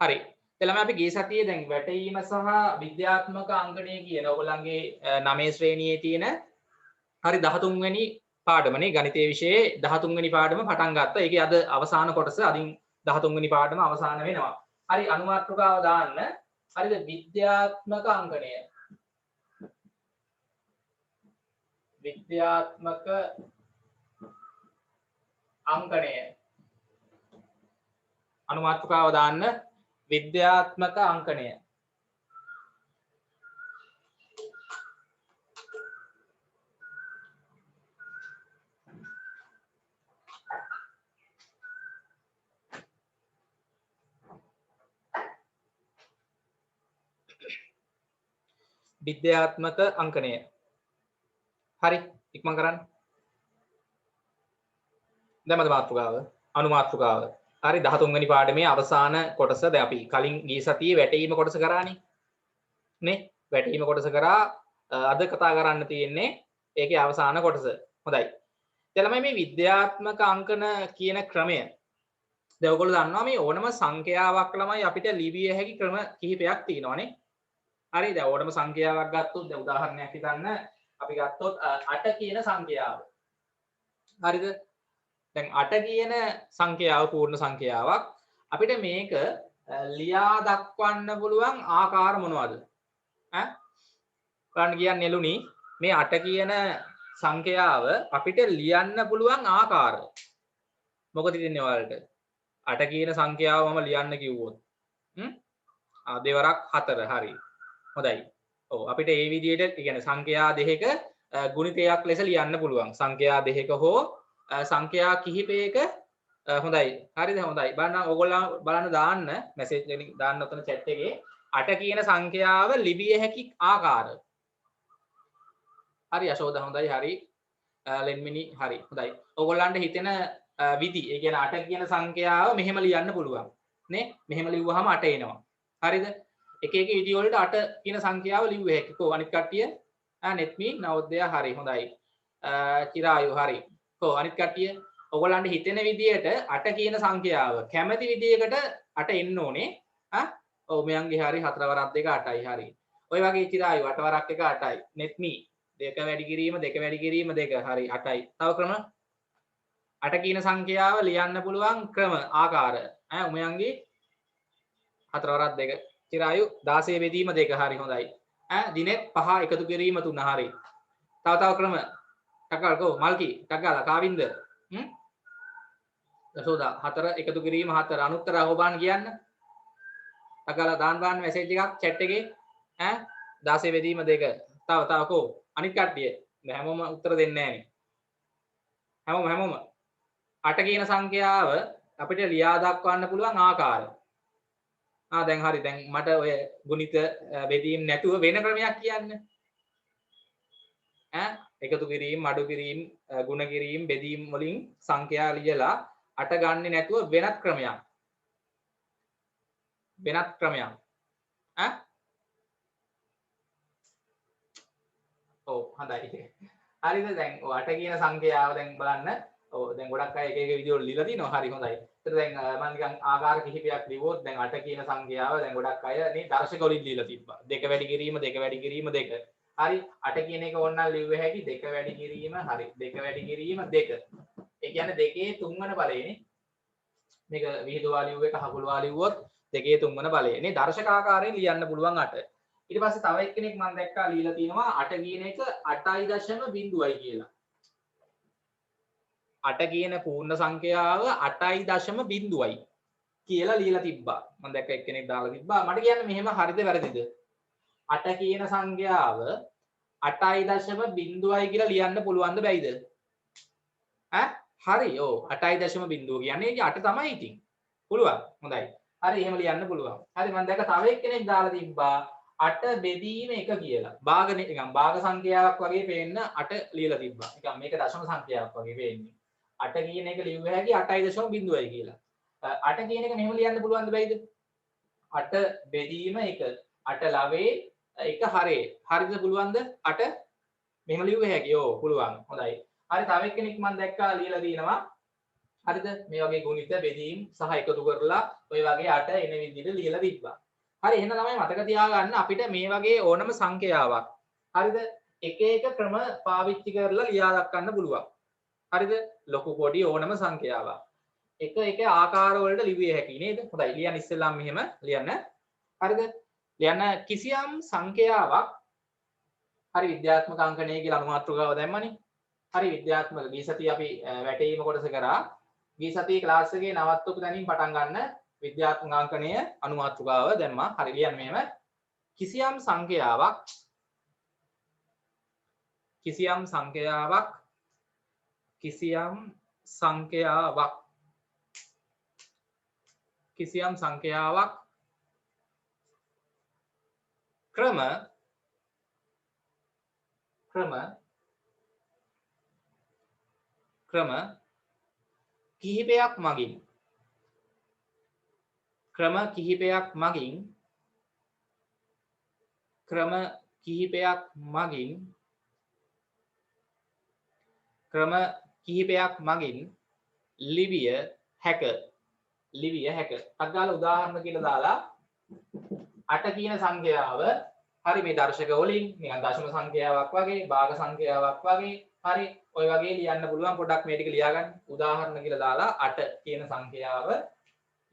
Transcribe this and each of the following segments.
හරි. එළම අපි ගිය සතියේ දැන් වැටීම සහ විද්‍යාත්මක අංකණය කියන ඔයගොල්ලන්ගේ 9 ශ්‍රේණියේ තියෙන හරි 13 වෙනි පාඩමනේ ගණිතයේ විෂයේ 13 වෙනි පාඩම පටන් ගත්තා. ඒකේ අද අවසාන කොටස අදින් 13 වෙනි පාඩම අවසාන වෙනවා. හරි අනුමාත්‍රකාව දාන්න. හරිද විද්‍යාත්මක අංකණය. විද්‍යාත්මක අංකණය. අනුමාත්‍රකාව දාන්න විද්‍යාත්මක අංකණය. විද්‍යාත්මක අංකණය. හරි ඉක්මන් කරන්න. දැන් මම මාතෘකාව අනුමාත්‍රකාව. හරි 13 වෙනි පාඩමේ අවසාන කොටස. දැන් අපි කලින් ගිය සතියේ වැටීම කොටස කරානේ. නේ? වැටීම කොටස කරා අද කතා කරන්න තියෙන්නේ ඒකේ අවසාන කොටස. හොඳයි. දැන් මේ විද්‍යාත්මක අංකන කියන ක්‍රමය. දැන් ඔයගොල්ලෝ දන්නවා මේ ඕනම සංඛ්‍යාවක් ළමයි අපිට ලිවිය හැකි ක්‍රම කිහිපයක් තියෙනවානේ. හරි දැන් ඕනම සංඛ්‍යාවක් ගත්තොත් දැන් උදාහරණයක් හිතන්න අපි ගත්තොත් 8 කියන සංඛ්‍යාව. හරිද? දැන් 8 කියන සංඛ්‍යාව පූර්ණ සංඛ්‍යාවක් අපිට මේක ලියා දක්වන්න පුළුවන් ආකාර මොනවද? ඈ බලන්න කියන්නේ නෙළුනි මේ 8 කියන සංඛ්‍යාව අපිට ලියන්න පුළුවන් ආකාර මොකද ඉතින්නේ ඔයාලට 8 කියන සංඛ්‍යාව මම ලියන්න කිව්වොත් දෙවරක් 4 හරි හොඳයි ඔව් අපිට මේ විදිහට කියන්නේ සංඛ්‍යා දෙකක ගුණිතයක් ලෙස ලියන්න පුළුවන් සංඛ්‍යා දෙකක හෝ සංඛ්‍යා කිහිපයක හොඳයි හරිද හොඳයි බලන්න ඕගොල්ලෝ බලන්න දාන්න මැසේජ් එකකින් දාන්න ඔතන chat එකේ 8 කියන සංඛ්‍යාව ලිවිය හැකි ආකාර හරි යශෝද හොඳයි හරි ලෙන්මිනි හරි හොඳයි ඕගොල්ලන්ට හිතෙන විදි ඒ කියන්නේ 8 කියන සංඛ්‍යාව මෙහෙම ලියන්න පුළුවන් නේ මෙහෙම ලිව්වහම 8 එනවා හරිද එක එක විදි වලට 8 කියන සංඛ්‍යාව ලිව්ව හැකි කො අනිත් කට්ටිය netme නවෝදය හරි හොඳයි චිරායු හරි කො අනිත් කට්ටිය ඕගොල්ලන්ට හිතෙන විදියට 8 කියන සංඛ්‍යාව කැමැති විදියකට 8 එන්න ඕනේ ඔව් මෙයන්ගේ හරි 4 වරක් 2 8යි හරි ඔය වගේ චිරායු 8 වරක් 1 8යි netme දෙක වැඩි කිරීම දෙක වැඩි කිරීම දෙක හරි 8යි. තව ක්‍රම 8 කියන සංඛ්‍යාව ලියන්න පුළුවන් ක්‍රම ආකාර උමයන්ගේ 4 වරක් 2 චිරායු 16 බෙදීම 2 හරි හොඳයි. දිනෙත් 5 එකතු කිරීම 3 හරි. තව ක්‍රම ටකල් කො මල්කි ටකලා කාවින්ද යසෝදා 4 එකතු කිරීම 4 අනුත්තර අහෝබාන් කියන්න. ටකලා දාන්න බලන්න මැසේජ් එකක් chat එකේ 16 බෙදීම 2 තව කො අනිත් කට්ටිය හැමෝම උත්තර දෙන්නේ නැහැ හැමෝම 8 කියන සංඛ්‍යාව අපිට ලියා දක්වන්න පුළුවන් ආකාර දැන් හරි දැන් මට ඔය ගුණිත බෙදීම් නැතුව වෙන ක්‍රමයක් කියන්න එකතු කිරීම අඩු කිරීම ගුණ කිරීම බෙදීම් වලින් සංඛ්‍යා ලියලා 8 ගන්නෙ නැතුව වෙනත් ක්‍රමයක් ඔව් හොඳයි. හරිද දැන් ඔය 8 කියන සංඛ්‍යාව දැන් බලන්න. ඔව් දැන් ගොඩක් අය එක එක විදිහට ලියලා තිනවා. හරි හොඳයි. ඒතර දැන් මම නිකන් ආකාර කිහිපයක් ලිව්වොත් දැන් 8 කියන සංඛ්‍යාව දැන් ගොඩක් අය මේ දර්ශක වලින් ලියලා තිබ්බා. 2 වැඩි කිරීම 2 වැඩි කිරීම 2. හරි 8 කියන එක ඕනනම් ලිව්ව හැකි 2 වැඩි කිරීම හරි 2 වැඩි කිරීම 2. ඒ කියන්නේ දෙකේ තුන්වන බලයනේ. මේක විහිදුවා ලිව්ව එක හකුලවා ලිව්වොත් දෙකේ තුන්වන බලය. නේ දර්ශක ආකාරයෙන් ලියන්න පුළුවන් 8. ඊට පස්සේ තව එක්කෙනෙක් මම දැක්කා ලියලා තිනවා 8 කියන එක 8.0යි කියලා. 8 කියන පූර්ණ සංඛ්‍යාව 8.0යි කියලා ලියලා තිබ්බා. මම දැක්ක එක්කෙනෙක් දාලා තිබ්බා. මට කියන්න මෙහෙම හරිද වැරදිද? 8 කියන සංඛ්‍යාව 8.0යි කියලා ලියන්න පුළුවන්ද බැයිද? හරි. ඔව් 8.0 කියන්නේ 8 තමයි ඉතින්. පුළුවන්. හොඳයි. හරි එහෙම ලියන්න පුළුවන්. හරි මම දැක්ක තව එක්කෙනෙක් දාලා තිබ්බා 8 බෙදීම 1 කියලා. භාග නිකන් භාග සංඛ්‍යාවක් වගේ පේන්න 8 ලියලා තිබ්බා. නිකන් මේක දශම සංඛ්‍යාවක් වගේ පේන්නේ. 8 කියන එක ලියුව හැකි 8.0යි කියලා. 8 කියන එක මෙහෙම ලියන්න පුළුවන්ද බැයිද? 8 බෙදීම 1. 8 ලවේ 1 හරේ. හරිද පුළුවන්ද? 8 මෙහෙම ලියුව හැකි. ඕ පුළුවන්. හොඳයි. හරි තව එක්කෙනෙක් මම දැක්කා ලියලා දිනවා හරිද? මේ වගේ ගුණිත බෙදීම් සහ එකතු කරලා ඔය වගේ 8 එන විදිහට ලියලා තිබ්බා. හරි එහෙනම් ළමයි මතක තියාගන්න අපිට මේ වගේ ඕනම සංඛ්‍යාවක් හරිද? එක එක ක්‍රම පාවිච්චි කරලා ලියා දක්වන්න පුළුවන්. හරිද? ලොකු පොඩි ඕනම සංඛ්‍යාවක්. එක එක ආකාර වලට ලිවිය හැකි නේද? හොඳයි ලියන්න ඉස්සෙල්ලාම මෙහෙම ලියන්න. හරිද? ලියන්න කිසියම් සංඛ්‍යාවක් හරි විද්‍යාත්මක අංකණය කියලා අනුමාත්‍රකාව දැම්මනේ. හරි විද්‍යාත්මක ගිය සතිය අපි වැටීම කොටස කරා. ගිය සතියේ ක්ලාස් එකේ නවත්වපු තැනින් පටන් ගන්න විද්‍යාත්මක අංකණය අනුමාත්‍රකාව දැම්මා. හරි ලියන්න මෙහෙම. කිසියම් සංඛ්‍යාවක් කිසියම් සංඛ්‍යාවක් ක්‍රම කිහිපයක් මගින් ලිවිය හැක. අග්ගාල උදාහරණ කියලා දාලා 8 කියන සංඛ්‍යාව හරි මේ දර්ශක වලින් නිකන් දශම සංඛ්‍යාවක් වගේ භාග සංඛ්‍යාවක් වගේ හරි ඔය වගේ ලියන්න පුළුවන්. පොඩ්ඩක් මේ ටික ලියාගන්න. උදාහරණ කියලා දාලා 8 කියන සංඛ්‍යාව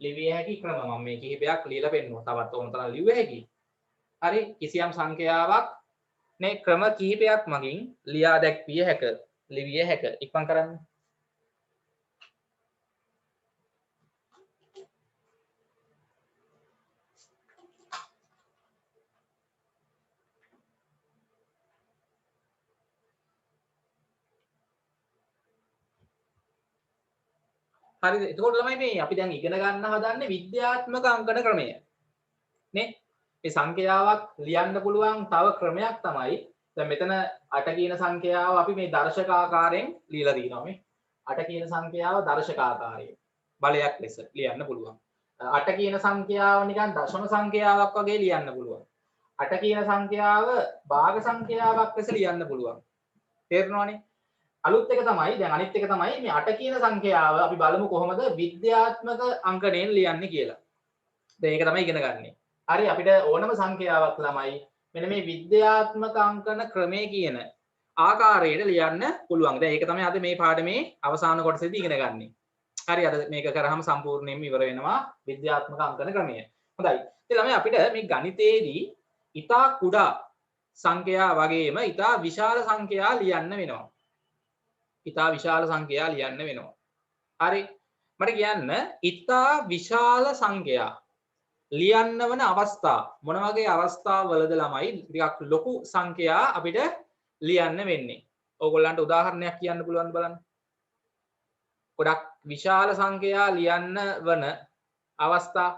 ලිවිය හැකි ක්‍රම මම මේ කිහිපයක් ලියලා පෙන්නනවා. තවත් ඕන තරම් ලිව්ව හැකි. හරි කිසියම් සංඛ්‍යාවක් නේ ක්‍රම කිහිපයක් මගින් ලියා දැක්විය හැක. ලිවිය හැක. ඉක්මන් කරන්න. හරිද? එතකොට ළමයි මේ අපි දැන් ඉගෙන ගන්න හදන්නේ විද්‍යාත්මක අංකන ක්‍රමය. නේ? මේ සංඛ්‍යාවක් ලියන්න පුළුවන් තව ක්‍රමයක් තමයි දැන් මෙතන 8 කියන සංඛ්‍යාව අපි මේ දර්ශක ආකාරයෙන් ලියලා දිනවා මේ. 8 කියන සංඛ්‍යාව දර්ශක ආකාරයෙන් බලයක් ලෙස ලියන්න පුළුවන්. 8 කියන සංඛ්‍යාව නිකන් දශම සංඛ්‍යාවක් වගේ ලියන්න පුළුවන්. 8 කියන සංඛ්‍යාව භාග සංඛ්‍යාවක් ලෙස ලියන්න පුළුවන්. තේරෙනවනේ? අලුත් එක තමයි දැන් අනිත් එක තමයි මේ 8 කියන සංඛ්‍යාව අපි බලමු කොහොමද විද්‍යාත්මක අංකණයෙන් ලියන්නේ කියලා. දැන් ඒක තමයි ඉගෙන ගන්නෙ. හරි අපිට ඕනම සංඛ්‍යාවක් ළමයි මෙන්න මේ විද්‍යාත්මක අංකන ක්‍රමය කියන ආකාරයට ලියන්න පුළුවන්. දැන් ඒක තමයි අද මේ පාඩමේ අවසාන කොටසේදී ඉගෙන ගන්නෙ. හරි අද මේක කරාම සම්පූර්ණයෙන්ම ඉවර වෙනවා විද්‍යාත්මක අංකන ක්‍රමය. හොඳයි. ඉතින් ළමයි අපිට මේ ගණිතයේදී ඊටා කුඩා සංඛ්‍යා වගේම ඊටා විශාල සංඛ්‍යා ලියන්න වෙනවා. ඉතා විශාල සංඛ්‍යා ලියන්න වෙනවා. හරි මට කියන්න ඉතා විශාල සංඛ්‍යා ලියන්න වන අවස්ථා මොන වගේ අවස්ථාවලද ළමයි ටිකක් ලොකු සංඛ්‍යා අපිට ලියන්න වෙන්නේ. ඕගොල්ලන්ට උදාහරණයක් කියන්න පුළුවන්ද බලන්න. ගොඩක් විශාල සංඛ්‍යා ලියන්න වන අවස්ථා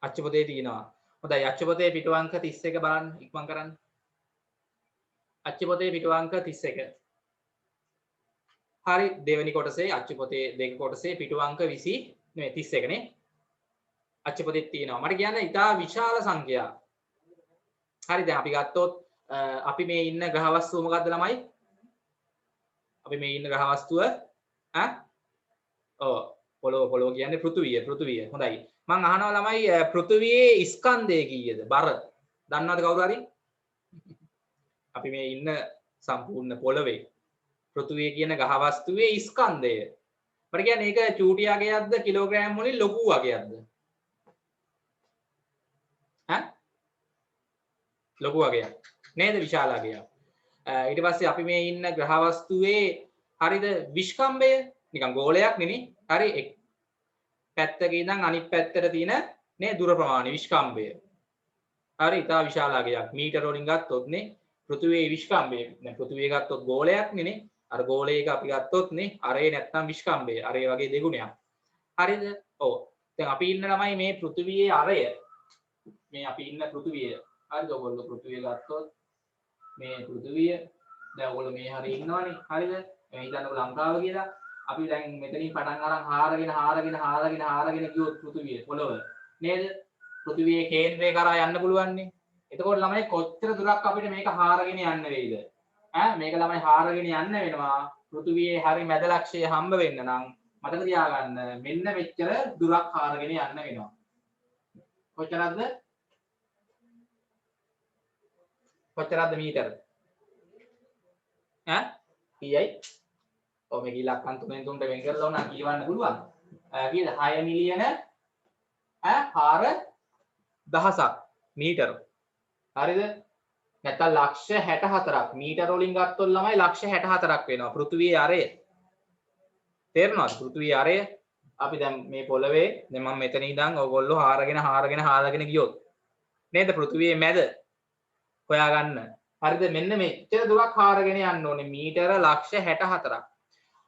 අච්චුපතේ තියෙනවා. හොඳයි අච්චුපතේ පිටු අංක 31 බලන්න ඉක්මන් කරන්න. අච්චුපතේ පිටු අංක 31. හරි දෙවෙනි කොටසේ අච්චුපතේ දෙක කොටසේ පිටු අංක 31 නේ. අච්චුපතේ තියෙනවා. මට කියන්න ඉතා විශාල සංඛ්‍යා. හරි දැන් අපි ගත්තොත් අපි මේ ඉන්න ග්‍රහ වස්තුව මොකද්ද ළමයි? අපි මේ ඉන්න ග්‍රහ වස්තුව පොළොව කියන්නේ පෘථුවිය. හොඳයි. මම අහනවා ළමයි පෘථුවියේ ස්කන්ධය කීයද? බර. දන්නවද කවුරු හරි? අපි මේ ඉන්න සම්පූර්ණ පොළවේ පෘථුවිය කියන ගහ වස්තුවේ ස්කන්ධය. මට කියන්නේ ඒක චූටි අගයක්ද කිලෝග්‍රෑම් වලින් ලොකු අගයක්ද? ලොකු අගයක්. නේද? විශාල අගයක්. ඊට පස්සේ අපි මේ ඉන්න ග්‍රහ වස්තුවේ හරිද විස්කම්භය නිකන් ගෝලයක් නෙනේ. හරි එක් පැත්තක ඉඳන් අනිත් පැත්තට තියෙන නේ දුර ප්‍රමාණය විස්කම්භය. හරි ඉතා විශාල අගයක්. මීටර වලින් ගත්තොත් නේ පෘථුවියේ විස්කම්භය. දැන් පෘථුවිය ගත්තොත් ගෝලයක් නේ. අර ගෝලයක අපි ගත්තොත් නේ අරේ නැත්නම් විස්කම්භය. අරේ වගේ දෙගුණයක්. හරිද? ඔව්. දැන් අපි ඉන්න ළමයි මේ පෘථුවියේ අරය. මේ අපි ඉන්න පෘථුවිය. හරිද? ඔයගොල්ලෝ පෘථුවිය ගත්තොත් මේ පෘථුවිය දැන් ඔයගොල්ලෝ මේ හරිය ඉන්නවනේ. හරිද? මේ හිතන්නකො ලංකාව කියලා. අපි දැන් මෙතනින් පටන් අරන් හාරගෙන ගියොත් පෘථුවිය පොළව නේද? පෘථුවියේ කේන්ද්‍රය කරා යන්න පුළුවන් නේ. එතකොට ළමයි කොච්චර දුරක් අපිට මේක හාරගෙන යන්න වෙයිද? මේක ළමයි හාරගෙන යන්න වෙනවා පෘථිවියේ හරි මැද ලක්ෂය හම්බ වෙන්න නම් මතක තියාගන්න මෙන්න මෙච්චර දුරක් හාරගෙන යන්න වෙනවා. කොච්චරද? කොච්චරද මීටර? කීයයි? ඔව් මේක ඉලක්කම් 3න් 3ට වෙන් කරලා උනා කියවන්න පුළුවන්. කීයද? 6 මිලියන 4000ක් මීටර. හරිද? නැත්නම් ලක්ෂ 64ක් මීටර වලින් ගත්තොත් ළමයි ලක්ෂ 64ක් වෙනවා පෘථිවියේ අරය. තේරෙනවද? පෘථිවියේ අරය අපි දැන් මේ පොළවේ දැන් මම මෙතන ඉඳන් ඔයගොල්ලෝ හාරගෙන ගියොත් නේද පෘථිවියේ මැද හොයාගන්න. හරිද? මෙන්න මෙච්චර දුරක් හාරගෙන යන්න ඕනේ මීටර ලක්ෂ 64ක්.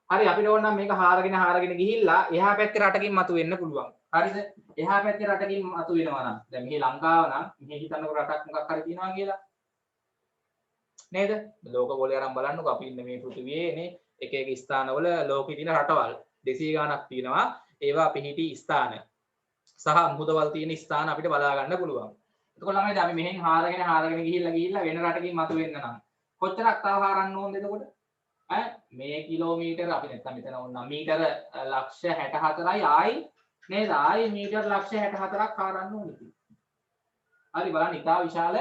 හරි අපිට ඕන නම් මේක හාරගෙන ගිහිල්ලා එහා පැත්තේ රටකින් මතුවෙන්න පුළුවන්. හරිද? එහා පැත්තේ රටකින් මතුවෙනවා නම් දැන් මෙහි ලංකාව නම් මෙහි හිතන්නකො රටක් මොකක් හරි තියෙනවා කියලා. නේද? ලෝක ගෝලය අරන් බලන්නකො අපි ඉන්නේ මේ පෘථිවියේ නේ එක එක ස්ථානවල ලෝකෙ තියෙන රටවල් 200 ගණක් තියෙනවා. ඒවා අපි හිටි ස්ථාන සහ මුහුදවල් තියෙන ස්ථාන අපිට බලා ගන්න පුළුවන්. එතකොට ළමයි අපි මෙහෙන් හාරගෙන ගිහිල්ලා වෙන රටකින් මතුවෙන්න නම් කොච්චරක් තව හාරන්න ඕනද එතකොට? මේ කිලෝමීටර අපි නැත්තම් මෙතන ඕන මීටර ලක්ෂ 64යි ආයි නේද? ආයි මීටර ලක්ෂ 64ක් හාරන්න ඕනේ. හරි බලන්න ඉතා විශාල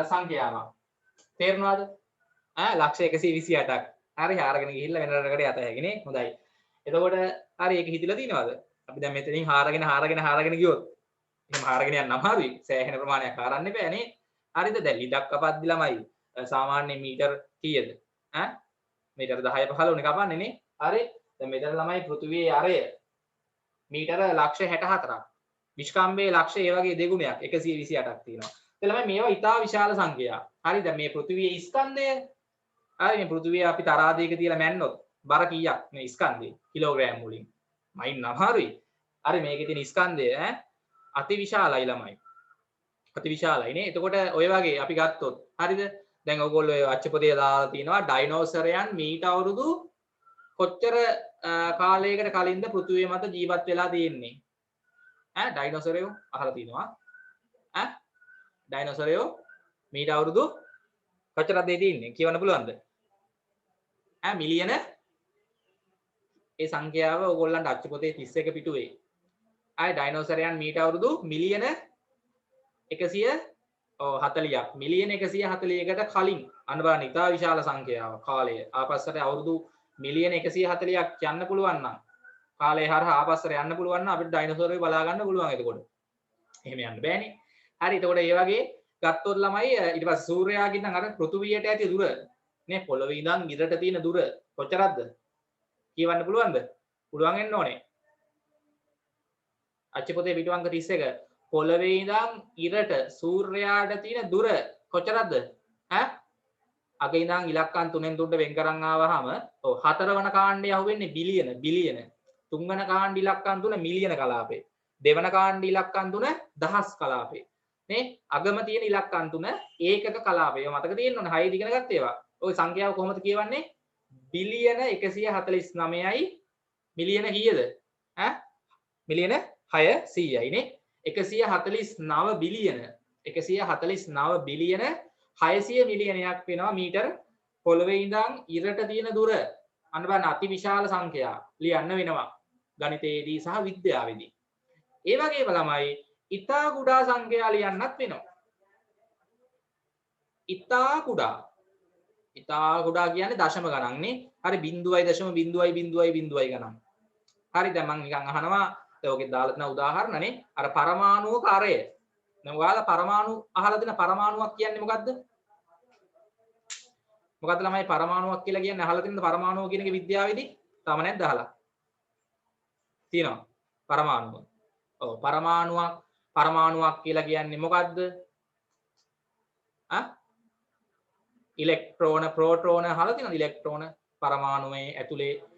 සංඛ්‍යාවක්. තේරෙනවද? ලක්ෂ 128ක්. හරි හාරගෙන ගිහිල්ලා වෙන රටකට යත හැකිනේ. හොඳයි. එතකොට හරි ඒක හිතිලා තියනවද? අපි දැන් මෙතනින් හාරගෙන ගියොත් එහෙනම් හාරගෙන යන්න අමාරුයි. සෑහෙන ප්‍රමාණයක් හාරන්න බෑ නේ. හරිද? දැන් ලිඩක් කපද්දි ළමයි සාමාන්‍ය මීටර කීයද? මීටර 10 15 නේ කපන්නේ නේ. හරි. දැන් මෙතන ළමයි පෘථිවියේ අරය මීටර ලක්ෂ 64ක්. විශ්කම්භයේ ලක්ෂ ඒ වගේ දෙගුණයක් 128ක් තියෙනවා. ඒ ළමයි මේවා ඉතා විශාල සංඛ්‍යා. හරි දැන් මේ පෘථිවියේ ස්කන්ධය හරි මේ පෘථිවිය අපි තරාදියක තියලා මැන්නොත් බර කීයක් මේ ස්කන්ධේ කිලෝග්‍රෑම් වලින් මයින් අමාරුයි. හරි මේකේ තියෙන ස්කන්ධය අති විශාලයි ළමයි. අති විශාලයි නේ. එතකොට ඔය වගේ අපි ගත්තොත් හරිද? දැන් ඔයගොල්ලෝ ඔය අච්චපොතේ දාලා තිනවා ඩයිනෝසරයන් මීට අවුරුදු කොච්චර කාලයකට කලින්ද පෘථිවිය මත ජීවත් වෙලා තියෙන්නේ? ඩයිනෝසරයෝ අහලා තිනවා. ඩයිනෝසරයෝ මීට අවුරුදු කොච්චරද තියෙන්නේ කියවන්න පුළුවන්ද? මිලියන ඒ සංඛ්‍යාව ඔයගොල්ලන්ට අච්චපොතේ 31 පිටුවේ. ඩයිනෝසරයන් මීට අවුරුදු මිලියන 140ක් මිලියන 140කට කලින් අන්න බලන්න ඉතා විශාල සංඛ්‍යාවක් කාලය ආපස්සට අවුරුදු මිලියන 140ක් යන්න පුළුවන් නම් කාලය හරහා ආපස්සට යන්න පුළුවන් නම් අපිට ඩයිනෝසෝරයෝ බලා ගන්න පුළුවන් එතකොට. එහෙම යන්න බෑනේ. හරි එතකොට ඒ වගේ ගත්තොත් ළමයි ඊට පස්සේ සූර්යයාගෙන් නම් අර පෘථුවියට ඇති දුර නේ පොළොවේ ඉඳන් ඉරට තියෙන දුර කොච්චරක්ද? කියවන්න පුළුවන්ද? පුළුවන් වෙන්න ඕනේ. අච්චපොතේ පිටු අංක 31 පොළවේ ඉඳන් ඉරට සූර්යයාට තියෙන දුර කොච්චරක්ද? අග ඉඳන් ඉලක්කම් 3න් 3ට වෙන් කරන් ආවහම ඔව් 4 වන කාණ්ඩය අහුවෙන්නේ බිලියන 3 වන කාණ්ඩ ඉලක්කම් 3 මිලියන කලාපේ දෙවන කාණ්ඩ ඉලක්කම් 3 දහස් කලාපේ නේ අගම තියෙන ඉලක්කම් 3 ඒකක කලාපේ මතක තියෙන්න ඕනේ 6 ඉගෙන ගත්ත ඒවා ඔය සංඛ්‍යාව කොහොමද කියවන්නේ බිලියන 149යි මිලියන කීයද මිලියන 600යි නේ 149 බිලියන 149 බිලියන 600 මිලියනයක් වෙනවා මීටර පොළවේ ඉඳන් ඉරට තියෙන දුර අන්න බලන්න අති විශාල සංඛ්‍යා ලියන්න වෙනවා ගණිතයේදී සහ විද්‍යාවේදී ඒ වගේම ළමයි ඉතා කුඩා සංඛ්‍යා ලියන්නත් වෙනවා ඉතා කුඩා කියන්නේ දශම ගණන් නේ හරි 0.0.0.0 ගණන් හරි දැන් මම නිකන් අහනවා ඔයගෙ දාලා තියෙන උදාහරණ නේ අර පරමාණුක අරය දැන් ඔයාලා පරමාණු අහලා දෙන පරමාණුවක් කියන්නේ මොකද්ද? මොකද්ද ළමයි පරමාණුවක් කියලා කියන්නේ අහලා තියෙනද පරමාණුව කියන එක විද්‍යාවේදී? තාම නැද්ද අහලා? තියෙනවා. පරමාණුව. ඔව් පරමාණුවක් කියලා කියන්නේ මොකද්ද? ඉලෙක්ට්‍රෝන ප්‍රෝටෝන අහලා තියෙනවද ඉලෙක්ට්‍රෝන පරමාණුවේ ඇතුලේ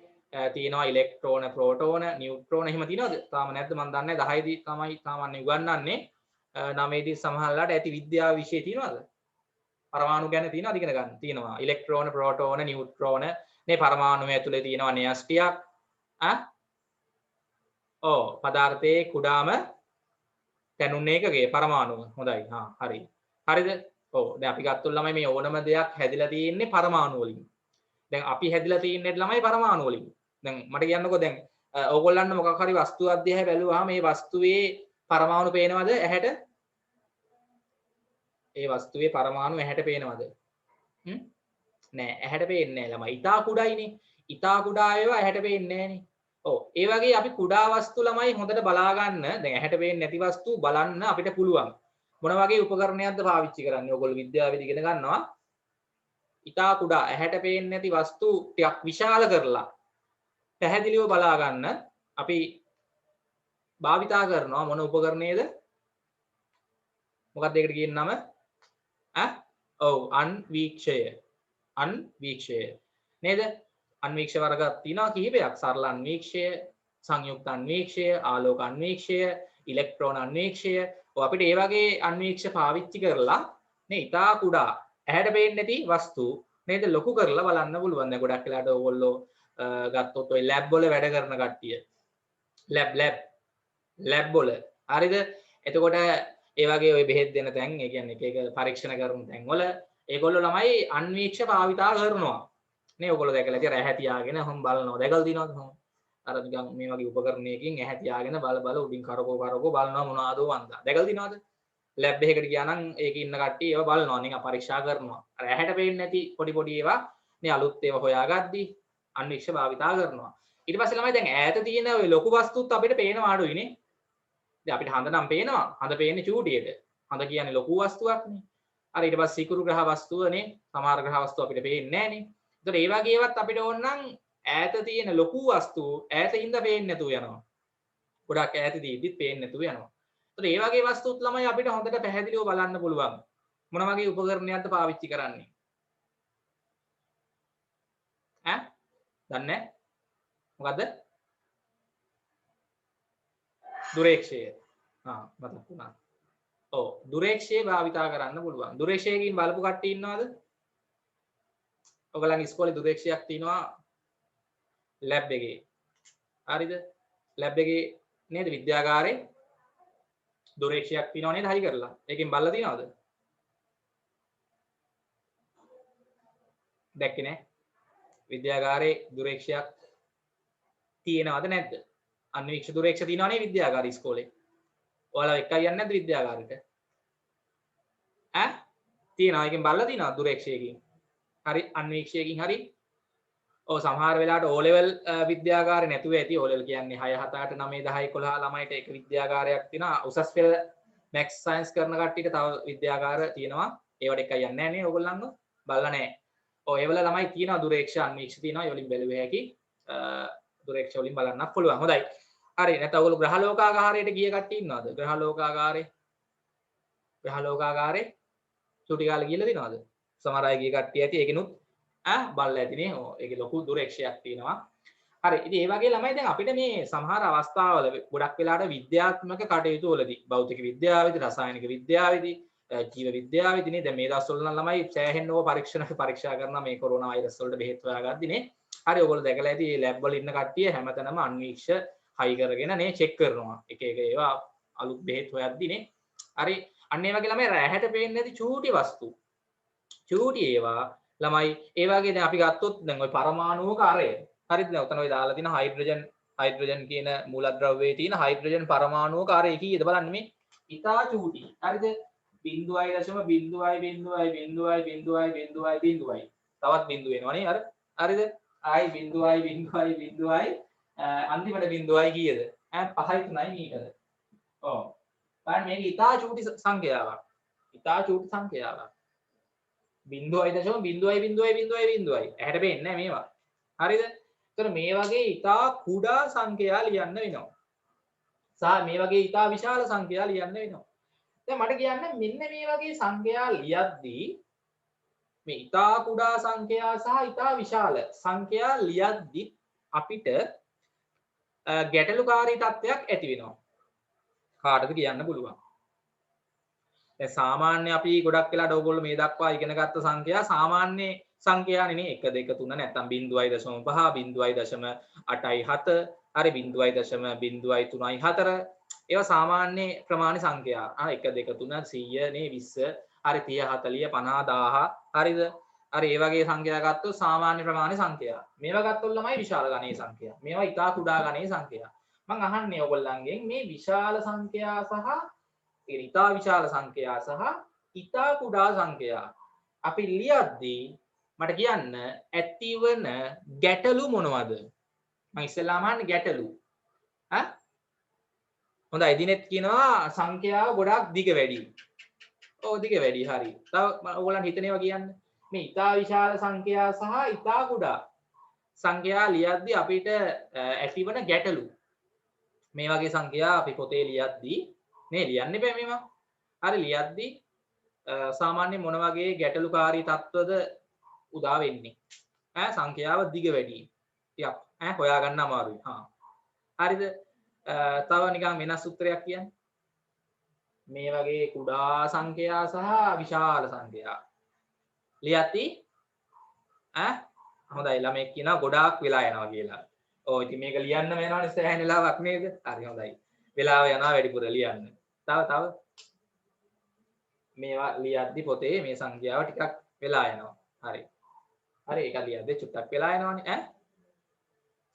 තියෙනවා ඉලෙක්ට්‍රෝන ප්‍රෝටෝන නියුට්‍රෝන එහෙම තියෙනවද? තාම නැද්ද මන් දන්නේ 10 දී තමයි සාමාන්‍ය උගන්වන්නේ. 9 දී සමහරලාට ඇති විද්‍යාව විෂය තියෙනවද? පරමාණු ගැන තියෙනවද ඉගෙන ගන්න? තියෙනවා. ඉලෙක්ට්‍රෝන, ප්‍රෝටෝන, නියුට්‍රෝන මේ පරමාණු ඇතුලේ තියෙනවා න්‍යෂ්ටියක්. පදාර්ථයේ කුඩාම තැනුන් ඒකකයේ පරමාණුව. හොඳයි. හරි. හරිද? ඔව් දැන් අපි ගත්තොත් ළමයි මේ ඕනම දෙයක් හැදිලා තියෙන්නේ පරමාණු වලින්. දැන් අපි හැදිලා තියෙන්නේ ළමයි පරමාණු වලින්. දැන් මට කියන්නකෝ දැන් ඕගොල්ලන්ට මොකක් හරි වස්තුවක් දිහා බැලුවාම මේ වස්තුවේ පරමාණු පේනවද ඇහැට? ඒ වස්තුවේ පරමාණු ඇහැට පේනවද? නෑ ඇහැට පේන්නේ නෑ ළමයි. ඊටා කුඩායිනේ. ඊටා කුඩා ඒවා ඇහැට පේන්නේ නෑනේ. ඔව් ඒ වගේ අපි කුඩා වස්තු ළමයි හොඳට බලා ගන්න. දැන් ඇහැට පේන්නේ නැති වස්තු බලන්න අපිට පුළුවන්. මොන වගේ උපකරණයක්ද පාවිච්චි කරන්නේ? ඔයගොල්ලෝ විද්‍යාවේදී ඉගෙන ගන්නවා. ඊටා කුඩා ඇහැට පේන්නේ නැති වස්තු ටිකක් විශාල කරලා පැහැදිලිව බලා ගන්න අපි භාවිතා කරනවා මොන උපකරණයේද? මොකක්ද ඒකට කියන නම? ඔව් අන්වීක්ෂය. අන්වීක්ෂය නේද? අන්වීක්ෂ වර්ගයක් තියෙනවා කිහිපයක්. සරල අන්වීක්ෂය, සංයුක්ත අන්වීක්ෂය, ආලෝක අන්වීක්ෂය, ඉලෙක්ට්‍රෝන අන්වීක්ෂය. ඔය අපිට මේ වගේ අන්වීක්ෂ පාවිච්චි කරලා නේ ඊටා කුඩා ඇහැට පේන්නේ නැති වස්තු නේද ලොකු කරලා බලන්න පුළුවන්. දැන් ගොඩක් වෙලාට ඕගොල්ලෝ ගත්තොත් ඔය ලැබ් වල වැඩ කරන කට්ටිය ලැබ් වල හරිද? එතකොට ඒ වගේ ඔය බෙහෙත් දෙන තැන් ඒ කියන්නේ එක එක පරීක්ෂණ කරන තැන් වල ඒගොල්ලෝ ළමයි අන්වීක්ෂ භාවිතා කරනවා නේ. ඔයගොල්ලෝ දැකලා ඉතින් ඇහැ තියාගෙන ඔහොම බලනවා. දැකලා තියෙනවද ඔහොම? අර නිකන් මේ වගේ උපකරණයකින් ඇහැ තියාගෙන බල උඩින් කරකෝ බලනවා මොනවද වන්දා. දැකලා තියෙනවද? ලැබ් එකකට ගියා නම් ඒකේ ඉන්න කට්ටිය ඒවා බලනවා නිකන් පරීක්ෂා කරනවා. අර ඇහැට පේන්නේ නැති පොඩි ඒවා නේ අලුත් ඒවා හොයාගද්දි අන්වීක්ෂ භාවිතා කරනවා. ඊට පස්සේ ළමයි දැන් ඈත තියෙන ඔය ලොකු වස්තුත් අපිට පේනවා අඩුයිනේ. දැන් අපිට හඳ නම් පේනවා. හඳ පේන්නේ චූටියට. හඳ කියන්නේ ලොකු වස්තුවක්නේ. අර ඊට පස්සේ සිකුරු ග්‍රහ වස්තුවනේ. සමහර ග්‍රහ වස්තු අපිට පේන්නේ නැහනේ. ඒතකොට ඒ වගේ ඒවාත් අපිට ඕන නම් ඈත තියෙන ලොකු වස්තු ඈතින්ද පේන්නේ නැතුව යනවා. ගොඩක් ඈතදීදිත් පේන්නේ නැතුව යනවා. ඒතකොට ඒ වගේ වස්තුත් ළමයි අපිට හොඳට පැහැදිලිව බලන්න පුළුවන්. මොන වගේ උපකරණයක්ද පාවිච්චි කරන්නේ? දන්නේ මොකද්ද? දුරේක්ෂය. මතක් වුණා. ඔව් දුරේක්ෂය භාවිතා කරන්න පුළුවන්. දුරේක්ෂයකින් බලපු කට්ටිය ඉන්නවද? ඔයගලගේ ඉස්කෝලේ දුරේක්ෂයක් තියෙනවා ලැබ් එකේ. හරිද? ලැබ් එකේ නේද විද්‍යාගාරේ දුරේක්ෂයක් තියෙනව නේද හයි කරලා? ඒකෙන් බලලා තියෙනවද? දැක්කේ නෑ. විද්‍යාගාරේ දුරේක්ෂයක් තියෙනවද නැද්ද? අන්වීක්ෂ දුරේක්ෂ තියෙනවනේ විද්‍යාගාර ඉස්කෝලේ. ඔයාලා එකයි යන්නේ නැද්ද විද්‍යාගාරෙට? තියෙනවා. ඒකෙන් බලලා තියෙනවා දුරේක්ෂයකින්. හරි අන්වීක්ෂයකින් හරි. ඔව් සමහර වෙලාවට O level විද්‍යාගාරේ නැතුව ඇති. O level කියන්නේ 6 7 8 9 10 11 ළමයිට එක විද්‍යාගාරයක් තියෙනවා. උසස් පෙළ මැක්ස් සයන්ස් කරන කට්ටියට තව විද්‍යාගාර තියෙනවා. ඒවට එකයි යන්නේ නැහැ නේ ඕගොල්ලන්ව. බලලා නැහැ. ඔව් ඒ වල ළමයි තියෙනවා දුරේක්ෂ අන්වීක්ෂ තියෙනවා. ඒ වලින් බැලුවේ හැකි. දුරේක්ෂ වලින් බලන්නත් පුළුවන්. හොඳයි. හරි නැත්නම් ඔයගොල්ලෝ ග්‍රහලෝකාගාරයට ගිය කට්ටිය ඉන්නවද? ග්‍රහලෝකාගාරේ චුටි කාලේ ගිහලා තිනවද? සමහර අය ගිය කට්ටිය ඇති. ඒකිනුත් බලලා ඇතිනේ. ඔව් ඒකේ ලොකු දුරේක්ෂයක් තියෙනවා. හරි. ඉතින් ඒ වගේ ළමයි දැන් අපිට මේ සමහර අවස්ථාවල ගොඩක් වෙලාවට විද්‍යාත්මක කටයුතු වලදී භෞතික විද්‍යාවේදී, රසායනික විද්‍යාවේදී, ජීව විද්‍යාවේදී නේ දැන් මේ දවස්වල නම් ළමයි සෑහෙන්න ඕව පරීක්ෂා කරනවා මේ කොරෝනා වෛරස් වලට බෙහෙත් හොයාගද්දි නේ. හරි ඔයගොල්ලෝ දැකලා ඇති මේ ලැබ් වල ඉන්න කට්ටිය හැමතැනම අන්වීක්ෂ හයි කරගෙන නේ චෙක් කරනවා. එක ඒවා අලුත් බෙහෙත් හොයද්දි නේ. හරි අන්න ඒ වගේ ළමයි ඇහැට පේන්නේ නැති චූටි වස්තු. චූටි ඒවා ළමයි ඒ වගේ දැන් අපි ගත්තොත් දැන් ওই පරමාණුක අරය. හරිද? දැන් උතන ඔය දාලා තියෙන හයිඩ්‍රජන් කියන මූලද්‍රව්‍යයේ තියෙන හයිඩ්‍රජන් පරමාණුක අරය කීයද බලන්න මේ. ඉතා චූටි. හරිද? 0.0.0.0.0.0.0. තවත් බිංදු වෙනවනේ අර. හරිද? ආයි 0.0.0. අන්තිමට බිංදුවයි කීයද? 5.9 මීටර. ඔව්. බලන්න මේක ඉතා චූටි සංඛ්‍යාවක්. ඉතා චූටි සංඛ්‍යාවක්. 0.0.0.0. ඇහැට පේන්නේ නැහැ මේවා. හරිද? ඒතර මේ වගේ ඉතා කුඩා සංඛ්‍යා ලියන්න වෙනවා. සහ මේ වගේ ඉතා විශාල සංඛ්‍යා ලියන්න වෙනවා. දැන් මට කියන්න මෙන්න මේ වගේ සංඛ්‍යා ලියද්දී මේ ඉතා කුඩා සංඛ්‍යා සහ ඉතා විශාල සංඛ්‍යා ලියද්දී අපිට ගැටලුකාරී තත්ත්වයක් ඇති වෙනවා. කාටද කියන්න පුළුවන්. දැන් සාමාන්‍ය අපි ගොඩක් වෙලාට ඕගොල්ලෝ මේ දක්වා ඉගෙන ගත්ත සංඛ්‍යා සාමාන්‍ය සංඛ්‍යානේ නේ 1 2 3 නැත්නම් 0.5 0.87 හරි 0.034 ඒවා සාමාන්‍ය ප්‍රමාණ සංඛ්‍යා. 1 2 3 100 නේ 20 හරි 30 40 50 1000 හරිද? හරි ඒ වගේ සංඛ්‍යා ගත්තොත් සාමාන්‍ය ප්‍රමාණය සංඛ්‍යා. මේවා ගත්තොත් ළමයි විශාල ගණයේ සංඛ්‍යා. මේවා ඉතා කුඩා ගණයේ සංඛ්‍යා. මම අහන්නේ ඔයගොල්ලන්ගෙන් මේ විශාල සංඛ්‍යා සහ ඉතා විශාල සංඛ්‍යා සහ ඉතා කුඩා සංඛ්‍යා අපි ලියද්දී මට කියන්න ඇතිවන ගැටලු මොනවද? මම ඉස්සෙල්ලාම අහන්නේ ගැටලු. ඈ හොඳයි දිනෙත් කියනවා සංඛ්‍යාව ගොඩාක් දිග වැඩි. ඔව් දිග වැඩි හරි. තව ඔයගොල්ලන් හිතන ඒවා කියන්න. මේ ඉතා විශාල සංඛ්‍යා සහ ඉතා කුඩා සංඛ්‍යා ලියද්දී අපිට ඇතිවන ගැටලු. මේ වගේ සංඛ්‍යා අපි පොතේ ලියද්දී නේ ලියන්න බෑ මේවා. හරි ලියද්දී සාමාන්‍ය මොන වගේ ගැටලුකාරී තත්ත්වද උදා වෙන්නේ? සංඛ්‍යාව දිග වැඩි. ටිකක් හොයාගන්න අමාරුයි. හරිද? තව නිකන් වෙනස් උත්තරයක් කියන්න. මේ වගේ කුඩා සංඛ්‍යා සහ විශාල සංඛ්‍යා ලියති හොඳයි ළමෙක් කියනවා ගොඩාක් වෙලා යනවා කියලා. ඔව් ඉතින් මේක ලියන්න වෙනවනේ සෑහෙන වෙලාවක් නේද? හරි හොඳයි. වෙලාව යනවා වැඩිපුර ලියන්න. තව මේවා ලියද්දි පොතේ මේ සංඛ්‍යාව ටිකක් වෙලා යනවා. හරි. හරි ඒක ලියද්දි චුට්ටක් වෙලා යනවනේ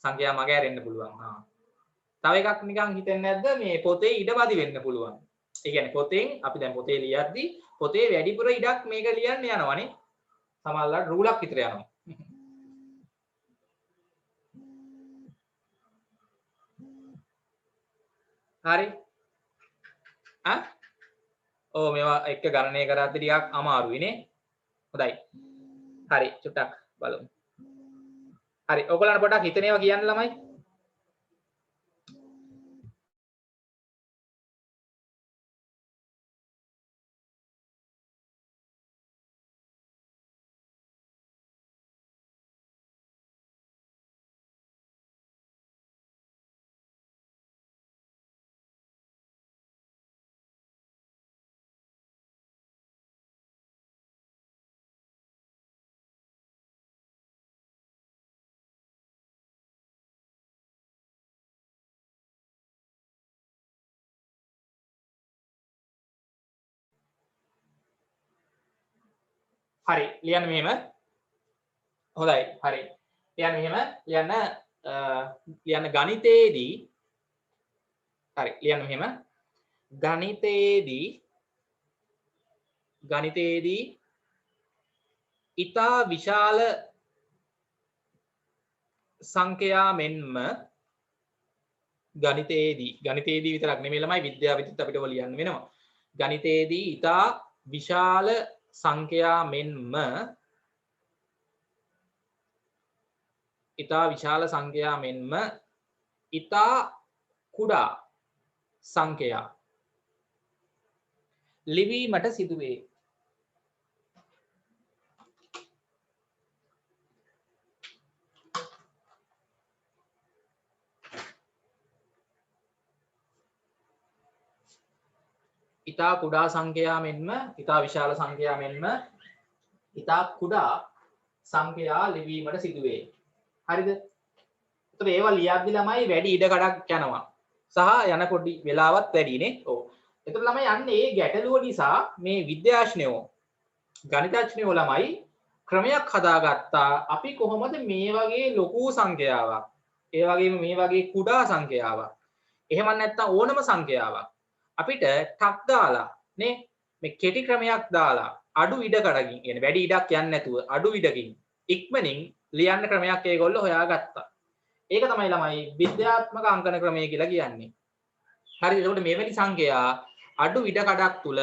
සංඛ්‍යා මග ඇරෙන්න පුළුවන්. තව එකක් නිකන් හිතෙන්නේ නැද්ද මේ පොතේ ඉඩපදි වෙන්න පුළුවන්. ඒ කියන්නේ පොතෙන් අපි දැන් පොතේ ලියද්දි පොතේ වැඩිපුර ඉඩක් මේක ලියන්න යනවනේ. සමහරවිට රූලක් විතර යනවා. හරි. ඔව් මේවා එක ගණනය කරද්දි ටිකක් අමාරුයි නේ. හොඳයි. හරි චුට්ටක් බලමු. හරි ඔයගොල්ලන්ට පොඩ්ඩක් හිතන ඒවා කියන්න ළමයි. හරි ලියන්න මෙහෙම. හොඳයි හරි. ලියන්න මෙහෙම ලියන්න ගණිතයේදී හරි ලියන්න මෙහෙම ගණිතයේදී ඉතා විශාල සංඛ්‍යා මෙන්ම ගණිතයේදී විතරක් නෙමෙයි ළමයි විද්‍යාවෙදිත් අපිට ඔය ලියන්න වෙනවා. ගණිතයේදී ඉතා විශාල සංඛ්‍යා මෙන්ම ඉතා කුඩා සංඛ්‍යා ලිවීමට සිදුවේ. ඉතා කුඩා සංඛ්‍යා මෙන්ම ඉතා විශාල සංඛ්‍යා මෙන්ම ඉතා කුඩා සංඛ්‍යා ලිවීමට සිදුවේ. හරිද? ඒතර ඒවා ලියද්දි ළමයි වැඩි ඉඩ කඩක් යනවා. සහ යන පොඩි වෙලාවත් වැඩිනේ. ඔව්. ඒතර ළමයි යන්නේ මේ ගැටලුව නිසා මේ විද්‍යාඥයෝ ගණිතඥයෝ ළමයි ක්‍රමයක් හදාගත්තා. අපි කොහොමද මේ වගේ ලොකු සංඛ්‍යාවක්, ඒ වගේම මේ වගේ කුඩා සංඛ්‍යාවක්, එහෙම නැත්නම් ඕනම සංඛ්‍යාවක් අපිට ටක් දාලා නේ මේ කෙටි ක්‍රමයක් දාලා අඩු ඉඩකඩකින් කියන්නේ වැඩි ඉඩක් යන්නේ නැතුව අඩු ඉඩකින් ඉක්මනින් ලියන්න ක්‍රමයක් ඒගොල්ලෝ හොයාගත්තා. ඒක තමයි ළමයි විද්‍යාත්මක අංකන ක්‍රමය කියලා කියන්නේ. හරිද? ඒකට මෙවැනි සංඛ්‍යා අඩු ඉඩකඩක් තුල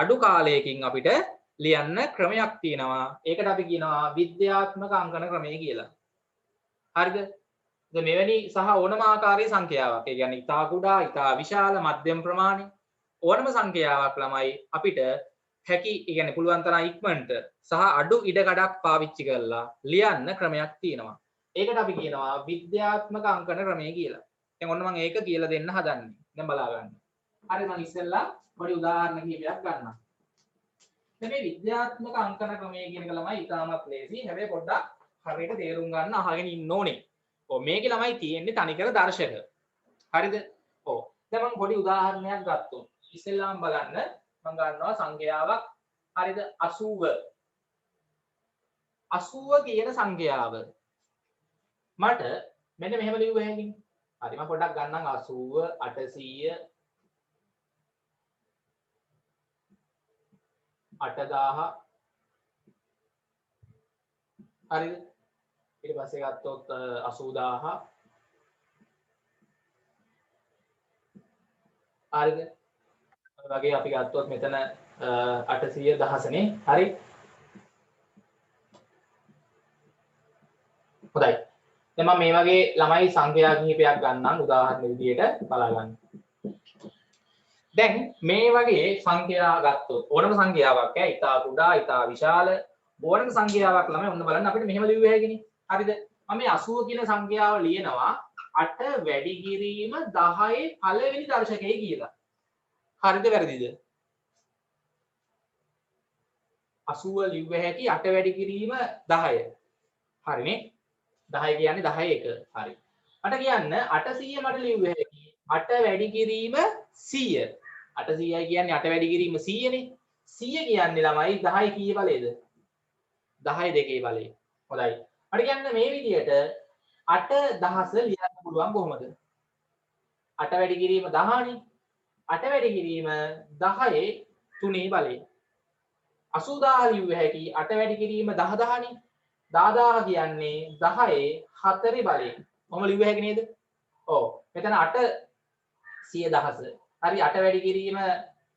අඩු කාලයකින් අපිට ලියන්න ක්‍රමයක් තියෙනවා. ඒකට අපි කියනවා විද්‍යාත්මක අංකන ක්‍රමය කියලා. හරිද? මෙවැනි සහ ඕනම ආකාරයේ සංඛ්‍යාවක්. ඒ කියන්නේ ඉතා කුඩා, ඉතා විශාල, මධ්‍යම ප්‍රමාණි ඕනම සංඛ්‍යාවක් ළමයි අපිට හැකි, ඒ කියන්නේ පුළුවන් තරම් ඉක්මනට සහ අඩු ඉඩකඩක් පාවිච්චි කරලා ලියන්න ක්‍රමයක් තියෙනවා. ඒකට අපි කියනවා විද්‍යාත්මක අංකන ක්‍රමය කියලා. දැන් ඔන්න මම ඒක කියලා දෙන්න හදන්නේ. දැන් බලා ගන්න. හරි මම ඉස්සෙල්ලා පොඩි උදාහරණ කිහිපයක් ගන්නම්. දැන් මේ විද්‍යාත්මක අංකන ක්‍රමය කියන එක ළමයි ඉතාමත් ලේසි. හැබැයි පොඩ්ඩක් හරියට තේරුම් ගන්න අහගෙන ඉන්න ඕනේ. ඔව් මේකේ ළමයි තියෙන්නේ තනිකර දර්ශක. හරිද? ඔව්. දැන් මම පොඩි උදාහරණයක් ගත්තොත්. ඉස්සෙල්ලාම බලන්න මම ගන්නවා සංඛ්‍යාවක් හරිද 80 80 කියන සංඛ්‍යාව මට මෙන්න මෙහෙම ලියුව හැකියි. හරි මම පොඩ්ඩක් ගන්නම් 80 800 8000 හරිද ඊට පස්සේ ගත්තොත් 80000 හරිද වගේ අපි ගත්තොත් මෙතන 800 දහසනේ හරි හොඳයි දැන් මම මේ වගේ ළමයි සංඛ්‍යා කිහිපයක් ගන්නම් උදාහරණ විදියට බලා ගන්න. දැන් මේ වගේ සංඛ්‍යා ගත්තොත් ඕනම සංඛ්‍යාවක් ඈ ඊටා කුඩා ඊටා විශාල ඕනම සංඛ්‍යාවක් ළමයි ඔන්න බලන්න අපිට මෙහෙම ලියුව හැකිනේ. හරිද? මම මේ 80 කියන සංඛ්‍යාව ලියනවා 8 වැඩි කිරීම 10 පළවෙනි දර්ශකයේ කියලා. හරිද වැරදිද? 80 ලිව්ව හැකි 8 වැඩි කිරීම 10. හරිනේ? 10 කියන්නේ 10 එක. හරි. මට කියන්න 800 මට ලිව්ව හැකි 8 වැඩි කිරීම 100. 800යි කියන්නේ 8 වැඩි කිරීම 100 නේ. 100 කියන්නේ ළමයි 10 කීයේ බලයේද? 10 දෙකේ බලය. හොඳයි. මට කියන්න මේ විදියට 8000 ලියන්න පුළුවන් කොහොමද? 8 වැඩි කිරීම 10 නේ. 8 වැඩි කිරීම 10 3 බලය. 80000 ලිව්ව හැකි 8 වැඩි කිරීම 10000 නේ. 10000 කියන්නේ 10 4 බලය. කොහොම ලිව්ව හැකි නේද? ඔව්. මෙතන 8 100,000. හරි 8 වැඩි කිරීම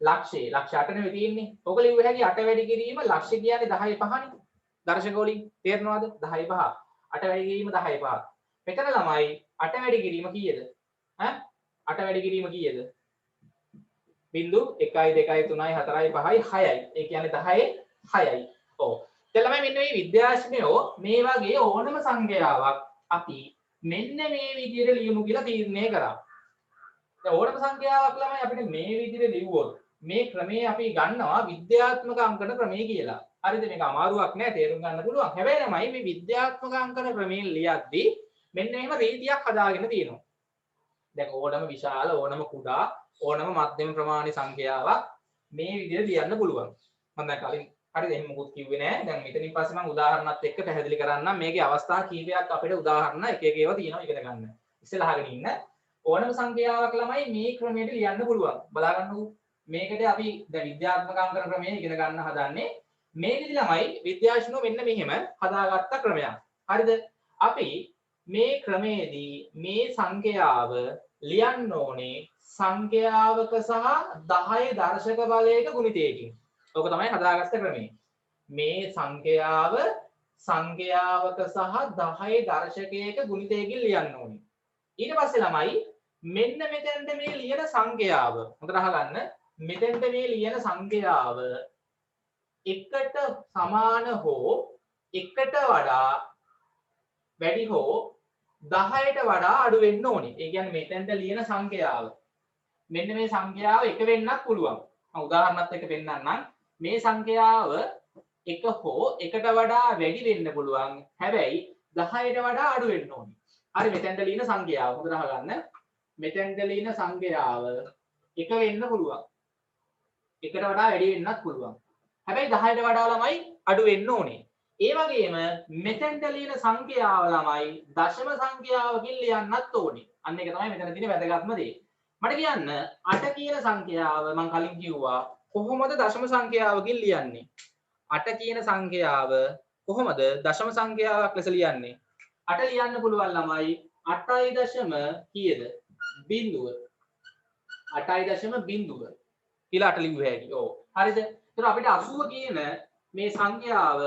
ලක්ෂය. ලක්ෂ 8 නෙවෙයි තියෙන්නේ. ඔක ලිව්ව හැකි 8 වැඩි කිරීම ලක්ෂ කියන්නේ 10 5නේ. දර්ශක වලින් තේරෙනවද? 10 5. 8 වැඩි කිරීම 10 5. මෙතන ළමයි 8 වැඩි කිරීම කීයද? ඈ 8 වැඩි කිරීම කීයද? බිංදු 1 2 3 4 5 6යි. ඒ කියන්නේ 10 6යි. ඔව්. දැන් ළමයි මෙන්න මේ විද්‍යාඥයෝ මේ වගේ ඕනම සංඛ්‍යාවක් අපි මෙන්න මේ විදිහට ලියමු කියලා තීරණය කරා. දැන් ඕනම සංඛ්‍යාවක් ළමයි අපිට මේ විදිහට ලිව්වොත් මේ ක්‍රමයේ අපි ගන්නවා විද්‍යාත්මක අංකන ක්‍රමය කියලා. හරිද? මේක අමාරුවක් නෑ තේරුම් ගන්න පුළුවන්. හැබැයි ළමයි මේ විද්‍යාත්මක අංකන ක්‍රමයෙන් ලියද්දී මෙන්න මෙහෙම රීතියක් හදාගෙන තියෙනවා. දැන් ඕනම විශාල ඕනම කුඩා ඕනම මධ්‍යම ප්‍රමාණි සංඛ්‍යාවක් මේ විදිහට ලියන්න පුළුවන්. මම දැන් කලින් හරිද එහෙම මොකුත් කිව්වේ නෑ. දැන් මෙතනින් පස්සේ මම උදාහරණත් එක්ක පැහැදිලි කරන්නම්. මේකේ අවස්ථා කීපයක් අපිට උදාහරණ එක එක ඒවා තියෙනවා ඉගෙන ගන්න. ඉස්සෙල්ලා අහගෙන ඉන්න. ඕනම සංඛ්‍යාවක් ළමයි මේ ක්‍රමයට ලියන්න පුළුවන්. බලා ගන්නකෝ. මේකට අපි දැන් විද්‍යාත්මක අංකන ක්‍රමය ඉගෙන ගන්න හදන්නේ. මේ විදි ළමයි විද්‍යාඥයෝ මෙන්න මෙහෙම හදාගත්ත ක්‍රමයක්. හරිද? අපි මේ ක්‍රමයේදී මේ සංඛ්‍යාව ලියන්න ඕනේ සංඛ්‍යාවක සහ 10 දර්ශක බලයක ගුණිතයකින්. ඕක තමයි හදාගත්ත ක්‍රමය. මේ සංඛ්‍යාව සංඛ්‍යාවක සහ 10 දර්ශකයක ගුණිතයකින් ලියන්න ඕනේ. ඊට පස්සේ ළමයි මෙන්න මෙතෙන්ට මේ ලියන සංඛ්‍යාව හොඳට අහගන්න. මෙතෙන්ට මේ ලියන සංඛ්‍යාව එකට සමාන හෝ එකට වඩා වැඩි හෝ 10ට වඩා අඩු වෙන්න ඕනේ. ඒ කියන්නේ මෙතෙන්ට ලියන සංඛ්‍යාව. මෙන්න මේ සංඛ්‍යාව එක වෙන්නත් පුළුවන්. මම උදාහරණත් එක්ක පෙන්නන්නම්. මේ සංඛ්‍යාව එක හෝ එකට වඩා වැඩි වෙන්න පුළුවන්. හැබැයි 10ට වඩා අඩු වෙන්න ඕනේ. හරි මෙතෙන්ට ලියන සංඛ්‍යාව හොඳට අහගන්න. මෙතෙන්ට ලියන සංඛ්‍යාව එක වෙන්න පුළුවන්. එකට වඩා වැඩි වෙන්නත් පුළුවන්. හැබැයි 10ට වඩා ළමයි අඩු වෙන්න ඕනේ. ඒ වගේම මෙතෙන්ට ලියන සංඛ්‍යාව ළමයි දශම සංඛ්‍යාවකින් ලියන්නත් ඕනේ. අන්න ඒක තමයි මෙතන තියෙන වැදගත්ම දේ. මට කියන්න 8 කියන සංඛ්‍යාව මම කලින් කිව්වා කොහොමද දශම සංඛ්‍යාවකින් ලියන්නේ? 8 කියන සංඛ්‍යාව කොහොමද දශම සංඛ්‍යාවක් ලෙස ලියන්නේ? 8 ලියන්න පුළුවන් ළමයි 8 දශම කීයද? බිංදුව. 8 දශම බිංදුව. කියලා 8 ලිව්ව හැකි. ඔව්. හරිද? ඒතර අපිට 80 කියන මේ සංඛ්‍යාව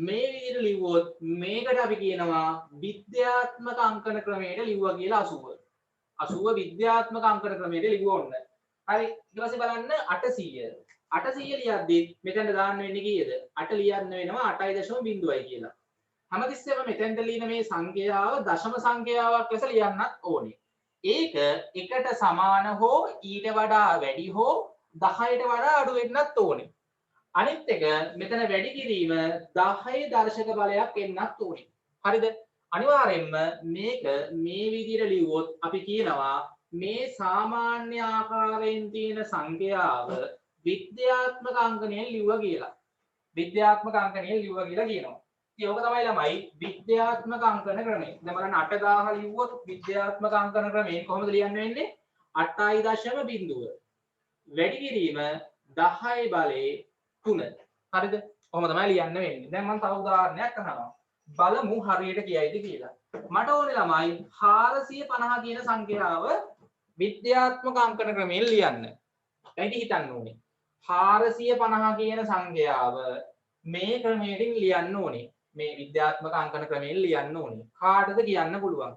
මේ විදිහට ලිව්වොත් මේකට අපි කියනවා විද්‍යාත්මක අංකන ක්‍රමයට ලිව්වා කියලා 80. 80 විද්‍යාත්මක අංකන ක්‍රමයට ලිව්වා ඔන්න. හරි ඊට පස්සේ බලන්න 800. 800 ලියද්දි මෙතනට දාන්න වෙන්නේ කීයද? 8 ලියන්න වෙනවා 8.0යි කියලා. හැමතිස්සෙම මෙතෙන්ට ලියන මේ සංඛ්‍යාව දශම සංඛ්‍යාවක් ලෙස ලියන්නත් ඕනේ. ඒක එකට සමාන හෝ ඊට වඩා වැඩි හෝ 10ට වඩා අඩු වෙන්නත් ඕනේ. අනිත් එක මෙතන වැඩි කිරීම 10 දර්ශක බලයක් එන්නත් ඕනේ. හරිද? අනිවාර්යෙන්ම මේක මේ විදිහට ලිව්වොත් අපි කියනවා මේ සාමාන්‍ය ආකාරයෙන් තියෙන සංඛ්‍යාව විද්‍යාත්මක අංකණයෙන් ලිව්වා කියලා. විද්‍යාත්මක අංකණයෙන් ලිව්වා කියලා කියනවා. ඉතින් ඕක තමයි ළමයි විද්‍යාත්මක අංකන ක්‍රමය. දැන් බලන්න 8000 ලිව්වොත් විද්‍යාත්මක අංකන ක්‍රමයෙන් කොහොමද ලියන්න වෙන්නේ? 8.0 වැඩි කිරීම 10 බලයේ 3. හරිද? කොහොම තමයි ලියන්න වෙන්නේ. දැන් මම තව උදාහරණයක් අහනවා. බලමු හරියට කියයිද කියලා. මට ඕනේ ළමයි 450 කියන සංඛ්‍යාව විද්‍යාත්මක අංකන ක්‍රමයෙන් ලියන්න. දැන් ඉතින් හිතන්න ඕනේ. 450 කියන සංඛ්‍යාව මේ ක්‍රමයෙන් ලියන්න ඕනේ. මේ විද්‍යාත්මක අංකන ක්‍රමයෙන් ලියන්න ඕනේ. කාටද කියන්න පුළුවන්?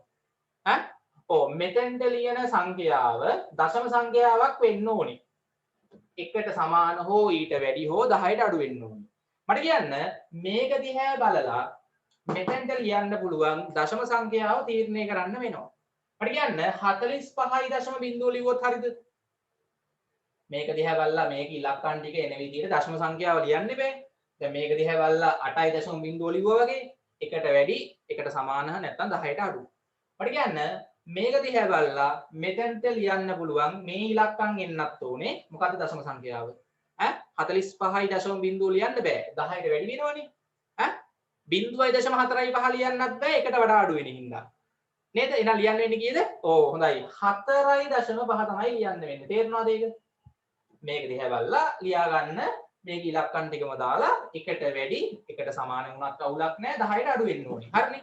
ඈ? ඔව් මෙතෙන්ට ලියන සංඛ්‍යාව දශම සංඛ්‍යාවක් වෙන්න ඕනේ. 1ට සමාන හෝ ඊට වැඩි හෝ 10ට අඩු වෙන්න ඕනේ. මට කියන්න මේක දිහා බලලා මෙතෙන්ට ලියන්න පුළුවන් දශම සංඛ්‍යාව තීරණය කරන්න වෙනවා. මට කියන්න 45.0 ලිව්වොත් හරිද? මේක දිහා බලලා මේක ඉලක්කම් ටික එන විදිහට දශම සංඛ්‍යාව ලියන්න බෑ. දැන් මේක දිහා බලලා 8.0 ලිව්වා වගේ එකට වැඩි එකට සමාන නැත්නම් 10ට අඩු. මට කියන්න මේක දිහා බලලා මෙතෙන්ට ලියන්න පුළුවන් මේ ඉලක්කම් එන්නත් ඕනේ. මොකද්ද දශම සංඛ්‍යාව? 45.0 ලියන්න බෑ. 10ට වැඩි වෙනවනේ. 0.45 ලියන්නත් බෑ එකට වඩා අඩු වෙන හින්දා. නේද? එහෙනම් ලියන්න වෙන්නේ කීයද? ඕ හොඳයි. 4.5 තමයි ලියන්න වෙන්නේ. තේරෙනවද ඒක? මේක දිහා බලලා ලියා ගන්න මේක ඉලක්කම් ටිකම දාලා එකට වැඩි එකට සමාන වුණත් අවුලක් නැහැ 10ට අඩු වෙන්න ඕනේ. හරිනේ?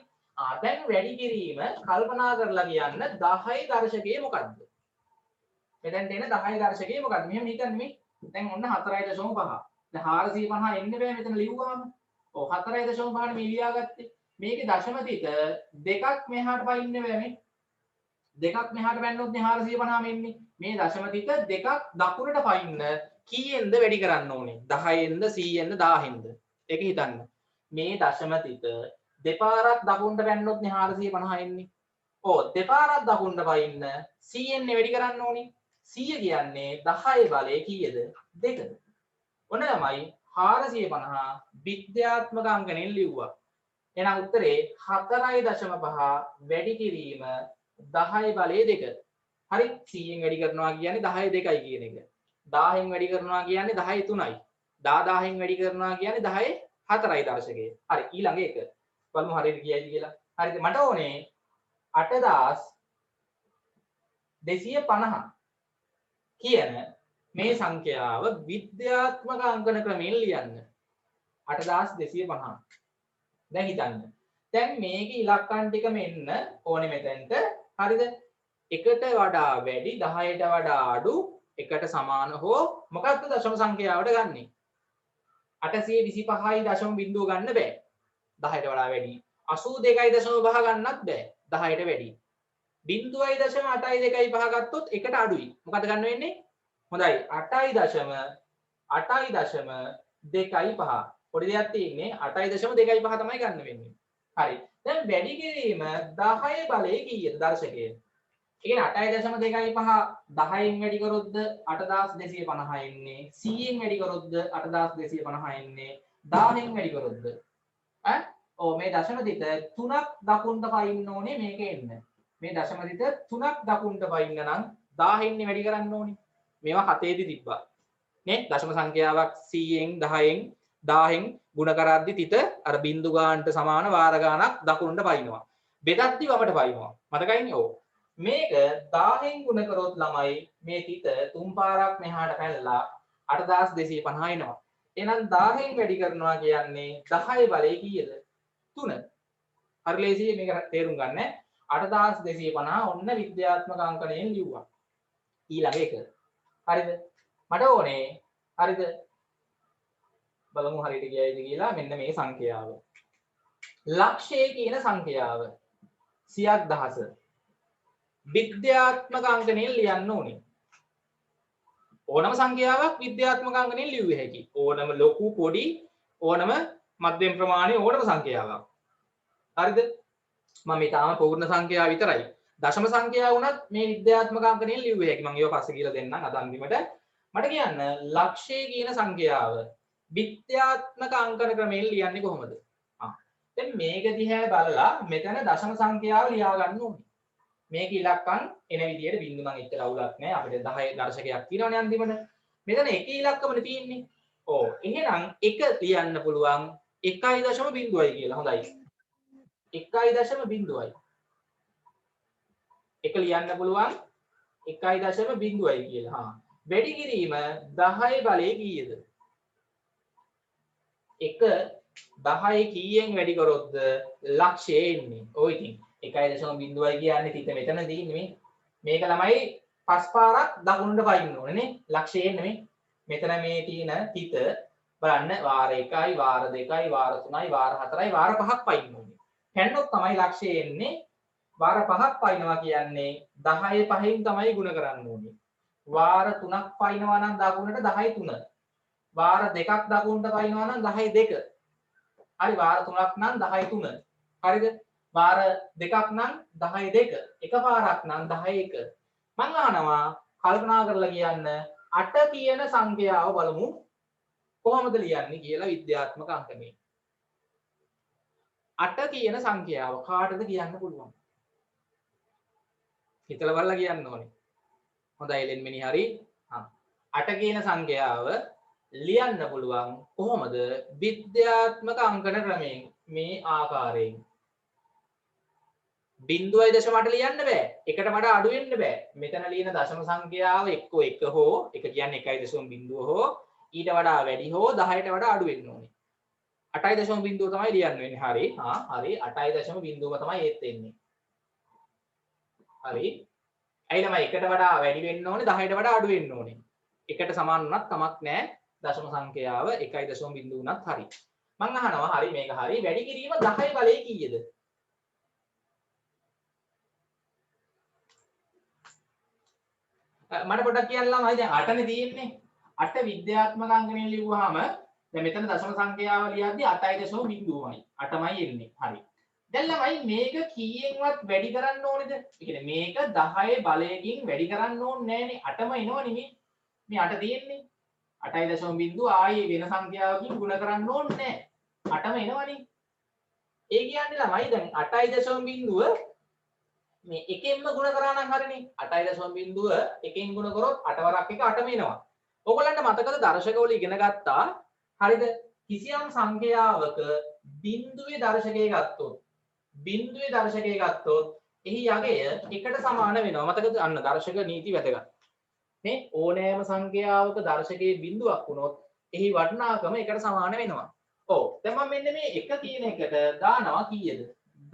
දැන් වැඩි කිරීම කල්පනා කරලා කියන්න 10 දර්ශකයේ මොකද්ද? මෙතෙන්ට එන 10 දර්ශකයේ මොකද්ද? මෙහෙම හිතන්න මේ. දැන් ඔන්න 4.5. දැන් 450 එන්න බෑ මෙතන ලිව්වහම. ඔව් 4.5 මේ ලියාගත්තේ. මේකේ දශම තිත දෙකක් මෙහාට පයින්න බෑ මේ. දෙකක් මෙහාට පැන්නොත් නේ 450 එන්නේ. මේ දශම තිත දෙකක් දකුණට පයින්න කීයෙන්ද වැඩි කරන්න ඕනේ? 10ෙන්ද 100ෙන්ද 1000ෙන්ද? ඒක හිතන්න. මේ දශම තිත දෙපාරක් දකුණට පැන්නොත් නේ 450 එන්නේ. ඔව් දෙපාරක් දකුණට පයින්න 100ෙන් වැඩි කරන්න ඕනේ. 100 කියන්නේ 10 බලය කීයද? 2ද. ඔන්න තමයි 450 විද්‍යාත්මක අංකණයෙන් ලිව්වා. එහෙනම් උත්තරේ 4.5 වැඩි කිරීම 10 බලයේ 2. හරි 100ෙන් වැඩි කරනවා කියන්නේ 10 2යි කියන එක. 1000ෙන් වැඩි කරනවා කියන්නේ 10 3යි. 10000ෙන් වැඩි කරනවා කියන්නේ 10 4යි දර්ශකය. හරි ඊළඟ එක. බලමු හරියට කියයිද කියලා. හරිද? මට ඕනේ 8250 කියන මේ සංඛ්‍යාව විද්‍යාත්මක අංකන ක්‍රමයෙන් ලියන්න. 8250. දැන් හිතන්න. දැන් මේකේ ඉලක්කම් ටික මෙන්න ඕනේ මෙතෙන්ට. හරිද? එකට වඩා වැඩි 10ට වඩා අඩු එකට සමාන හෝ මොකක්ද දශම සංඛ්‍යාවට ගන්නෙ? 825.0 ගන්න බෑ. 10ට වඩා වැඩි. 82.5 ගන්නත් බෑ. 10ට වැඩි. 0.825 ගත්තොත් එකට අඩුයි. මොකද ගන්න වෙන්නේ? හොඳයි 8.2.5 පොඩි දෙයක් තියෙන්නේ 8.2.5 තමයි ගන්න වෙන්නේ. හරි. දැන් වැඩි කිරීම 10 බලයේ කීයද දර්ශකයේ? ඒ කියන්නේ 8.2.5 10න් වැඩි කරොත්ද 8250 එන්නේ. 100න් වැඩි කරොත්ද 8250 එන්නේ. 1000න් වැඩි කරොත්ද? ඔව් මේ දශම තිත 3ක් දකුණට පයින්න ඕනේ මේක එන්න. මේ දශම තිත 3ක් දකුණට පයින්න නම් 1000න් වැඩි කරන්න ඕනේ. මේවා හතේදී තිබ්බා. නේ දශම සංඛ්‍යාවක් 100න් 10න් 1000න් ගුණ කරද්දි තිත අර බිංදු ගානට සමාන වාර ගානක් දකුණට පයින්නවා. බෙදද්දි වමට පයින්නවා. මතකයිනේ ඔව්. මේක 1000න් ගුණ කරොත් ළමයි මේ තිත තුන් පාරක් මෙහාට පැනලා 8250 එනවා. එහෙනම් 1000න් වැඩි කරනවා කියන්නේ 10 බලය කීයද? 3. හරි ලේසියි මේක තේරුම් ගන්න. 8250 ඔන්න විද්‍යාත්මක අංකණයෙන් ලිව්වා. ඊළඟ එක. හරිද? මට ඕනේ හරිද? බලමු හරියට කියයිද කියලා මෙන්න මේ සංඛ්‍යාව. ලක්ෂය කියන සංඛ්‍යාව 100,000 විද්‍යාත්මක අංකණයෙන් ලියන්න ඕනේ. ඕනම සංඛ්‍යාවක් විද්‍යාත්මක අංකණයෙන් ලියුවේ හැකි. ඕනම ලොකු පොඩි ඕනම මධ්‍යම ප්‍රමාණයේ ඕනම සංඛ්‍යාවක්. හරිද? මම මේ තාම පූර්ණ සංඛ්‍යාව විතරයි. දශම සංඛ්‍යාව වුණත් මේ විද්‍යාත්මක අංකණයෙන් ලියුවේ හැකි. මම ඒවා පස්සේ කියලා දෙන්නම් අද අන්තිමට. මට කියන්න ලක්ෂය කියන සංඛ්‍යාව විද්‍යාත්මක අංකන ක්‍රමයෙන් ලියන්නේ කොහොමද? දැන් මේක දිහා බලලා මෙතන දශම සංඛ්‍යාව ලියා ගන්න ඕනේ. මේක ඉලක්කම් එන විදියට බිංදු නම් එච්චර අවුලක් නැහැ. අපිට 10 දර්ශකයක් තියෙනවනේ අන්තිමට. මෙතන එක ඉලක්කමනේ තියෙන්නේ. ඔව්. එහෙනම් එක ලියන්න පුළුවන් 1.0යි කියලා. හොඳයි. 1.0යි. එක ලියන්න පුළුවන් 1.0යි කියලා. හා. වැඩි කිරීම 10 බලය කීයද? එක 10 කීයෙන් වැඩි කරොත්ද ලක්ෂය එන්නේ? ඔය ඉතින් 1.0යි කියන්නේ තිත මෙතන තියෙන්නේ මේ. මේක ළමයි පස් පාරක් දකුණට පයින්න ඕනේ නේ. ලක්ෂය එන්නේ මේ. මෙතන මේ තියෙන තිත බලන්න වාර 1යි වාර 2යි වාර 3යි වාර 4යි වාර 5ක් පයින්න ඕනේ. පැන්නොත් තමයි ලක්ෂය එන්නේ. වාර 5ක් පයින්නවා කියන්නේ 10 5න් තමයි ගුණ කරන්න ඕනේ. වාර 3ක් පයින්නවා නම් දකුණට 10 3. වාර 2ක් දකුණට පයින්නවා නම් 10 2. හරි වාර 3ක් නම් 10 3. හරිද? වාර 2ක් නම් 10 2. එකපාරක් නම් 10 1. මම අහනවා කල්පනා කරලා කියන්න 8 කියන සංඛ්‍යාව බලමු කොහොමද ලියන්නේ කියලා විද්‍යාත්මක අංකණය. 8 කියන සංඛ්‍යාව කාටද කියන්න පුළුවන්? හිතලා බලලා කියන්න ඕනේ. හොඳයි එලෙන්මිනි හරි. 8 කියන සංඛ්‍යාව ලියන්න පුළුවන් කොහොමද? විද්‍යාත්මක අංකන ක්‍රමයෙන් මේ ආකාරයෙන්. 0.8 ලියන්න බෑ. එකට වඩා අඩු වෙන්න බෑ. මෙතන ලියන දශම සංඛ්‍යාව එක්ක 1 හෝ එක කියන්නේ 1.0 හෝ ඊට වඩා වැඩි හෝ 10ට වඩා අඩු වෙන්න ඕනේ. 8.0 තමයි ලියන්න වෙන්නේ. හරි. හරි 8.0 තමයි ඒත් එන්නේ. හරි. ඇයි ළමයි එකට වඩා වැඩි වෙන්න ඕනේ 10ට වඩා අඩු වෙන්න ඕනේ. එකට සමාන වුණත් කමක් නැහැ. දශම සංඛ්‍යාව 1.0 වුණත් හරි. මම අහනවා හරි මේක හරි වැඩි කිරීම 10 බලය කීයද? මට පොඩ්ඩක් කියන්න ළමයි දැන් 8නේ තියෙන්නේ. 8 විද්‍යාත්මක අංකණයෙන් ලිව්වහම දැන් මෙතන දශම සංඛ්‍යාව ලියද්දි 8.0යි. 8මයි එන්නේ. හරි. දැන් ළමයි මේක කීයෙන්වත් වැඩි කරන්න ඕනේද? ඒ කියන්නේ මේක 10 බලයකින් වැඩි කරන්න ඕනේ නෑනේ. 8ම එනවනේ මේ. මේ 8 තියෙන්නේ. 8.0 ආයේ වෙන සංඛ්‍යාවකින් ගුණ කරන්න ඕනේ නෑ. 8ම එනවනේ. ඒ කියන්නේ ළමයි දැන් 8.0 මේ එකෙන්ම ගුණ කරා නම් හරිනේ 8.0 එකෙන් ගුණ කරොත් 8 වරක් එක 8ම එනවා. ඔයගොල්ලන්ට මතකද දර්ශකවල ඉගෙන ගත්තා? හරිද? කිසියම් සංඛ්‍යාවක බිඳුවේ දර්ශකය ගත්තොත් එහි යගය එකට සමාන වෙනවා. මතකද? අන්න දර්ශක නීති වැදගත්. මේ ඕනෑම සංඛ්‍යාවක දර්ශකයේ බිඳුවක් වුණොත් එහි වටිනාකම එකට සමාන වෙනවා. ඔව්. දැන් මම මෙන්න මේ 1 කියන එකට දානවා කීයද?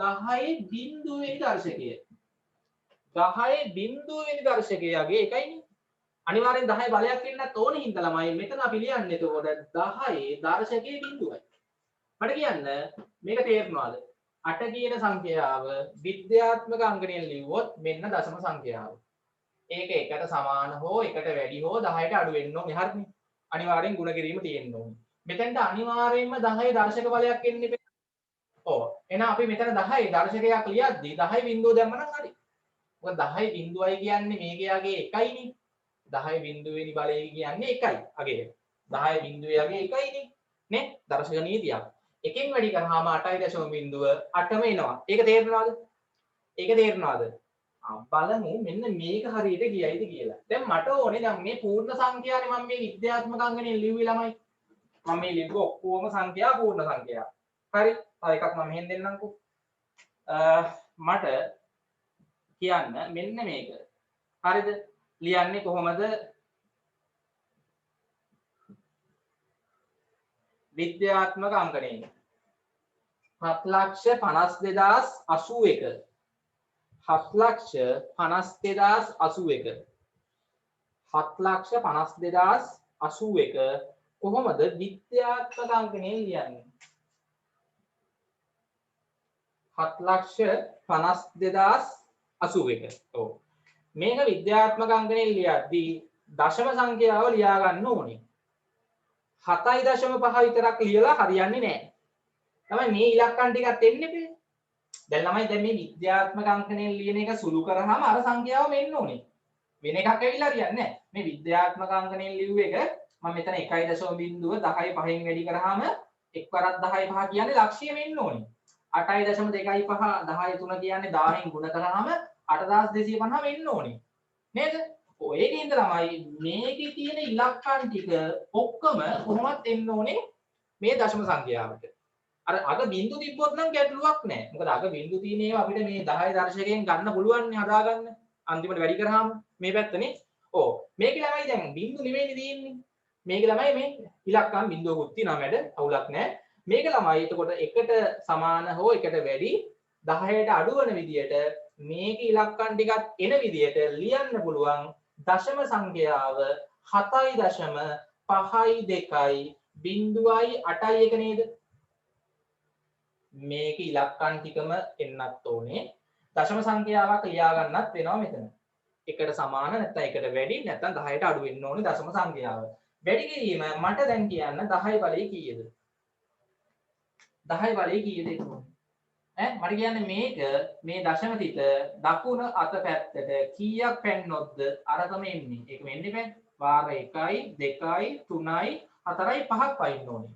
10 බිඳුවේ දර්ශකය. 10 බිඳුවෙනි දර්ශකයගේ එකයිනේ. අනිවාර්යෙන් 10 බලයක් වෙන්නත් ඕනේ හින්දා ළමයි මෙතන අපි ලියන්නේ එතකොට 10 දර්ශකයේ බිඳුවයි. මට කියන්න මේක තේරෙනවද? 8 කියන සංඛ්‍යාව විද්‍යාත්මක අංකණයෙන් ලිව්වොත් මෙන්න දශම සංඛ්‍යාව. ඒක එකට සමාන හෝ එකට වැඩි හෝ 10ට අඩු වෙන්න ඕනේ. හරිනේ. අනිවාර්යෙන් ගුණ කිරීම තියෙන්න ඕනේ. මෙතෙන්ට අනිවාර්යෙන්ම 10 දර්ශක බලයක් එන්නේ. ඔව්. එහෙනම් අපි මෙතන 10 දර්ශකයක් ලියද්දි 10 බිඳුව දැම්මනම් හරි. මොකද 10 බිඳුවයි කියන්නේ මේකයාගේ එකයිනේ. 10 බිඳුවෙනි බලය කියන්නේ එකයි. අගේ 10 බිඳුවේගේ එකයිනේ. නේ? දර්ශක නීතියක්. එකෙන් වැඩි කරාම 8.0 එනවා. ඒක තේරෙනවද? ඒක තේරෙනවද? බලමු මෙන්න මේක හරියට ගියයිද කියලා. දැන් මට ඕනේ දැන් මේ පූර්ණ සංඛ්‍යානේ මම මේ විද්‍යාත්මක අංගනේ ලිව්වේ ළමයි. මම මේ ලිව්ව ඔක්කොම සංඛ්‍යා පූර්ණ සංඛ්‍යා. හරි. තව එකක් මම මෙහෙන් දෙන්නම්කෝ. මට කියන්න මෙන්න මේක. හරිද? ලියන්නේ කොහොමද? විද්‍යාත්මක අංකණයෙන් 7,52,081 7,52,081 7,52,081 කොහොමද විද්‍යාත්මක අංකණයෙන් ලියන්නේ? 7,52,081. ඔව්. මේක විද්‍යාත්මක අංකණයෙන් ලියද්දී දශම සංඛ්‍යාව ලියා ගන්න ඕනේ. 7.5 විතරක් ලියලා හරියන්නේ නැහැ. තමයි මේ ඉලක්කම් ටිකත් එන්නේ බෑ. දැන් ළමයි දැන් මේ විද්‍යාත්මක අංකණයෙන් ලියන එක සුළු කරාම අර සංඛ්‍යාවම එන්න ඕනේ. වෙන එකක් ඇවිල්ලා හරියන්නේ නැහැ. මේ විද්‍යාත්මක අංකණයෙන් ලියුව එක මම මෙතන 1.0 10 5න් වැඩි කරාම එක්වරක් 10 5 කියන්නේ ලක්ෂ්‍යම එන්න ඕනේ. 8.25 10 3 කියන්නේ 1000න් ගුණ කරාම 8250 වෙන්න ඕනේ. නේද? ඒකේ ඉඳලාමයි මේකේ තියෙන ඉලක්කම් ටික ඔක්කොම කොහොමත් එන්න ඕනේ මේ දශම සංඛ්‍යාවට. අර අග බිංදු තිබ්බොත් නම් ගැටලුවක් නැහැ. මොකද අග බිංදු තියෙන ඒවා අපිට මේ 10 දශකයෙන් ගන්න පුළුවන් නේ හදාගන්න. අන්තිමට වැඩි කරාම මේ පැත්තනේ. ඔව්. මේකේ ළමයි දැන් බිංදු නෙමෙයිනේ තියෙන්නේ. මේකේ ළමයි මේ ඉලක්කම් බිංදුවකුත් තියෙනවා මැද. අවුලක් නැහැ. මේක ළමයි එතකොට එකට සමාන හෝ එකට වැඩි 10ට අඩු වෙන විදියට මේක ඉලක්කම් ටිකත් එන විදියට ලියන්න පුළුවන් දශම සංඛ්‍යාව 7.52 බිංදුවයි 8යි එක නේද? මේක ඉලක්කම් ටිකම එන්නත් ඕනේ. දශම සංඛ්‍යාවක් ලියා ගන්නත් වෙනවා මෙතන. එකට සමාන නැත්නම් එකට වැඩි නැත්නම් 10ට අඩු වෙන්න ඕනේ දශම සංඛ්‍යාව. වැඩි කිරීම මට දැන් කියන්න 10 බලය කීයද? 10 බලය කීයද එතකොට? මට කියන්නේ මේක මේ දශම තිත දකුණ අත පැත්තට කීයක් පැන්නොත්ද අරකම එන්නේ. ඒකම එන්නේ බෑ. වාර 1යි 2යි 3යි 4යි 5ක් පයින්න ඕනේ.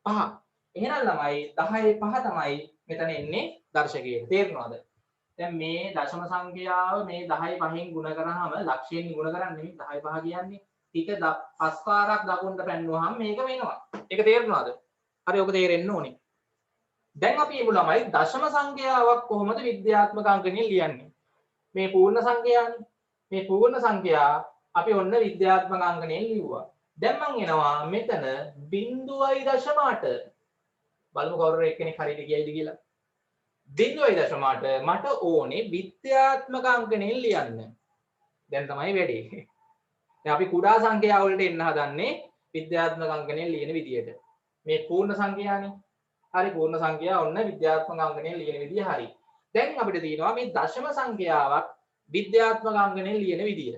5. එහෙනම් ළමයි 10 5 තමයි මෙතන එන්නේ දර්ශකයේ. තේරෙනවද? දැන් මේ දශම සංඛ්‍යාව මේ 10 5න් ගුණ කරාම ලක්ෂයෙන් ගුණ කරන්නේ නෙමෙයි 10 5 කියන්නේ. ටික 5 පාරක් දකුණට පැන්නුවාම මේක වෙනවා. ඒක තේරෙනවද? හරි ඔක තේරෙන්න ඕනේ. දැන් අපි එමු ළමයි දශම සංඛ්‍යාවක් කොහොමද විද්‍යාත්මක අංකණයෙන් ලියන්නේ? මේ පූර්ණ සංඛ්‍යාවනේ. මේ පූර්ණ සංඛ්‍යා අපි ඔන්න විද්‍යාත්මක අංකණයෙන් ලිව්වා. දැන් මම එනවා මෙතන 0.8 බලමු කවුරු එක්කෙනෙක් හරියට කියයිද කියලා. 0.8 මට ඕනේ විද්‍යාත්මක අංකණයෙන් ලියන්න. දැන් තමයි වැඩේ. දැන් අපි කුඩා සංඛ්‍යා වලට එන්න හදන්නේ විද්‍යාත්මක අංකණයෙන් ලියන විදියට. මේ පූර්ණ සංඛ්‍යානේ. හරි පූර්ණ සංඛ්‍යාව ඔන්න විද්‍යාත්මක අංකණයෙන් ලියන විදිය හරි. දැන් අපිට තියෙනවා මේ දශම සංඛ්‍යාවක් විද්‍යාත්මක අංකණයෙන් ලියන විදිය.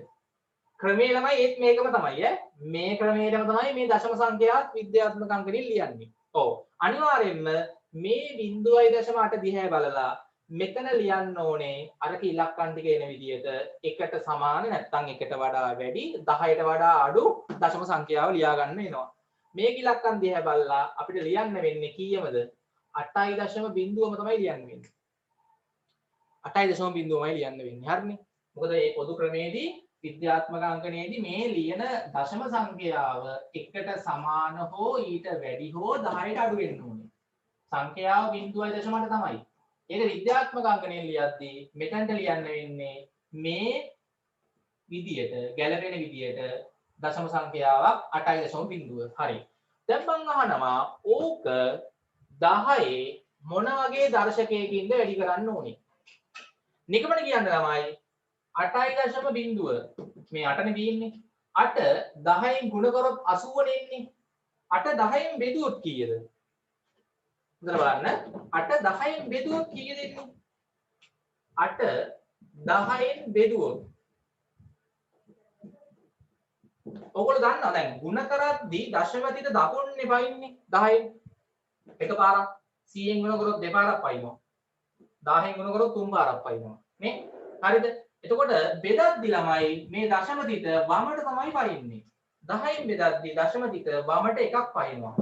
ක්‍රමය ළමයි ඒත් මේකම තමයි ඈ. මේ ක්‍රමයටම තමයි මේ දශම සංඛ්‍යාවත් විද්‍යාත්මක අංකණයෙන් ලියන්නේ. ඔව්. අනිවාර්යයෙන්ම මේ 0.8 දිහා බලලා මෙතන ලියන්න ඕනේ අරක ඉලක්කම් ටික එන විදියට එකට සමාන නැත්නම් එකට වඩා වැඩි 10ට වඩා අඩු දශම සංඛ්‍යාව ලියා ගන්න වෙනවා. මේක ඉලක්කම් දිහා බලලා අපිට ලියන්න වෙන්නේ කීයමද? 8.0ම තමයි ලියන්න වෙන්නේ. 8.0මයි ලියන්න වෙන්නේ. හරිනේ. මොකද මේ පොදු ක්‍රමයේදී විද්‍යාත්මක අංකණයේදී මේ ලියන දශම සංඛ්‍යාව එකට සමාන හෝ ඊට වැඩි හෝ 10ට අඩු වෙන්න ඕනේ. සංඛ්‍යාව 0.8 තමයි. ඒක විද්‍යාත්මක අංකණයෙන් ලියද්දී මෙතනට ලියන්න වෙන්නේ මේ විදියට ගැලපෙන විදියට දශම සංඛ්‍යාවක් 8.0. හරි. දැන් මම අහනවා ඕක 10 මොන වගේ දර්ශකයකින්ද වැඩි කරන්න ඕනේ? නිකමන කියන්න ළමයි 8.0 මේ 8නේ තියෙන්නේ. 8 10න් ගුණ කරොත් 80 නේ එන්නේ. 8 10න් බෙදුවොත් කීයද? හොඳට බලන්න. 8 10න් බෙදුවොත් කීයද එන්නේ? 8 10න් බෙදුවොත් ඔයගොල්ලෝ දන්නවා දැන් ಗುಣ කරද්දී දශමතිත දකුණනේ පයින්නේ 10න්. එකපාරක් 100න් ගුණ කරොත් දෙපාරක් පයින්නවා. 1000න් ගුණ කරොත් තුන් පාරක් පයින්නවා. නේ? හරිද? එතකොට බෙදද්දී ළමයි මේ දශමතිත වමට තමයි පයින්නේ. 10න් බෙදද්දී දශමතිත වමට එකක් පයින්නවා.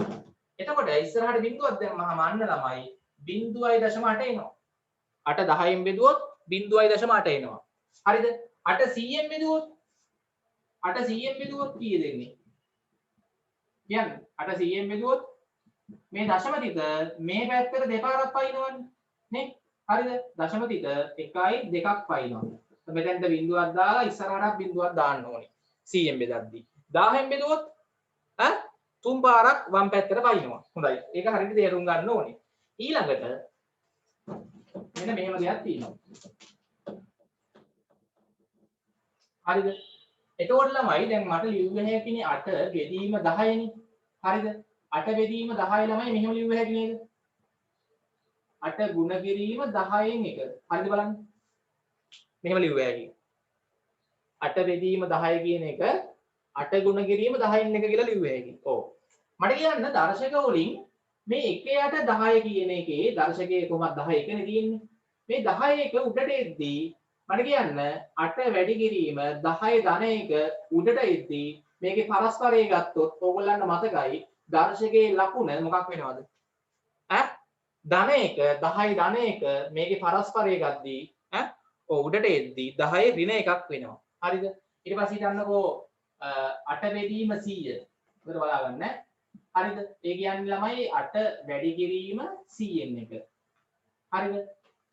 එතකොට ඉස්සරහට බිංදුවක් දැම්මහම අන්න ළමයි 0.8 එනවා. 8 10න් බෙදුවොත් 0.8 එනවා. හරිද? 8 100න් බෙදුවොත් 8 100න් බෙදුවොත් කීයද එන්නේ? කියන්න. 8 100න් බෙදුවොත් මේ දශමතිත මේ පැත්තට දෙපාරක් පයින්නවනේ. නේ? හරිද? දශමතිත 1යි 2ක් පයින්නවා. මෙතෙන්ට බිංදුවක් දාලා ඉස්සරහට බිංදුවක් දාන්න ඕනේ. 100න් බෙදද්දී. 1000න් බෙදුවොත් තුන් පාරක් වම් පැත්තට පයින්නවා. හොඳයි. ඒක හරියට තේරුම් ගන්න ඕනේ. ඊළඟට මෙන්න මෙහෙම දෙයක් තියෙනවා. හරිද? එතකොට ළමයි දැන් මට ලියුව හැකිනේ 8 බෙදීම 10නේ. හරිද? 8 බෙදීම 10 ළමයි මෙහෙම ලියුව හැකි නේද? 8 ගුණ කිරීම 10න් 1. හරිද බලන්න. මෙහෙම ලියුව හැකි. 8 බෙදීම 10 කියන එක 8 ගුණ කිරීම 10න් 1 කියලා ලියුව හැකි. ඔව්. මට කියන්න දර්ශක වලින් මේ 1 යට 10 කියන එකේ දර්ශකයේ කොහොමද 10 එකනේ තියෙන්නේ. මේ 10 එක උඩට එද්දී මට කියන්න 8 වැඩි කිරීම 10 ධන 1 උඩට එද්දී මේකේ පරස්පරය ගත්තොත් ඕගොල්ලන්ට මතකයි දර්ශකයේ ලකුණ මොකක් වෙනවද? ධන 1 10 ධන 1 මේකේ පරස්පරය ගද්දී ඔව් උඩට එද්දී 10 ඍණ 1ක් වෙනවා. හරිද? ඊට පස්සේ හිතන්නකෝ 8 බෙදීම 100. උඩට බලා ගන්න. හරිද? ඒ කියන්නේ ළමයි 8 වැඩි කිරීම 100න් එක. හරිද?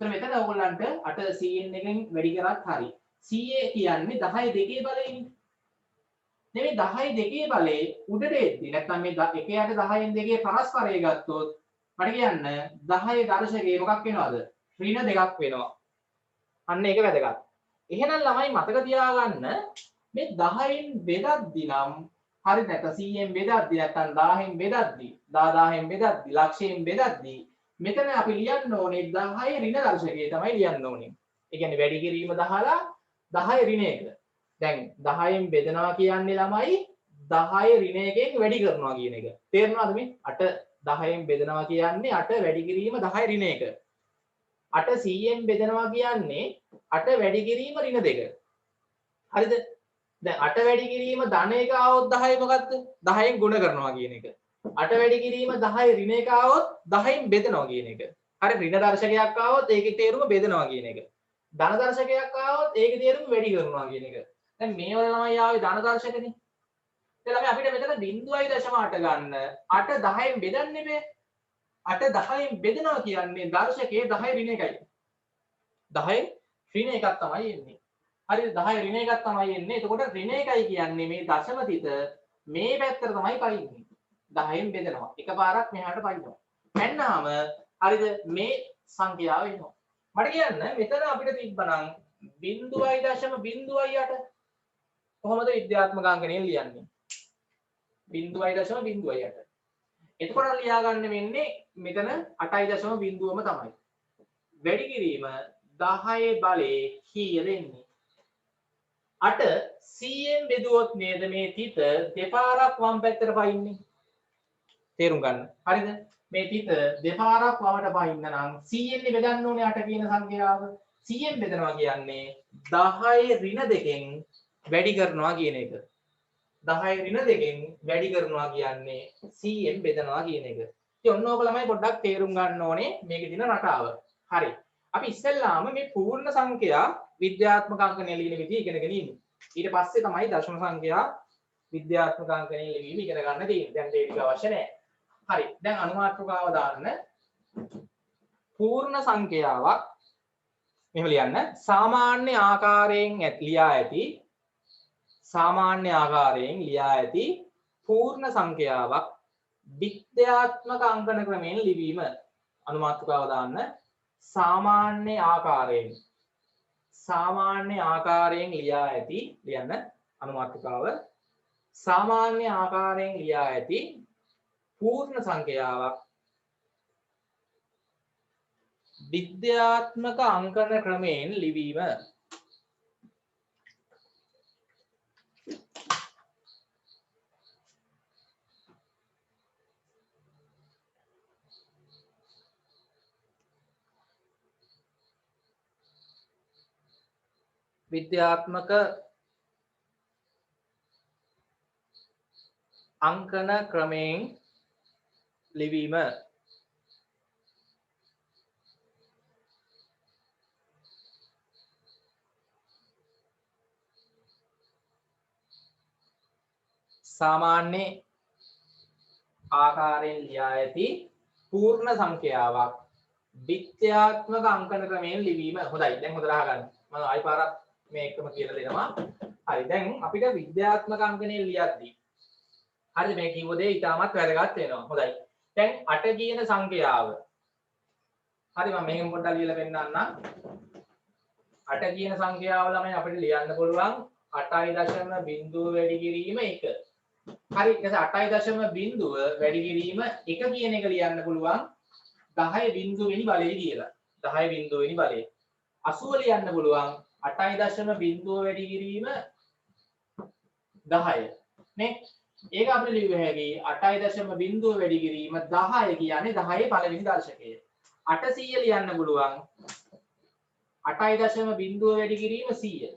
එතන මෙතන ඔයගොල්ලන්ට 8 100න් එකෙන් වැඩි කරත් හරි. 100 කියන්නේ 10 දෙකේ බලයනේ. නෙමෙයි 10 දෙකේ බලේ උඩට එද්දි නැත්නම් මේ 1 යට 10න් දෙකේ පරස්පරය ගත්තොත් මට කියන්න 10 දර්ශකයේ මොකක් වෙනවද? ඍණ දෙකක් වෙනවා. අන්න ඒක වැදගත්. එහෙනම් ළමයි මතක තියාගන්න මේ 10න් බෙදද්දි නම් හරි නැත්නම් 100න් බෙදද්දි නැත්නම් 1000න් බෙදද්දි 10000න් බෙදද්දි ලක්ෂයෙන් බෙදද්දි මෙතන අපි ලියන්න ඕනේ 10 ඍණ දර්ශකයේ තමයි ලියන්න ඕනේ. ඒ කියන්නේ වැඩි කිරීම 10ලා 10 ඍණ 1. දැන් 10න් බෙදනවා කියන්නේ ළමයි 10 ඍණ 1කින් වැඩි කරනවා කියන එක. තේරෙනවද මේ? 8 10න් බෙදනවා කියන්නේ 8 වැඩි කිරීම 10 ඍණ 1. 8 100න් බෙදනවා කියන්නේ 8 වැඩි කිරීම ඍණ 2. හරිද? දැන් 8 වැඩි කිරීම ධන 1 આવොත් 10 මොකද්ද? 10න් ගුණ කරනවා කියන එක. 8 වැඩි කිරීම 10 ඍණ 1 આવොත් 10න් බෙදනවා කියන එක. හරි ඍණ දර්ශකයක් આવොත් ඒකේ තේරුම බෙදනවා කියන එක. ධන දර්ශකයක් આવොත් ඒකේ තේරුම වැඩි කරනවා කියන එක. දැන් මේවල ළමයි ආවේ ධන දර්ශකනේ. දැන් ළමයි අපිට මෙතන 0.8 ගන්න. 8 10න් බෙදන්නේ බෑ. 8 10න් බෙදනවා කියන්නේ දර්ශකයේ 10 ඍණ 1යි. 10 ඍණ 1ක් තමයි එන්නේ. හරිද? 10 ඍණ 1ක් තමයි එන්නේ. එතකොට ඍණ 1යි කියන්නේ මේ දශම තිත මේ පැත්තට තමයි පයින්නේ. 10න් බෙදනවා. එකපාරක් මෙහාට පයින්නවා. පැන්නාම හරිද? මේ සංඛ්‍යාව එනවා. මට කියන්න මෙතන අපිට තිබ්බනම් 0.08 කොහොමද විද්‍යාත්මක අංකණය ලියන්නේ? 0.08. එතකොට ලියා ගන්න වෙන්නේ මෙතන 8.0ම තමයි. වැඩි කිරීම 10 බලේ කීයද එන්නේ? 8 100න් බෙදුවොත් නේද මේ තිත දෙපාරක් වම් පැත්තට පයින්නේ. තේරුම් ගන්න. හරිද? මේ තිත දෙපාරක් වමට පයින්න නම් 100න් බෙදන්න ඕනේ 8 කියන සංඛ්‍යාව. 100න් බෙදනවා කියන්නේ 10 ඍණ 2කින් වැඩි කරනවා කියන එක. 10 ඍණ 2කින් වැඩි කරනවා කියන්නේ 100න් බෙදනවා කියන එක. ඉතින් ඔන්න ඕක ළමයි පොඩ්ඩක් තේරුම් ගන්න ඕනේ මේකේ තියෙන රටාව. හරි. අපි ඉස්සෙල්ලාම මේ පූර්ණ සංඛ්‍යා විද්‍යාත්මක අංකණය ලියන විදිහ ඉගෙනගෙන ඉමු. ඊට පස්සේ තමයි දශම සංඛ්‍යා විද්‍යාත්මක අංකණය ලිවීම ඉගෙන ගන්න තියෙන්නේ. දැන් ඒක ටික අවශ්‍ය නැහැ. හරි. දැන් අනුමාත්‍රකාව දාන්න. පූර්ණ සංඛ්‍යාවක් මෙහෙම ලියන්න. සාමාන්‍ය ආකාරයෙන් ලියා ඇති පූර්ණ සංඛ්‍යාවක් විද්‍යාත්මක අංකන ක්‍රමයෙන් ලිවීම. අනුමාත්‍රකාව දාන්න. සාමාන්‍ය ආකාරයෙන් ලියා ඇති ලියන්න අනුමාත්‍රකාව. සාමාන්‍ය ආකාරයෙන් ලියා ඇති පූර්ණ සංඛ්‍යාවක් විද්‍යාත්මක අංකන ක්‍රමයෙන් ලිවීම. විද්‍යාත්මක අංකන ක්‍රමයෙන් ලිවීම. සාමාන්‍ය ආකාරයෙන් ලියා ඇති පූර්ණ සංඛ්‍යාවක් විද්‍යාත්මක අංකන ක්‍රමයෙන් ලිවීම. හොඳයි. දැන් හොඳට අහගන්න. මම ආයි පාරක් මේ එකම කියලා දෙනවා. හරි. දැන් අපිට විද්‍යාත්මක අංකණය ලියද්දී හරි මේ කිව්ව දේ ඉතාමත් වැදගත් වෙනවා. හොඳයි. දැන් 8 කියන සංඛ්‍යාව. හරි මම මේකෙන් පොඩ්ඩක් ලියලා පෙන්නන්නම්. 8 කියන සංඛ්‍යාව ළමයි අපිට ලියන්න පුළුවන් 8.0 වැඩි කිරීම 1. හරි ඊට පස්සේ 8.0 වැඩි කිරීම 1 කියන එක ලියන්න පුළුවන් 10 බිංදු වෙනි බලය කියලා. 10 බිංදු වෙනි බලය. 80 ලියන්න පුළුවන් 8.0 වැඩි කිරීම 10 නේ. ඒක අපිට ලියුව හැකි 8.0 වැඩි කිරීම 10 කියන්නේ 10 පළවෙනි දර්ශකය. 800 ලියන්න පුළුවන් 8.0 වැඩි කිරීම 100.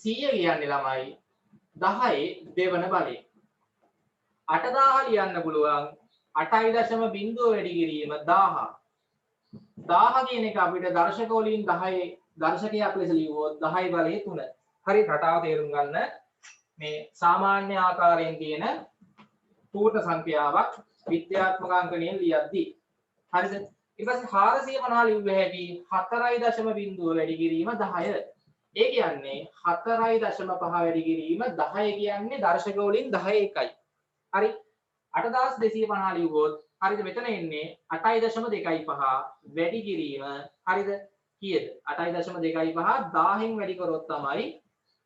100 කියන්නේ ළමයි 10 දෙවන බලය. 8000 ලියන්න පුළුවන් 8.0 වැඩි කිරීම 1000. 1000 කියන එක අපිට දර්ශක වලින් 10 දර්ශකයක් ලෙස ලියුවොත් 10 බලය 3. හරි රටාව තේරුම් ගන්න මේ සාමාන්‍ය ආකාරයෙන් තියෙන පූර්ණ සංඛ්‍යාවක් විද්‍යාත්මක අංකණයෙන් ලියද්දී හරිද ඊට පස්සේ 450 ලිව්ව හැටි 4.0 වැඩි කිරීම 10 ඒ කියන්නේ 4.5 වැඩි කිරීම 10 කියන්නේ දර්ශක වලින් 10 එකයි හරි 8250 ලිව්වොත් හරිද මෙතන එන්නේ 8.25 වැඩි කිරීම හරිද කීයද 8.25 1000න් වැඩි කරොත් තමයි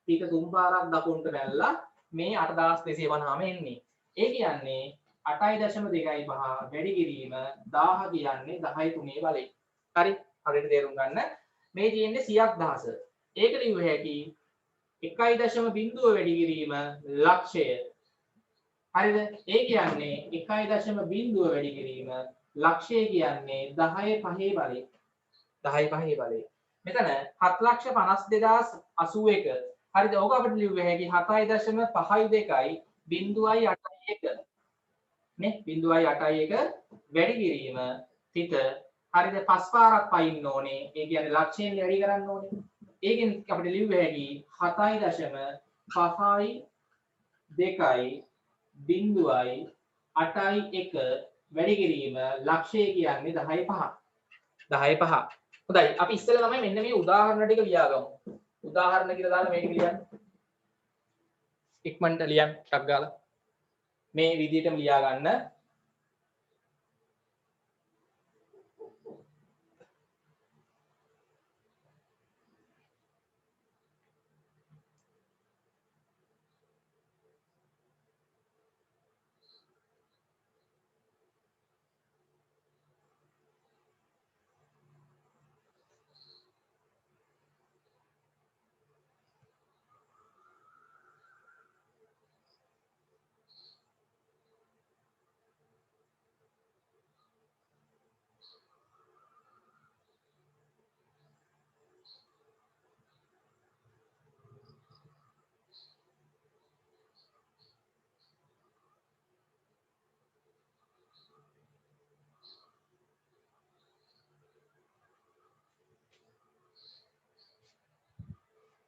ඊට තුන් පාරක් දකුණට බැලලා මේ 8250ම එන්නේ ඒ කියන්නේ 8.25 වැඩි කිරීම 1000 කියන්නේ 10 3 බලය හරි හරියට තේරුම් ගන්න මේ තියෙන්නේ 100,000 ඒක ලිව්ව හැකි 1.0 වැඩි කිරීම ලක්ෂය හරිද ඒ කියන්නේ 1.0 වැඩි කිරීම ලක්ෂය කියන්නේ 10 5 බලය 10 5 බලය මෙතන 7,52,081 හරිද ඕක අපිට ලිව්ව හැකි 7.52යි 0.81 නේ 0.81 වැඩි කිරීම පිට හරිද පස් පාරක් පයින්න ඕනේ ඒ කියන්නේ ලක්ෂයෙන් වැඩි කරන්න ඕනේ ඒකෙන් අපිට ලිව්ව හැකි 7.52යි 0.81 වැඩි කිරීම ලක්ෂය කියන්නේ 10 5 10 5 හොඳයි අපි ඉස්සෙල්ලා තමයි මෙන්න මේ උදාහරණ ටික ලියාගමු උදාහරණ කියලා දාලා මේක ලියන්න ඉක්මනට ලියන්න ටක් ගාලා මේ විදිහටම ලියා ගන්න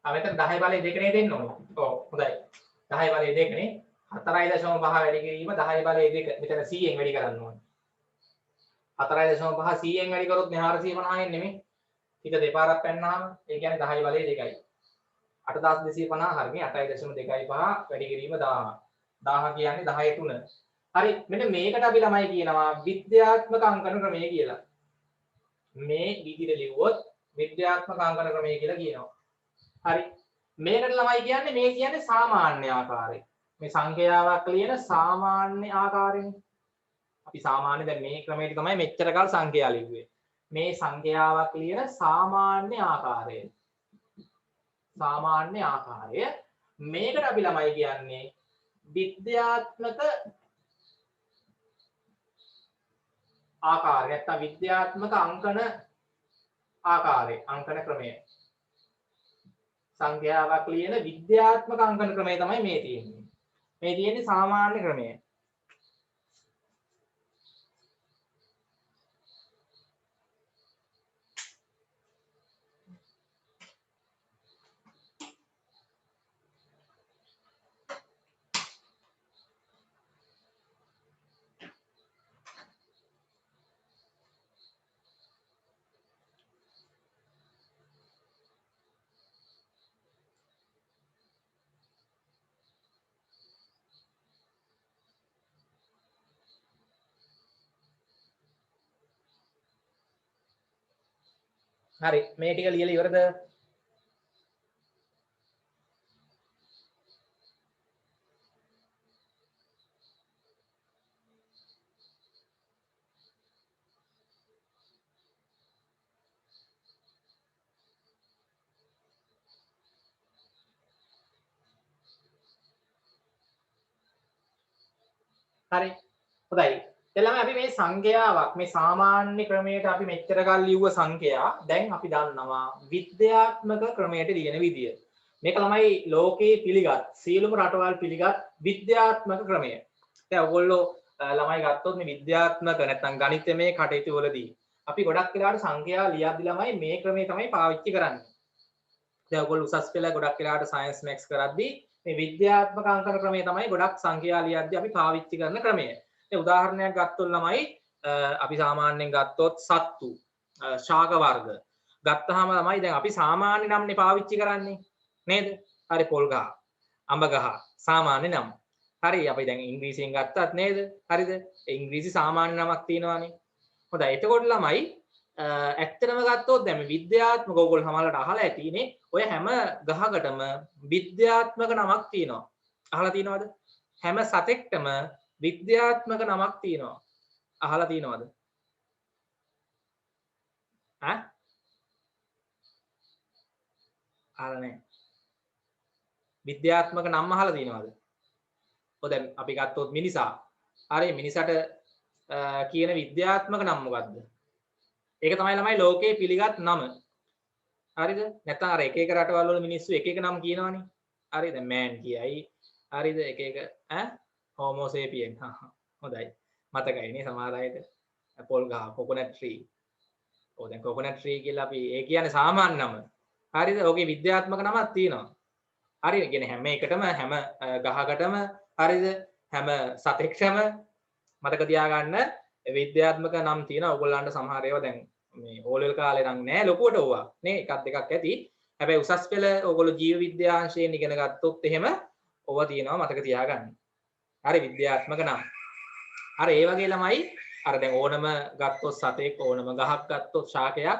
මෙතන 10 බලය දෙකනේ දෙන්න ඕනේ. ඔව් හොඳයි. 10 බලය දෙකනේ 4.5 වැඩි කිරීම 10 බලය දෙක මෙතන 100ෙන් වැඩි කරන්න ඕනේ. 4.5 100ෙන් වැඩි කරොත් මේ 450 එන්නේ නෙමෙයි. ඊට දෙපාරක් පැන්නාම ඒ කියන්නේ 10 බලය දෙකයි. 8250 හරිනේ 8.25 වැඩි කිරීම 1000. 1000 කියන්නේ 10 3. හරි මෙන්න මේකට අපි ළමයි කියනවා විද්‍යාත්මක අංකන ක්‍රමය කියලා. මේ විදිහට ලිව්වොත් විද්‍යාත්මක අංකන ක්‍රමය කියලා කියනවා. හරි මේකට ළමයි කියන්නේ මේ කියන්නේ සාමාන්‍ය ආකාරය මේ සංඛ්‍යාවක් ලියන සාමාන්‍ය ආකාරයනේ අපි සාමාන්‍ය දැන් මේ ක්‍රමයට තමයි මෙච්චර කල් සංඛ්‍යා ලිව්වේ මේ සංඛ්‍යාවක් ලියන සාමාන්‍ය ආකාරය මේකට අපි ළමයි කියන්නේ විද්‍යාත්මක ආකාරය නැත්නම් විද්‍යාත්මක අංකන ආකාරය අංකන ක්‍රමය සංඛ්‍යාවක් ලියන විද්‍යාත්මක අංකන ක්‍රමය තමයි මේ තියෙන්නේ. මේ තියෙන්නේ සාමාන්‍ය ක්‍රමය. හරි මේ ටික ලියලා ඉවරද? හරි හොඳයි එළම අපි මේ සංඛ්‍යාවක් මේ සාමාන්‍ය ක්‍රමයට අපි මෙච්චර කල් ලිව්ව සංඛ්‍යා දැන් අපි දන්නවා විද්‍යාත්මක ක්‍රමයට ලියන විදිය මේක ළමයි ලෝකයේ පිළිගත් සියලුම රටවල් පිළිගත් විද්‍යාත්මක ක්‍රමය දැන් ඔයගොල්ලෝ ළමයි ගත්තොත් මේ විද්‍යාත්මක නැත්නම් ගණිතමය කටයුතු වලදී අපි ගොඩක් වෙලාවට සංඛ්‍යා ලියද්දි ළමයි මේ ක්‍රමය තමයි පාවිච්චි කරන්නේ දැන් ඔයගොල්ලෝ උසස් පෙළ ගොඩක් වෙලාවට සයන්ස් මැක්ස් කරද්දී මේ විද්‍යාත්මක අංකන ක්‍රමය තමයි ගොඩක් සංඛ්‍යා ලියද්දී අපි පාවිච්චි කරන ක්‍රමය. ඒ උදාහරණයක් ගත්තොත් ළමයි අපි සාමාන්‍යයෙන් ගත්තොත් සත්තු ශාක වර්ග ගත්තාම ළමයි දැන් අපි සාමාන්‍ය නම්නේ පාවිච්චි කරන්නේ නේද? හරි පොල් ගහ, අඹ ගහ සාමාන්‍ය නම්. හරි අපි දැන් ඉංග්‍රීසියෙන් ගත්තත් නේද? හරිද? ඒ ඉංග්‍රීසි සාමාන්‍ය නමක් තියෙනවානේ. හොඳයි එතකොට ළමයි ඇත්තටම ගත්තොත් දැන් මේ විද්‍යාත්මක ඕගොල්ලෝ සමහරවිට අහලා ඇතිනේ ඔය හැම ගහකටම විද්‍යාත්මක නමක් තියෙනවා. අහලා තියෙනවද? හැම සතෙක්ටම විද්‍යාත්මක නමක් තියෙනවා. අහලා තියෙනවද? ඈ? අහලා නැහැ. විද්‍යාත්මක නම් අහලා තියෙනවද? ඔය දැන් අපි ගත්තොත් මිනිසා. හරි මිනිසට කියන විද්‍යාත්මක නම මොකද්ද? ඒක තමයි ළමයි ලෝකයේ පිළිගත් නම. හරිද? නැත්නම් අර එක එක රටවල් වල මිනිස්සු එක එක නම් කියනවනේ. හරි දැන් මෑන් කියයි. හරිද? එක එක හෝමෝ සේපියන්. හොඳයි. මතකයි නේ සමහර අයට. පොල් ගහ කොකොනට් ට්‍රී. ඔය දැන් කොකොනට් ට්‍රී කියලා අපි ඒ කියන්නේ සාමාන්‍ය නම. හරිද? ඕකේ විද්‍යාත්මක නමක් තියෙනවා. හරිද? කියන්නේ හැම එකටම හැම ගහකටම හරිද? හැම සතෙක්ටම මතක තියාගන්න විද්‍යාත්මක නම් තියෙනවා. ඔයගොල්ලන්ට සමහර ඒවා දැන් මේ ඕ ලෙවල් කාලේ නම් නෑ ලොකුවට ඕවා. නේ එකක් දෙකක් ඇති. හැබැයි උසස් පෙළ ඔයගොල්ලෝ ජීව විද්‍යාංශයෙන් ඉගෙන ගත්තොත් එහෙම ඕවා තියෙනවා මතක තියාගන්න. හරි විද්‍යාත්මක නම්. අර ඒ වගේ ළමයි අර දැන් ඕනම ගත්තොත් සතෙක් ඕනම ගහක් ගත්තොත් ශාකයක්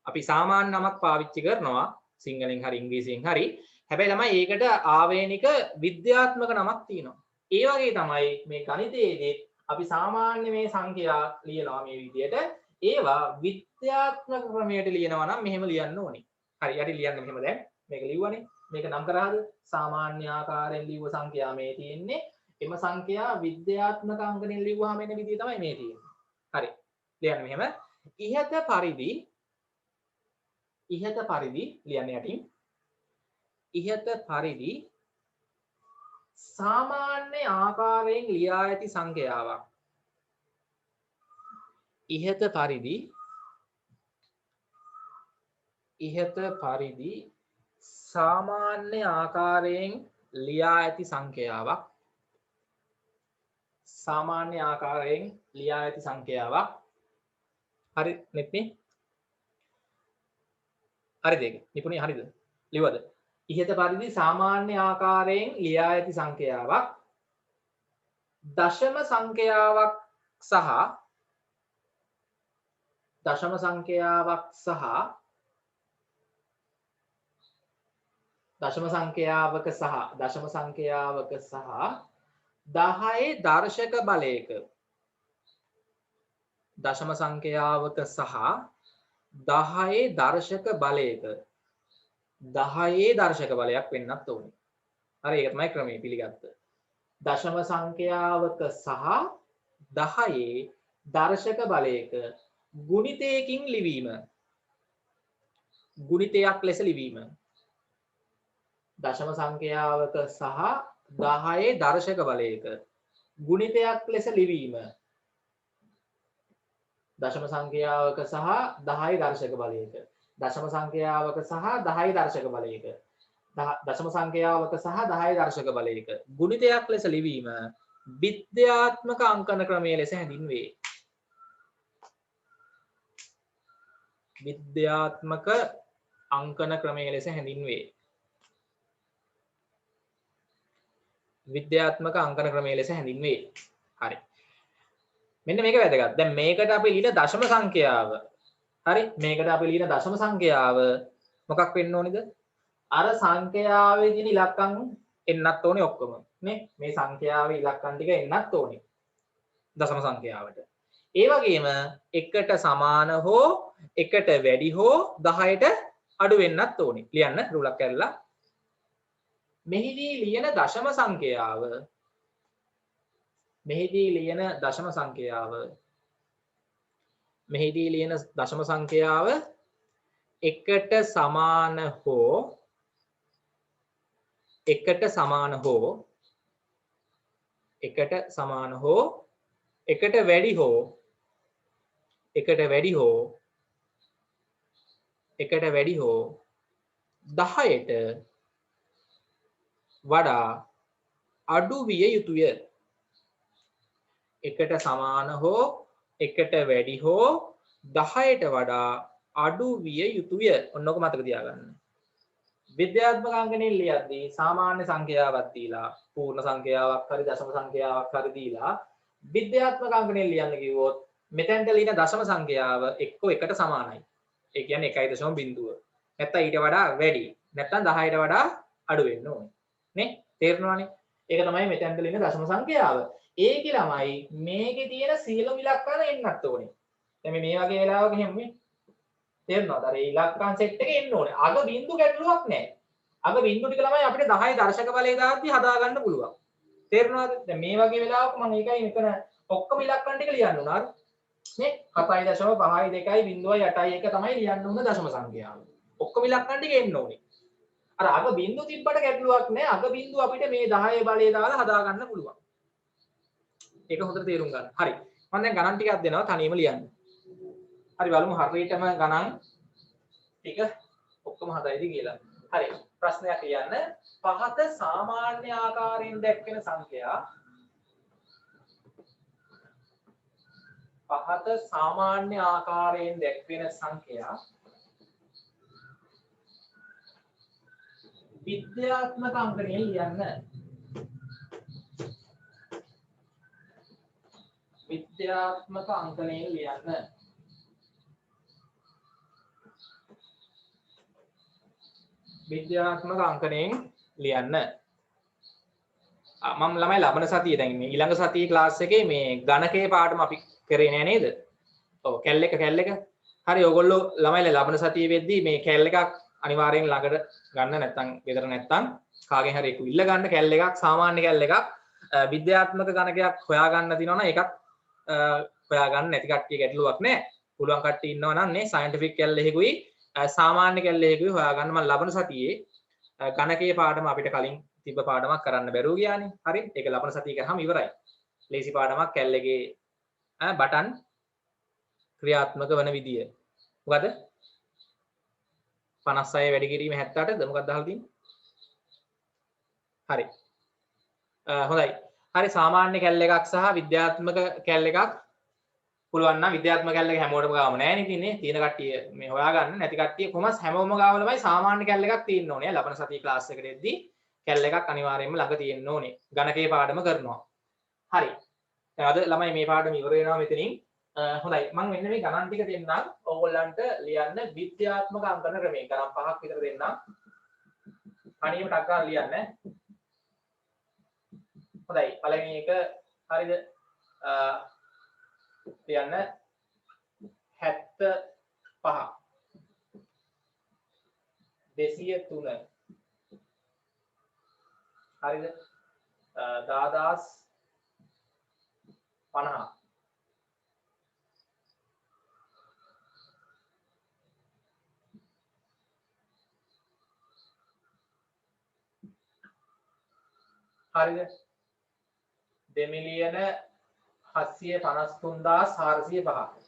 අපි සාමාන්‍ය නමක් පාවිච්චි කරනවා සිංහලෙන් හරි ඉංග්‍රීසියෙන් හරි. හැබැයි ළමයි ඒකට ආවේනික විද්‍යාත්මක නමක් තියෙනවා. ඒ වගේ තමයි මේ ගණිතයේදී අපි සාමාන්‍ය මේ සංඛ්‍යා ලියනවා මේ විදිහට ඒවා විද්‍යාත්මක ක්‍රමයට ලියනවා නම් මෙහෙම ලියන්න ඕනේ. හරි යටි ලියන්න මෙහෙම දැන් මේක ලිව්වනේ. මේක නම් කරාද? සාමාන්‍ය ආකාරයෙන් ලිව්ව සංඛ්‍යා මේ තියෙන්නේ. එම සංඛ්‍යා විද්‍යාත්මක අංකණයෙන් ලිව්වහම එන විදිය තමයි මේ තියෙන්නේ. හරි. ලියන්න මෙහෙම. ඉහත පරිදි ලියන්න යටින්. ඉහත පරිදි සාමාන්‍ය ආකාරයෙන් ලියා ඇති සංඛ්‍යාවක්. ඉහත පරිදි සාමාන්‍ය ආකාරයෙන් ලියා ඇති සංඛ්‍යාවක්. සාමාන්‍ය ආකාරයෙන් ලියා ඇති සංඛ්‍යාවක්. හරි නෙත්නේ? හරිද ඒක? නිපුණේ හරිද? ලිව්වද? ඉහත පරිදි සාමාන්‍ය ආකාරයෙන් ලියා ඇති සංඛ්‍යාවක් දශම සංඛ්‍යාවක් සහ දශම සංඛ්‍යාවක සහ 10 දර්ශක බලයක දශම සංඛ්‍යාවක සහ 10 දර්ශක බලයක 10 දර්ශක බලයක් වෙන්නත් ඕනේ. හරි ඒක තමයි ක්‍රමය පිළිගත්ත. දශම සංඛ්‍යාවක සහ 10 දර්ශක බලයක ගුණිතයකින් ලිවීම. ගුණිතයක් ලෙස ලිවීම. දශම සංඛ්‍යාවක සහ 10 දර්ශක බලයක ගුණිතයක් ලෙස ලිවීම. දශම සංඛ්‍යාවක සහ 10 දර්ශක බලයක. දශම සංඛ්‍යාවක සහ 10 දර්ශක බලයක. දශම සංඛ්‍යාවක සහ 10 දර්ශක බලයක ගුණිතයක් ලෙස ලිවීම විද්‍යාත්මක අංකන ක්‍රමය ලෙස හැඳින්වේ. විද්‍යාත්මක අංකන ක්‍රමය ලෙස හැඳින්වේ. විද්‍යාත්මක අංකන ක්‍රමය ලෙස හැඳින්වේ. හරි. මෙන්න මේක වැදගත්. දැන් මේකට අපි ලියන දශම සංඛ්‍යාව. හරි. මේකට අපි ලියන දශම සංඛ්‍යාව මොකක් වෙන්න ඕනේද? අර සංඛ්‍යාවේ තියෙන ඉලක්කම් එන්නත් ඕනේ ඔක්කොම. නේ? මේ සංඛ්‍යාවේ ඉලක්කම් ටික එන්නත් ඕනේ. දශම සංඛ්‍යාවට. ඒ වගේම එකට සමාන හෝ එකට වැඩි හෝ 10ට අඩු වෙන්නත් ඕනේ. ලියන්න රුලක් ඇරලා. මෙහිදී ලියන දශම සංඛ්‍යාව එකට සමාන හෝ එකට වැඩි හෝ 10ට වඩා අඩු විය යුතුය. එකට සමාන හෝ එකට වැඩි හෝ 10ට වඩා අඩු විය යුතුය. ඔන්නක මතක තියාගන්න. විද්‍යාත්මක අංකණය ලියද්දී සාමාන්‍ය සංඛ්‍යාවක් දීලා පූර්ණ සංඛ්‍යාවක් හරි දශම සංඛ්‍යාවක් හරි දීලා විද්‍යාත්මක අංකණය ලියන්න කිව්වොත් මෙතෙන්ට ලියන දශම සංඛ්‍යාව එක්ක එකට සමානයි. ඒ කියන්නේ 1.0. නැත්තම් ඊට වඩා වැඩි. නැත්තම් 10ට වඩා අඩු වෙන්න ඕනේ. නේ? තේරෙනවනේ? ඒක තමයි මෙතෙන්ට ලියන දශම සංඛ්‍යාව. ඒකේ ළමයි මේකේ තියෙන සියලුම ඉලක්කන එන්නත් ඕනේ. දැන් මේ වගේ වෙලාවක එහෙම මේ තේරෙනවද? අර ඉලක්කන් සෙට් එකේ එන්න ඕනේ. අග බිංදු ගැටලුවක් නැහැ. අග බිංදු ටික ළමයි අපිට 10 දර්ශක බලය දාද්දි හදා ගන්න පුළුවන්. තේරෙනවද? දැන් මේ වගේ වෙලාවක මම ඒකයි මෙතන ඔක්කොම ඉලක්කන් ටික ලියන්න උනා. නේ 7.5 2 0.8 1 තමයි ලියන්න උන දශම සංඛ්‍යාව. ඔක්කොම ඉලක්කන් ටික එන්න ඕනේ. අර අග බිංදු තිබ්බට ගැටලුවක් නැහැ. අග බිංදු අපිට මේ 10 බලය දාලා හදා ගන්න පුළුවන්. ඒක හොඳට තේරුම් ගන්න. හරි. මම දැන් ගණන් ටිකක් දෙනවා තනියම ලියන්න. හරි බලමු හරියටම ගණන් ටික ඔක්කොම හදයිද කියලා. හරි. ප්‍රශ්නයක් ලියන්න. පහත සාමාන්‍ය ආකාරයෙන් දැක්වෙන සංඛ්‍යා පහත සාමාන්‍ය ආකාරයෙන් දැක්වෙන සංඛ්‍යා විද්‍යාත්මක අංකණයෙන් ලියන්න. විද්‍යාත්මක අංකණයෙන් ලියන්න. විද්‍යාත්මක අංකණයෙන් ලියන්න. මම ළමයි ලබන සතියේ දැන් මේ ඊළඟ සතියේ ක්ලාස් එකේ මේ ගණකයේ පාඩම අපි කරේ නෑ නේද? ඔව් කැල් එක. හරි ඔයගොල්ලෝ ළමයි ලබන සතියේ වෙද්දී මේ කැල් එකක් අනිවාර්යෙන් ළඟට ගන්න නැත්නම් ගෙදර නැත්නම් කාගෙන් හරි ඉල්ල ගන්න කැල් එකක් සාමාන්‍ය කැල් එකක් විද්‍යාත්මක ගණකයක් හොයා ගන්න දිනවනම් ඒකත් හොයා ගන්න නැති කට්ටිය ගැටලුවක් නෑ. පුළුවන් කට්ටිය ඉන්නවා නම් නේ සයන්ටිෆික් කැල් එකකුයි සාමාන්‍ය කැල් එකකුයි හොයා ගන්න. මම ලබන සතියේ ගණකයේ පාඩම අපිට කලින් තිබ්බ පාඩමක් කරන්න බැරුව ගියානේ. හරි. ඒක ලබන සතිය කරාම ඉවරයි. ලේසි පාඩමක් කැල් එකේ බටන් ක්‍රියාත්මක වන විදිය. මොකද 56 වැඩි කිරීම 78ද මොකක්ද අහලා තියෙන්නේ? හරි. හොඳයි. හරි සාමාන්‍ය කැල් එකක් සහ විද්‍යාත්මක කැල් එකක් පුළුවන් නම් විද්‍යාත්මක කැල් එක හැමෝටම ගාම නැහැ නේ තියන්නේ. තියෙන කට්ටිය මේ හොයාගන්න නැති කට්ටිය කොහොමද හැමෝම ගාව ළමයි සාමාන්‍ය කැල් එකක් තියෙන්න ඕනේ. ලබන සතියේ ක්ලාස් එකට එද්දී කැල් එකක් අනිවාර්යයෙන්ම ළඟ තියෙන්න ඕනේ. ගණකයේ පාඩම කරනවා. හරි. දැන් අද ළමයි මේ පාඩම ඉවර වෙනවා මෙතනින්. හොඳයි මම මෙන්න මේ ගණන් ටික දෙන්නම් ඕගොල්ලන්ට ලියන්න විද්‍යාත්මක අංකන ක්‍රමයෙන් ගණන් 5ක් විතර දෙන්නම්. අනියම ටක් ගන්න ලියන්න. හොඳයි පළවෙනි එක හරිද? ලියන්න 75 203 හරිද? 10050 හරිද? 2,753,405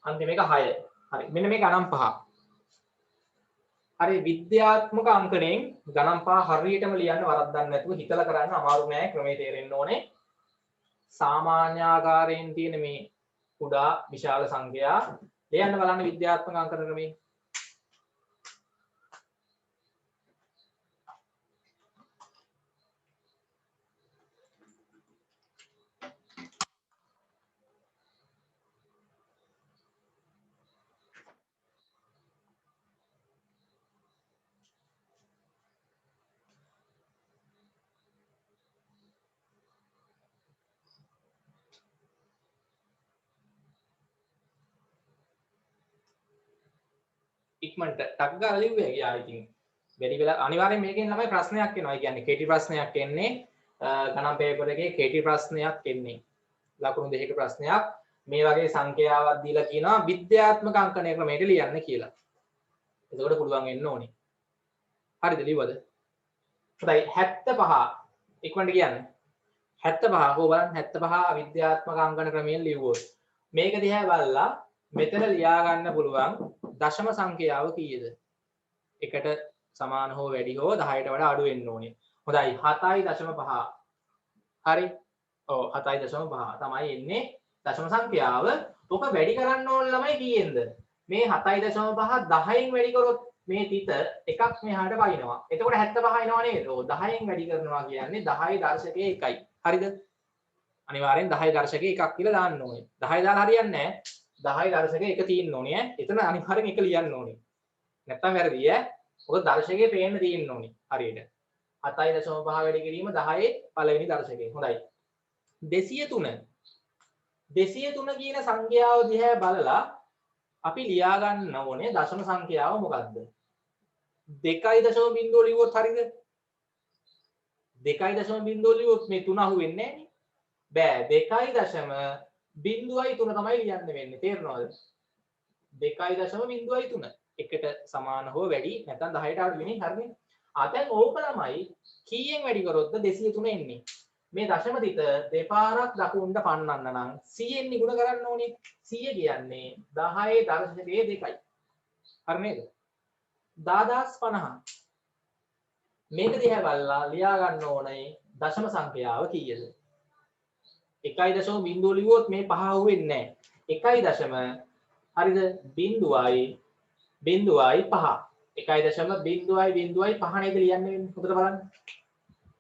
අන්තිම එක 6. හරි මෙන්න මේ ගණන් 5. හරි විද්‍යාත්මක අංකණයෙන් ගණන් 5 හරියටම ලියන්න වරද්දක් නැතුව හිතලා කරන්න අමාරු නෑ. ක්‍රමයේ තේරෙන්න ඕනේ. සාමාන්‍ය ආකාරයෙන් තියෙන මේ කුඩා විශාල සංඛ්‍යා ලියන්න බලන්න විද්‍යාත්මක අංකන ක්‍රමයේ. ඉක්මනට ටක් ගාලා ලිව්වේ ගියා ඉතින් වැඩි වෙලා අනිවාර්යෙන් මේකෙන් ළමයි ප්‍රශ්නයක් එනවා. ඒ කියන්නේ කෙටි ප්‍රශ්නයක් එන්නේ ගණන් පේපර් එකේ කෙටි ප්‍රශ්නයක් එන්නේ. ලකුණු දෙකක ප්‍රශ්නයක් මේ වගේ සංඛ්‍යාවක් දීලා කියනවා විද්‍යාත්මක අංකණය ක්‍රමයට ලියන්න කියලා. එතකොට පුළුවන් වෙන්න ඕනේ. හරිද ලිව්වද? හොඳයි 75 ඉක්මනට කියන්නේ 75 හො බලන්න 75 විද්‍යාත්මක අංකන ක්‍රමයෙන් ලිව්වොත් මේක දිහා බලලා මෙතන ලියා ගන්න පුළුවන් දශම සංඛ්‍යාව කීයද? එකට සමාන හෝ වැඩි හෝ 10ට වඩා අඩු වෙන්න ඕනේ. හොඳයි 7.5. හරි. ඔව් 7.5 තමයි එන්නේ දශම සංඛ්‍යාව. ඔක වැඩි කරන්න ඕන ළමයි කීයෙන්ද? මේ 7.5 10න් වැඩි කරොත් මේ තිත එකක් මෙහාට වයින්නවා. එතකොට 75 එනවා නේද? ඔව් 10න් වැඩි කරනවා කියන්නේ 10 දර්ශකයේ 1යි. හරිද? අනිවාර්යෙන් 10 දර්ශකයේ එකක් කියලා දාන්න ඕනේ. 10 දාලා හරියන්නේ නැහැ. 10 දර්ශකයේ එක තියෙන්න ඕනේ ඈ. එතන අනිවාර්යෙන් එක ලියන්න ඕනේ. නැත්තම් වැරදි ඈ. ඔක දර්ශකයේ පේන්න තියෙන්න ඕනේ. හරියට. 7.5 වැඩි කිරීම 10 පළවෙනි දර්ශකයේ. හොඳයි. 203. 203 කියන සංඛ්‍යාව දිහා බලලා අපි ලියා ගන්න ඕනේ දශම සංඛ්‍යාව මොකද්ද? 2.0 ලියුවොත් හරියද? 2.0 ලියුවොත් මේ 3 අහුවෙන්නේ නැහැ බෑ 2.0.3 තමයි ලියන්න වෙන්නේ තේරෙනවද 2.0.3 එකට සමාන හෝ වැඩි නැත්නම් 10ට අඩු වෙන්නේ හරිනේ දැන් ඕක ළමයි කීයෙන් වැඩි කරොත්ද 203 එන්නේ මේ දශම තිත දෙපාරක් දකුණට පන්නන්න නම් 100ෙන් ගුණ කරන්න ඕනේ 100 කියන්නේ 10 දශකයේ 2යි හරි නේද 10050 මේක දිහා බලලා ලියා ගන්න ඕනේ දශම සංඛ්‍යාව කීයද 1.0 ලියුවොත් මේ පහ අහුවෙන්නේ නැහැ 1 දශම හරිද බිංදුවයි 1.0.5 නේද ලියන්නේ වෙන්නේ හොඳට බලන්න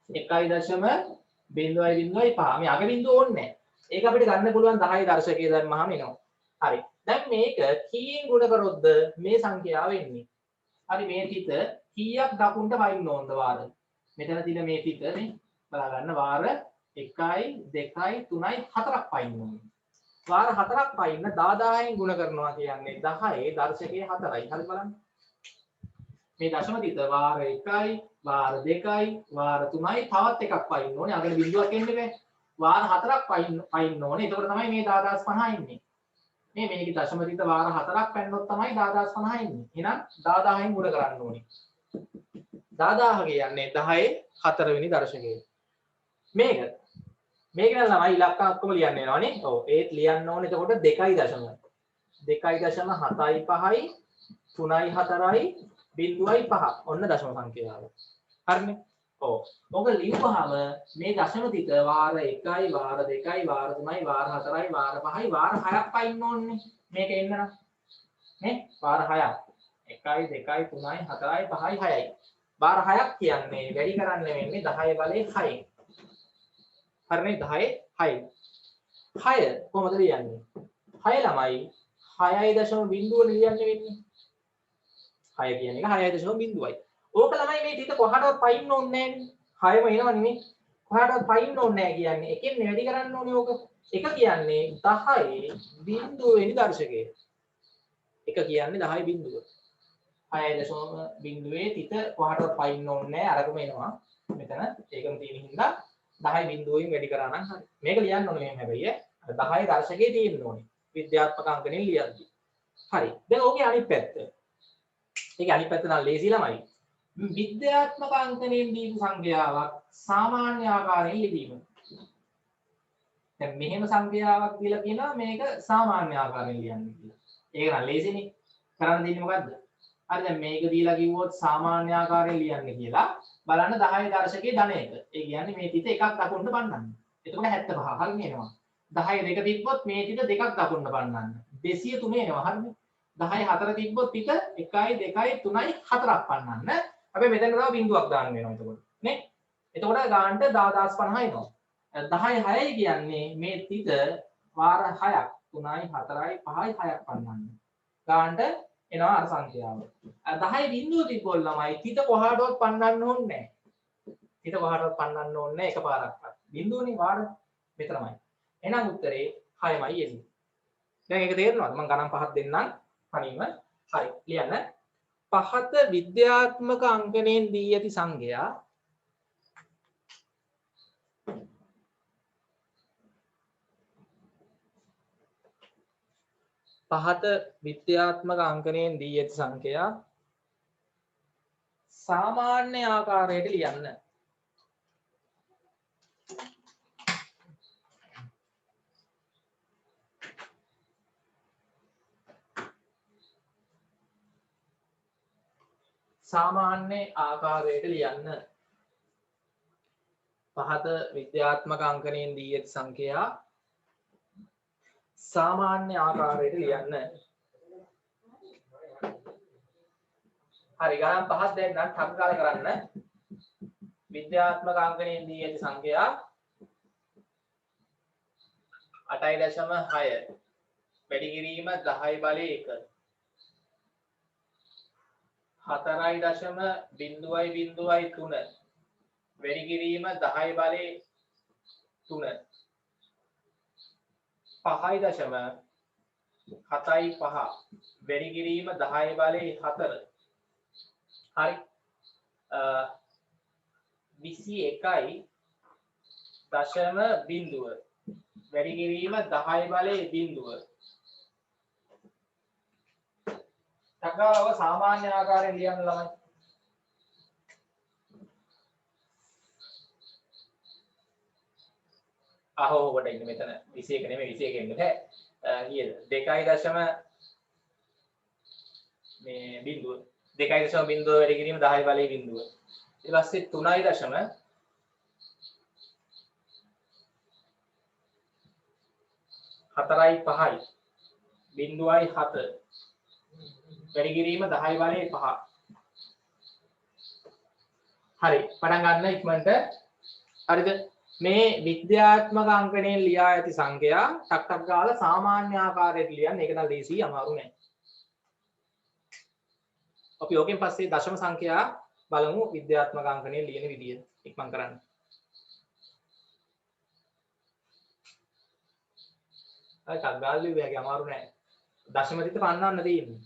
1.0.5 මේ අග බිංදුව ඕනේ නැහැ ඒක අපිට ගන්න පුළුවන් 10 දර්ශකයේ දැම්මහම එනවා හරි දැන් මේක කීයෙන් ගුණ කරොත්ද මේ සංඛ්‍යාව එන්නේ හරි මේ තිත කීයක් දකුණට වයින්න ඕනද වාර මෙතන තියෙන මේ තිත නේ බලා ගන්න වාර 1යි 2යි 3යි 4ක් පයින්න ඕනේ. වාර 4ක් පයින්න 10000න් ගුණ කරනවා කියන්නේ 10 දර්ශකයේ 4යි. හරි බලන්න. මේ දශම තිත වාර 1යි, වාර 2යි, වාර 3යි තවත් එකක් පයින්න ඕනේ. අගට බිඳුවක් එන්නේ බෑ. වාර 4ක් පයින්න ඕනේ. එතකොට තමයි මේ 10050 එන්නේ. මේකේ දශම තිත වාර 4ක් පැන්නොත් තමයි 10050 එන්නේ. එහෙනම් 10000න් ගුණ කරන්න ඕනේ. 10000 කියන්නේ 10 4වෙනි දර්ශකයේ. මේක නම් ළමයි ඉලක්ක ඔක්කොම ලියන්න වෙනවනේ. ඔව් ඒත් ලියන්න ඕනේ එතකොට 2.7යි 3.5යි 0.5 ඔන්න දශම සංඛ්‍යාව. හරිනේ. ඔව්. ඔක ලියුවහම මේ දශම තිත වාර 1යි වාර 2යි වාර 3යි වාර 4යි වාර 5යි වාර 6ක් පයින්න ඕනේ. මේක එන්න නම්. නේ? වාර 6ක්. 1යි 2යි 3යි 4යි 5යි 6යි. වාර 6ක් කියන්නේ වැඩි කරන්න වෙන්නේ 10 බලේ 6යි. හරිනේ 10 6 කොහොමද ලියන්නේ 6 ළමයි 6.0 ලියන්න වෙන්නේ 6 කියන එක 6.0යි ඕක ළමයි මේ තිත කොහටවත් පයින්න ඕනේ නැහැ 6ම එනවා නෙමෙයි කොහටවත් පයින්න ඕනේ නැහැ කියන්නේ එකෙන් වැඩි කරන්න ඕනේ ඕක එක කියන්නේ 10 බිංදුවෙනි දර්ශකය එක කියන්නේ 10 බිංදුව 6.0 තිත කොහටවත් පයින්න ඕනේ නැහැ අරකම එනවා මෙතන ඒකම තියෙන හින්දා 10 බිංදුවකින් වැඩි කරා නම් හරි. මේක ලියන්න ඕනේ මෙහෙම හැබැයි 10 දර්ශකයේ තියෙන්න ඕනේ. විද්‍යාත්මක අංකණයෙන් ලියද්දි. හරි. දැන් ඕකේ අනිත් පැත්ත. ඒකේ අනිත් පැත්ත නම් ලේසි ළමයි. විද්‍යාත්මක අංකණයෙන් දීපු සංඛ්‍යාවක් සාමාන්‍ය ආකාරයෙන් ලියීම. දැන් මෙහෙම සංඛ්‍යාවක් කියලා කියනවා මේක සාමාන්‍ය ආකාරයෙන් ලියන්න කියලා. ඒක නම් ලේසිනේ. කරන්න දෙන්නේ මොකද්ද? හරි දැන් මේක දීලා කිව්වොත් සාමාන්‍ය ආකාරයෙන් ලියන්න කියලා බලන්න 10 දර්ශකයේ ධන එක. ඒ කියන්නේ මේ තිත එකක් දකුණට පන්නන්න. එතකොට 75 හරිනේ එනවා. 10 දෙක තිබ්බොත් මේ තිත දෙකක් දකුණට පන්නන්න. 203 එනවා හරිනේ. 10 හතර තිබ්බොත් තිත 1යි 2යි 3යි 4ක් පන්නන්න. හැබැයි මෙතන තව බිංදුවක් දාන්න වෙනවා එතකොට. නේ? එතකොට ගානට 10050 එනවා. 10 6යි කියන්නේ මේ තිත වාර 6ක් 3යි 4යි 5යි 6ක් පන්නන්න. ගානට එනවා අර සංඛ්‍යාව. 10 බිංදුව තිබ්බොත් ළමයි තිත කොහාටවත් පන්නන්න ඕනේ නැහැ. තිත කොහාටවත් පන්නන්න ඕනේ නැහැ එකපාරක්වත්. බිංදුවනේ වාර මෙතනමයි. එහෙනම් උත්තරේ 6මයි එන්නේ. දැන් ඒක තේරෙනවද? මම ගණන් පහක් දෙන්නම්. අනිම හරි. ලියන්න. පහත විද්‍යාත්මක අංකණයෙන් දී ඇති සංඛ්‍යා පහත විද්‍යාත්මක අංකණයෙන් දී ඇති සංඛ්‍යා සාමාන්‍ය ආකාරයට ලියන්න. සාමාන්‍ය ආකාරයට ලියන්න. පහත විද්‍යාත්මක අංකණයෙන් දී ඇති සංඛ්‍යා සාමාන්‍ය ආකාරයට ලියන්න. හරි ගණන් පහක් දැන් නම් ටක් ගාලා කරන්න. විද්‍යාත්මක අංකණයෙන් දී ඇති සංඛ්‍යා 8.6 වැඩි කිරීම 10 බලය 1 4.0.03 වැඩි කිරීම 10 බලය 3 5.75 වැඩි කිරීම 10 බලය 4 හරි 21.0 වැඩි කිරීම 10 බලය 0 තකව සාමාන්‍ය ආකාරයෙන් ලියන්න ළමයි. අහෝ කොට ඉන්න මෙතන 21 නෙමෙයි 21 එන්නේ නැහැ. කීයද? 2.0 මේ බිඳුව 2.0 වැඩි කිරීම 10 බලය 0. ඊට පස්සේ 3.0 4.5 0.7 වැඩි කිරීම 10 බලය 5. හරි පටන් ගන්න ඉක්මනට. හරිද? මේ විද්‍යාත්මක අංකණයෙන් ලියා ඇති සංඛ්‍යා ටක් ටක් ගාලා සාමාන්‍ය ආකාරයට ලියන්න. ඒක නම් ලේසි අමාරු නෑ. අපි ඕකෙන් පස්සේ දශම සංඛ්‍යා බලමු විද්‍යාත්මක අංකණයෙන් ලියන විදිය. ඉක්මන් කරන්න. අය ටක් ගාලා ලියුවේගේ අමාරු නෑ. දශම තිත පන්නන්න තියෙන්නේ.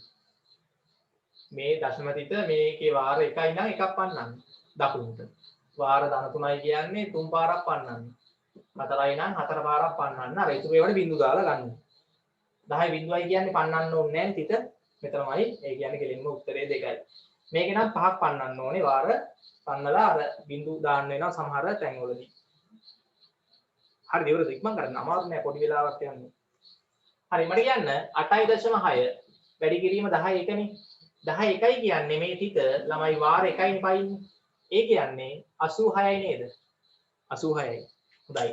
මේ දශම තිත මේකේ වාර 1යි නම් එකක් පන්නන්න. දකුණට. වාර ධන 3යි කියන්නේ 3 පාරක් පන්නන්න. 4යි නම් 4 පාරක් පන්නන්න. අර ඉතුරු ඒවාට බිංදු දාලා ගන්න. 10 බිංදුවයි කියන්නේ පන්නන්න ඕනේ නැහැ තිත. මෙතනමයි. ඒ කියන්නේ කෙලින්ම උත්තරේ 2යි. මේකේ නම් 5ක් පන්නන්න ඕනේ. වාර පන්නලා අර බිංදු දාන්න වෙනවා සමහර තැන්වලදී. හරි දෙවර ඉක්මන් කරන්න. අමාරු නෑ පොඩි වෙලාවක් යන්නේ. හරි මට කියන්න 8.6 වැඩි කිරීම 10 1නේ. 10 1යි කියන්නේ මේ තිත ළමයි වාර 1යිනේ පයින්නේ. ඒ කියන්නේ 86යි නේද? 86යි. හොඳයි.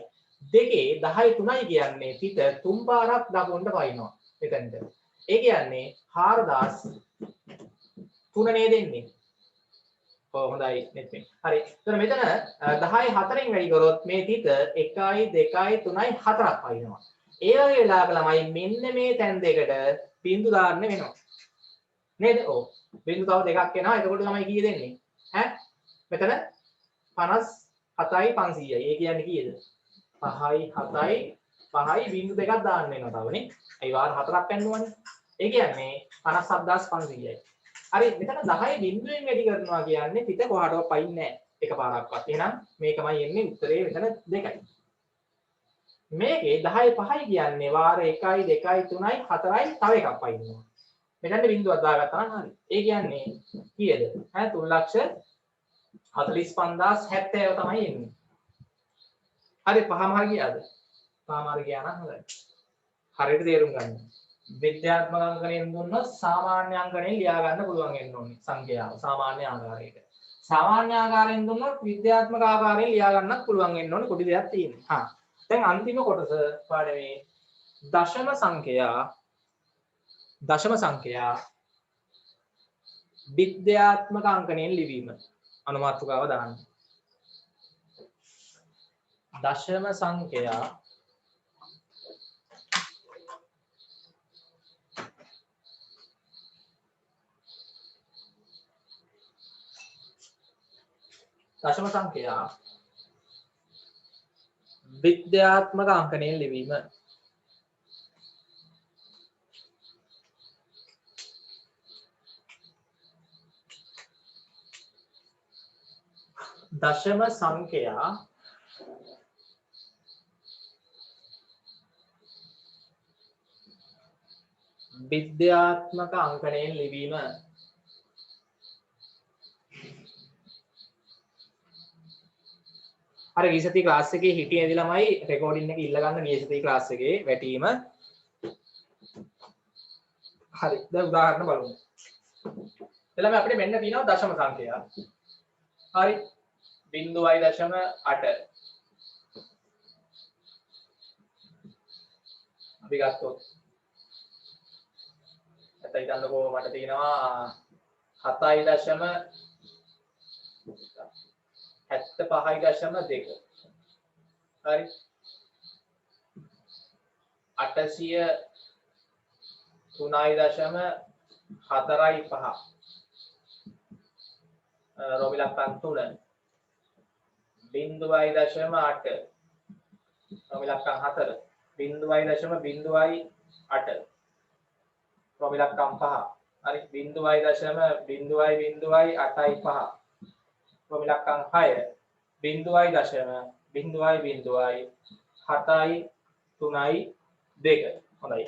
දෙකේ 10 3යි කියන්නේ තිත 3 පාරක් දකුණට පයින්නවා. මෙතනට. ඒ කියන්නේ 4003 නේද එන්නේ? ඔව් හොඳයි මෙතන. හරි. එතන මෙතන 10 4න් වැඩි කරොත් මේ තිත 1යි 2යි 3යි 4ක් පයින්නවා. ඒ වගේ වෙලාවක ළමයි මෙන්න මේ තැන් දෙකට බිංදු දාන්න වෙනවා. නේද? ඔව්. බිංදු තව දෙකක් එනවා. එතකොට ළමයි කීය දෙන්නේ? ඈ? මෙතන 57යි 500යි. ඒ කියන්නේ කීයද? 5යි 7යි 5යි බිංදු දෙකක් දාන්න වෙනවා තවනේ. ඒ වාර 4ක් යන්නවනේ. ඒ කියන්නේ 57500යි. හරි මෙතන 10 බිංදුවෙන් වැඩි කරනවා කියන්නේ පිට කොහාටවත් පයින්නේ නැහැ. එකපාරක්වත්. එහෙනම් මේකමයි එන්නේ උත්තරේ මෙතන 2යි. මේකේ 10 5යි කියන්නේ වාර 1යි 2යි 3යි 4යි තව එකක් පයින්නවා. මෙතන බිංදුවක් දාගත්තා නම් හරි. ඒ කියන්නේ කීයද? 3,45,070 තමයි එන්නේ. හරි පහම හරි ගියාද? පහම හරි ගියා නම් හොඳයි. හරියට තේරුම් ගන්න. විද්‍යාත්මක අංකණයෙන් දුන්නොත් සාමාන්‍ය අංකණයෙන් ලියා ගන්න පුළුවන් වෙන්න ඕනේ සංඛ්‍යාව සාමාන්‍ය ආකාරයට. සාමාන්‍ය ආකාරයෙන් දුන්නොත් විද්‍යාත්මක ආකාරයෙන් ලියා ගන්නත් පුළුවන් වෙන්න ඕනේ පොඩි දෙයක් තියෙනවා. දැන් අන්තිම කොටස පාඩමේ දශම සංඛ්‍යා විද්‍යාත්මක අංකණයෙන් ලිවීම අනුමාත්‍රකාව දාන්න. දශම සංඛ්‍යා විද්‍යාත්මක අංකණයෙන් ලිවීම. දශම සංඛ්‍යා විද්‍යාත්මක අංකණයෙන් ලිවීම. අර ගියසති ක්ලාස් එකේ හිටියේදී ළමයි රෙකෝඩින් එක ඉල්ල ගන්න ගියසති ක්ලාස් එකේ වැටීම. හරි දැන් උදාහරණ බලමු. එළම අපිට මෙන්න තියෙනවා දශම සංඛ්‍යා. හරි 0.8 අපි ගත්තොත් නැත්නම් හිතන්නකෝ මට තියෙනවා 7.75.2 හරි 803.45 රෝමිලක්කන් 3 0.8 රෝමිලක්කන් 4 0.08 රෝමිලක්කන් 5 හරි 0.0.085 රෝමිලක්කන් 6 0.0.073.2 හොඳයි.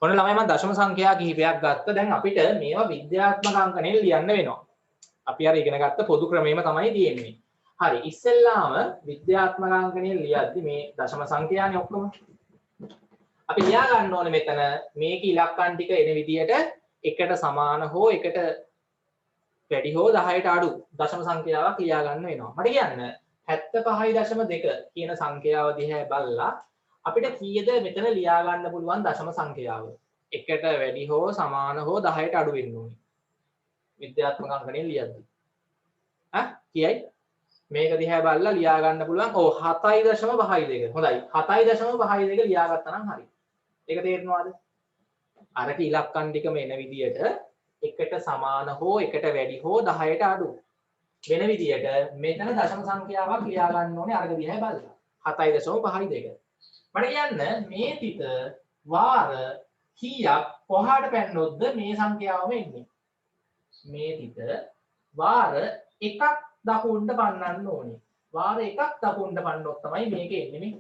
ඔන්න ළමයි මම දශම සංඛ්‍යා කිහිපයක් ගත්ත. දැන් අපිට මේවා විද්‍යාත්මක අංකණයෙන් ලියන්න වෙනවා. අපි අර ඉගෙන ගත්ත පොදු ක්‍රමෙම තමයි තියෙන්නේ. හරි ඉස්සෙල්ලාම විද්‍යාත්මක අංකණයෙන් ලියද්දි මේ දශම සංඛ්‍යානේ ඔක්කොම අපි ලියා ගන්න ඕනේ මෙතන මේක ඉලක්කම් ටික එන විදියට එකට සමාන හෝ එකට වැඩි හෝ 10ට අඩු දශම සංඛ්‍යාවක් ලියා ගන්න වෙනවා. මට කියන්න 75.2 කියන සංඛ්‍යාව දිහා බලලා අපිට කීයද මෙතන ලියා ගන්න පුළුවන් දශම සංඛ්‍යාව? එකට වැඩි හෝ සමාන හෝ 10ට අඩු වෙන්න ඕනේ. විද්‍යාත්මක අංකණයෙන් ලියද්දි. කියයි මේක දිහා බලලා ලියා ගන්න පුළුවන්. ඔව් 7.52. හොඳයි. 7.52 ලියා ගත්තා නම් හරි. ඒක තේරෙනවද? අරක ඉලක්කම් ටිකම එන විදියට එකට සමාන හෝ එකට වැඩි හෝ 10ට අඩු වෙන විදියට මෙතන දශම සංඛ්‍යාවක් ලියා ගන්න ඕනේ අරක දිහා බලලා. 7.52. මට කියන්න මේ තිත වාර කීයක් කොහාට පැන්නොත්ද මේ සංඛ්‍යාවම එන්නේ? මේ තිත වාර එකක් දකුණට පන්නන්න ඕනේ. වාර එකක් දකුණට පන්නොත් තමයි මේක එන්නේ මේ.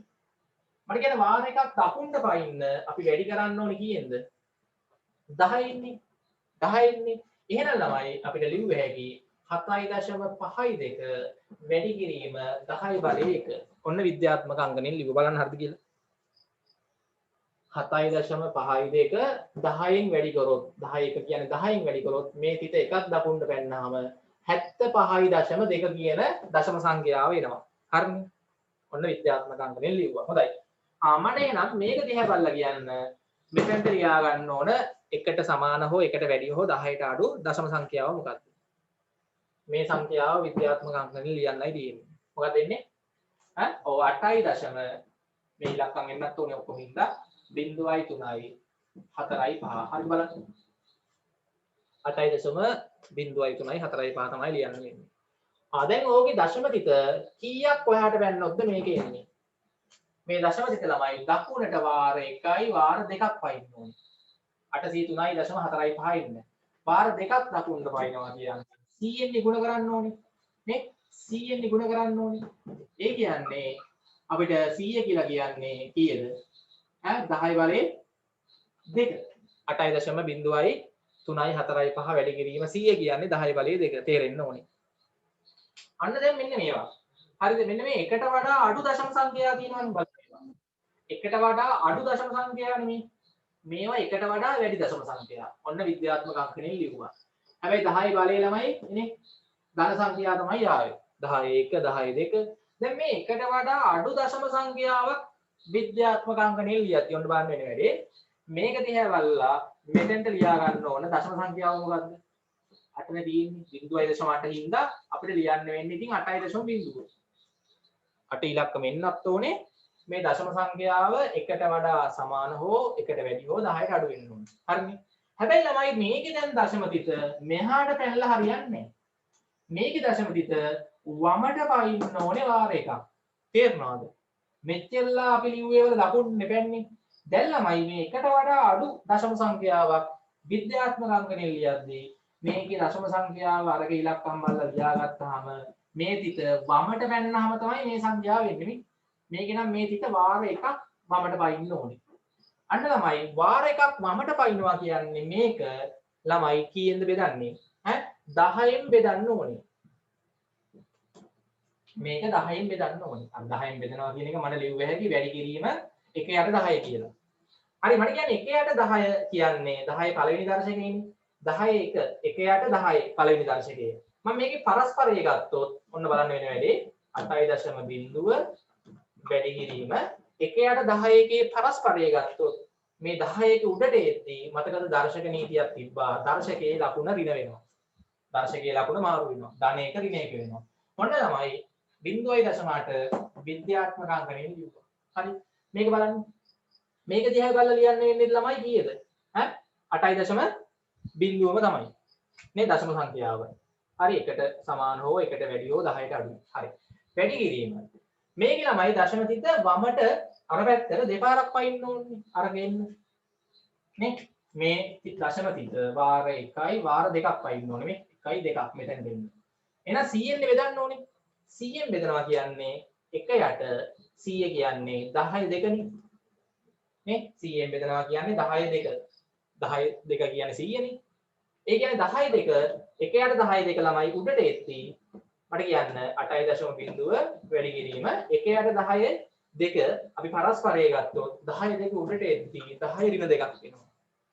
මට කියන වාර එකක් දකුණට පයින්න අපි වැඩි කරන්න ඕනේ කීයෙන්ද? 10 ඉන්නේ. 10 ඉන්නේ. එහෙනම් ළමයි අපිට ලියුව හැකි 7.52 වැඩි කිරීම 10 / 1. ඔන්න විද්‍යාත්මක අංකණයෙන් ලියුව බලන්න හරිද කියලා. 7.52 10න් වැඩි කරොත් 10 කියන්නේ 10න් වැඩි කරොත් මේ තිත එකක් දකුණට පැන්නාම 75.2 කියන දශම සංඛ්‍යාව එනවා. හරිනේ. ඔන්න විද්‍යාත්මක අංකණයෙන් ලියුවා. හොඳයි. මට එහෙනම් මේක දිහා බලලා කියන්න මෙතෙන්ට ලියා ගන්න ඕන එකට සමාන හෝ එකට වැඩි හෝ 10ට අඩු දශම සංඛ්‍යාව මොකක්ද? මේ සංඛ්‍යාව විද්‍යාත්මක අංකණයෙන් ලියන්නයි තියෙන්නේ. මොකක්ද එන්නේ? ඔව් 8.4 මේ ඉලක්කම් එන්නත් ඕනේ ඔක්කොම හින්දා 0.3යි 4යි 5. හරි බලන්න. 8.0.3යි 4යි 5 තමයි ලියන්න වෙන්නේ. දැන් ඕකේ දශම තිත කීයක් කොහාට පැන්නොත්ද මේක එන්නේ? මේ දශම තිත ළමයි දකුණට වාර 1යි වාර 2ක් පයින්න ඕනේ. 803.45 ඉන්න. වාර 2ක් දකුණට පයින්නවා කියන්නේ 100ෙන් ගුණ කරන්න ඕනේ. නේ? 100ෙන් ගුණ කරන්න ඕනේ. ඒ කියන්නේ අපිට 100 කියලා කියන්නේ කීයද? 10 / 2. 8.0.345 වැඩි කිරීම 100 කියන්නේ 10 / 2 තේරෙන්න ඕනේ. අන්න දැන් මෙන්න මේවා. හරිද? මෙන්න මේ එකට වඩා අඩු දශම සංඛ්‍යා තියෙනවනේ බලන්න. එකට වඩා අඩු දශම සංඛ්‍යා නෙමෙයි. මේවා එකට වඩා වැඩි දශම සංඛ්‍යා. ඔන්න විද්‍යාත්මක අංකණයෙන් ලියුවා. හැබැයි 10 බලය ළමයි නේ ධන සංඛ්‍යා තමයි ආවේ. 10 1 10 2. දැන් මේ එකට වඩා අඩු දශම සංඛ්‍යාවක් විද්‍යාත්මක අංකණයෙන් ලියද්දී ඔන්න බලන්න වෙන වැඩේ. මේක දිහා බලලා මෙතෙන්ට ලියා ගන්න ඕන දශම සංඛ්‍යාව මොකද්ද? 8 නේ තියෙන්නේ 0.8 හින්දා අපිට ලියන්න වෙන්නේ ඉතින් 8.0. 8 ඉලක්කම එන්නත් ඕනේ. මේ දශම සංඛ්‍යාව එකට වඩා සමාන හෝ එකට වැඩි හෝ 10ට අඩු වෙන්න ඕනේ. හරිනේ. හැබැයි ළමයි මේකේ දැන් දශම තිත මෙහාට පැනලා හරියන්නේ නැහැ. මේකේ දශම තිත වමට පයින්න ඕනේ වාර එකක්. තේරුණාද? මෙච්චරලා අපි ලිව්වේ වල දකුණට නෙපැන්නේ. දැන් ළමයි මේ එකට වඩා අඩු දශම සංඛ්‍යාවක් විද්‍යාත්මක අංකණයෙන් ලියද්දී මේකේ දශම සංඛ්‍යාව අරක ඉලක්කම් බලලා ලියාගත්තාම මේ තිත වමට පැන්නාම තමයි මේ සංඛ්‍යාව වෙන්නේ. මේකේ නම් මේ තිත වාර එකක් වමට පයින්න ඕනේ. අන්න ළමයි වාර එකක් වමට පයින්නවා කියන්නේ මේක ළමයි කීයෙන්ද බෙදන්නේ? 10න් බෙදන්න ඕනේ. මේක 10න් බෙදන්න ඕනේ. අර 10න් බෙදනවා කියන එක මට ලිව්ව හැකි වැඩි කිරීම 1 යට 10 කියලා. හරි මට කියන්නේ 1 යට 10 කියන්නේ 10 පළවෙනි දර්ශකයේනේ. 10 1 1යට 10 පළවෙනි දර්ශකය. මම මේකේ පරස්පරය ගත්තොත් ඔන්න බලන්න වෙන වැඩේ 8.0 වැඩි කිරීම 1යට 10 එකේ පරස්පරය ගත්තොත් මේ 10 එක උඩට එද්දී මතකද දර්ශක නීතියක් තිබ්බා. දර්ශකයේ ලකුණ ඍණ වෙනවා. දර්ශකයේ ලකුණ මාරු වෙනවා. ධන 1 ඍණ 1 වෙනවා. ඔන්න තමයි 0.8 විද්‍යාත්මක අංකණයෙන් ලියුවා. හරි. මේක බලන්න. මේක දිහා බලලා ලියන්න වෙන්නේ ළමයි කීයද? ඈ 8.0ම තමයි. මේ දශම සංඛ්‍යාව. හරි එකට සමාන හෝ එකට වැඩි හෝ 10ට අඩු. හරි. වැඩි කිරීම. මේකේ ළමයි දශම තිත වමට අර පැත්තට දෙපාරක් පයින්න ඕනේ. අරගෙන නේ මේ දශම තිත වාර 1යි වාර 2ක් පයින්න ඕනේ. මේ 1යි 2ක් මෙතන දෙන්න. එහෙනම් 100ෙන් බෙදන්න ඕනේ. 100ෙන් බෙදනවා කියන්නේ 1යට 100 කියන්නේ 10 2නේ. නේ 100ෙන් බෙදනවා කියන්නේ 10 2. 10 2 කියන්නේ 100නේ. ඒ කියන්නේ 10 2 1යට 10 2 ළමයි උඩට එද්දී මට කියන්න 8.0 වැඩි කිරීම 1යට 10 2 අපි පරස්පරය ගත්තොත් 10 2 උඩට එද්දී 10 ඍණ 2ක් වෙනවා.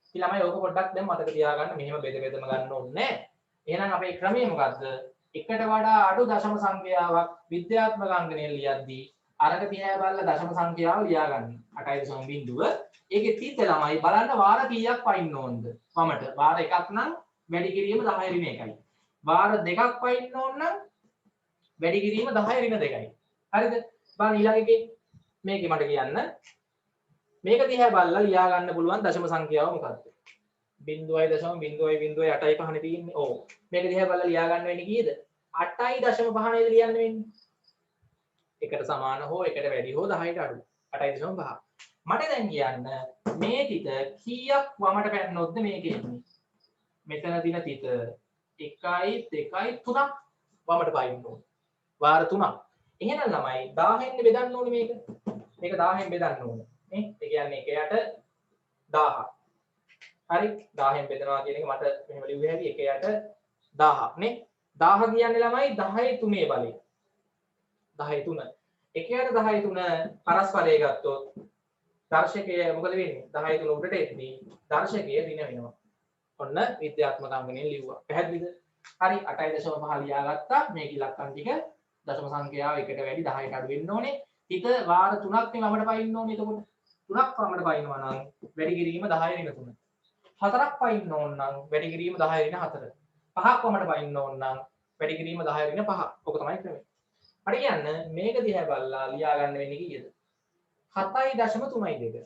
ඉතින් ළමයි ඕක පොඩ්ඩක් දැන් මතක තියාගන්න මෙහෙම බෙද බෙදම ගන්න ඕනේ නැහැ. එහෙනම් අපේ ක්‍රමය මොකද්ද? එකට වඩා අඩු දශම සංඛ්‍යාවක් විද්‍යාත්මක අංකණයෙන් ලියද්දී අරක තියා බලලා දශම සංඛ්‍යාව ලියාගන්න. 8.0 ඒකේ තීත ළමයි බලන්න වාර කීයක් පයින්න ඕනද? වමට වාර එකක් නම් වැඩි කිරීම 10 ඍණ 1යි. වාර දෙකක් පයින්න ඕන නම් වැඩි කිරීම 10 ඍණ 2යි. හරිද? බලන්න ඊළඟ එකේ මේකේ මට කියන්න මේක දිහා බලලා ලියා ගන්න පුළුවන් දශම සංඛ්‍යාව මොකක්ද? 0.0.08යි පහනේ තියෙන්නේ. ඔව්. මේක දිහා බලලා ලියා ගන්න වෙන්නේ කීයද? 8.5 නේද ලියන්න වෙන්නේ. එකට සමාන හෝ එකට වැඩි හෝ 10ට අඩු. 8.5. මට දැන් කියන්න මේ තිත කීයක් වමට පැන්නොත්ද මේකේ එන්නේ? මෙතන දින තිත 1යි 2යි 3ක් වමට පයින්න ඕනේ. වාර 3ක්. එහෙනම් ළමයි 1000ෙන් බෙදන්න ඕනේ මේක. මේක 1000ෙන් බෙදන්න ඕනේ. නේ? ඒ කියන්නේ 1යට 1000ක්. හරි 1000ෙන් බෙදනවා කියන එක මට මෙහෙම ලිව්වේ හැටි 1යට 1000ක් නේ 1000 කියන්නේ ළමයි 10 3 බලය 10 3 1යට 10 3 පරස්පරය ගත්තොත් දර්ශකය මොකද වෙන්නේ 10 3 උඩට එද්දී දර්ශකය ඍණ වෙනවා ඔන්න විද්‍යාත්මක අංකණයෙන් ලිව්වා පැහැදිලිද හරි 8.5 ලියාගත්තා මේක ඉලක්කම් ටික දශම සංඛ්‍යාව එකට වැඩි 10ට අඩු වෙන්න ඕනේ හිත වාර 3ක් නේ වමට පයින්න ඕනේ එතකොට 3ක් වමට පයින්නවා නම් වැඩි කිරීම 10 ඍණ 3 4ක් පයින්න ඕන නම් වැඩි කිරීම 10 ඍණ 4. 5ක් වමට පයින්න ඕන නම් වැඩි කිරීම 10 ඍණ 5. ඔක තමයි ක්‍රමය. හරි කියන්න මේක දිහා බලලා ලියා ගන්න වෙන්නේ කීයද? 7.32.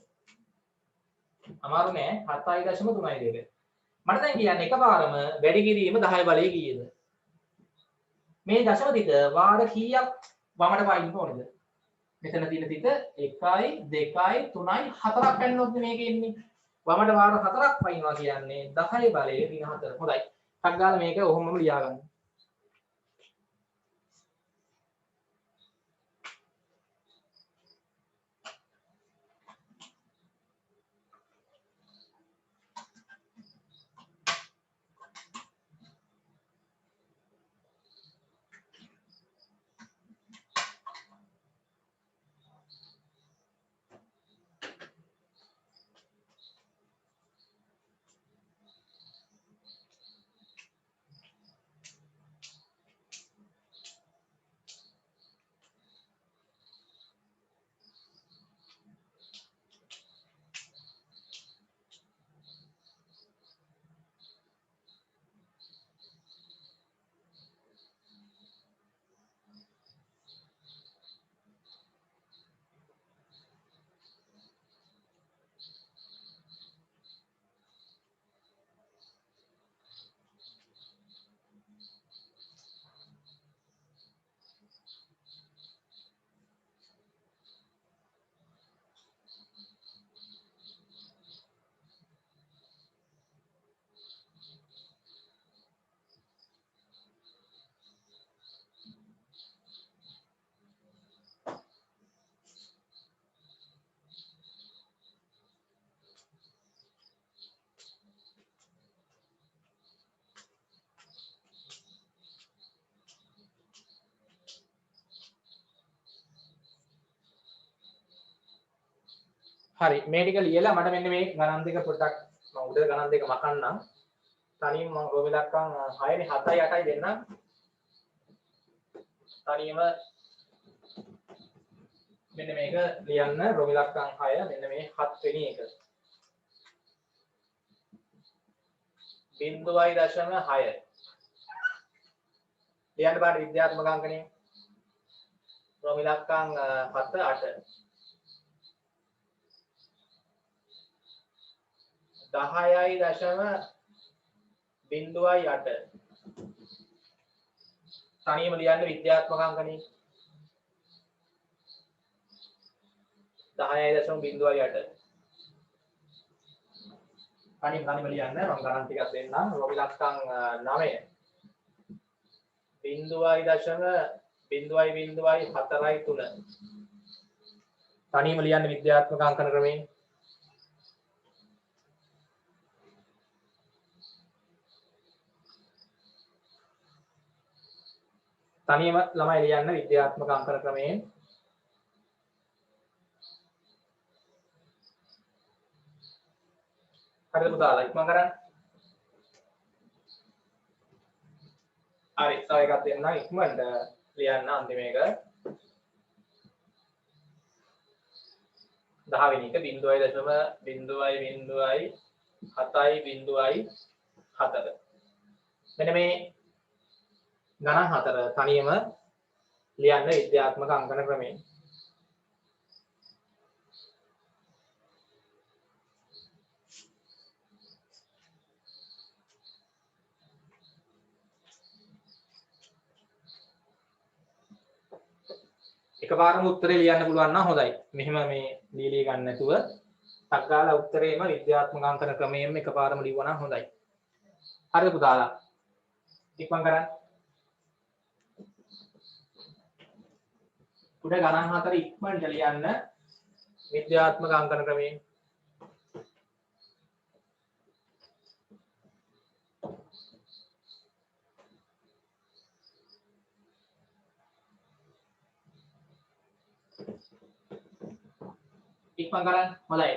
අමාරු නෑ 7.32. මට දැන් කියන්න එකපාරම වැඩි කිරීම 10 බලය කීයද? මේ දශම තිත වාර කීයක් වමට පයින්න ඕනද? මෙතන තියෙන තිත 1යි 2යි 3යි 4ක් පැන්නොත් මේකේ ඉන්නේ. වමට වාර 4ක් පයින්නවා කියන්නේ 10 බලය ඍණ 4. හොඳයි. ටක් ගාලා මේක ඔහොමම ලියා ගන්න. හරි මේ ටික ලියලා මට මෙන්න මේ ගණන් දෙක පොඩ්ඩක් මම උඩ ගණන් දෙක මකන්නම් තනියම මම රෝම ඉලක්කම් 6නේ 7යි 8යි දෙන්නම්. තනියම මෙන්න මේක ලියන්න රෝම ඉලක්කම් 6 මෙන්න මේ 7 වෙනි එක. 0.6 ලියන්න බාට විද්‍යාත්මක අංකණය රෝම ඉලක්කම් 7 8 10.08 තනියම ලියන්න විද්‍යාත්මක අංකණය 10.08 තනියම ලියන්න මම ගණන් ටිකක් දෙන්නම් රෝම ඉලක්කම් 9 0.0.4.3 තනියම ලියන්න විද්‍යාත්මක අංකන ක්‍රමයෙන් තනියම ළමයි ලියන්න විද්‍යාත්මක අංකන ක්‍රමයෙන් හරිද පුතාලා ඉක්මන් කරන්න හරි තව එකක් දෙන්නම් ඉක්මනට ලියන්න අන්තිම එක 10 වෙනි එක 0.0.7.4 මෙන්න මේ ගණන් හතර තනියම ලියන්න විද්‍යාත්මක අංකන ක්‍රමයෙන් එකපාරම උත්තරේ ලියන්න පුළුවන් නම් හොඳයි. මෙහෙම මේ ලියලිය ගන්න නැතුව ටක් ගාලා උත්තරේම විද්‍යාත්මක අංකන ක්‍රමයෙන්ම එකපාරම ලියුවා නම් හොඳයි. හරිද පුතාලා? ඉක්මන් කරන්න. උඩ ගණන් හතර ඉක්මනට ලියන්න විද්‍යාත්මක අංකන ක්‍රමයෙන්. ඉක්මන් කරන්න. හොඳයි.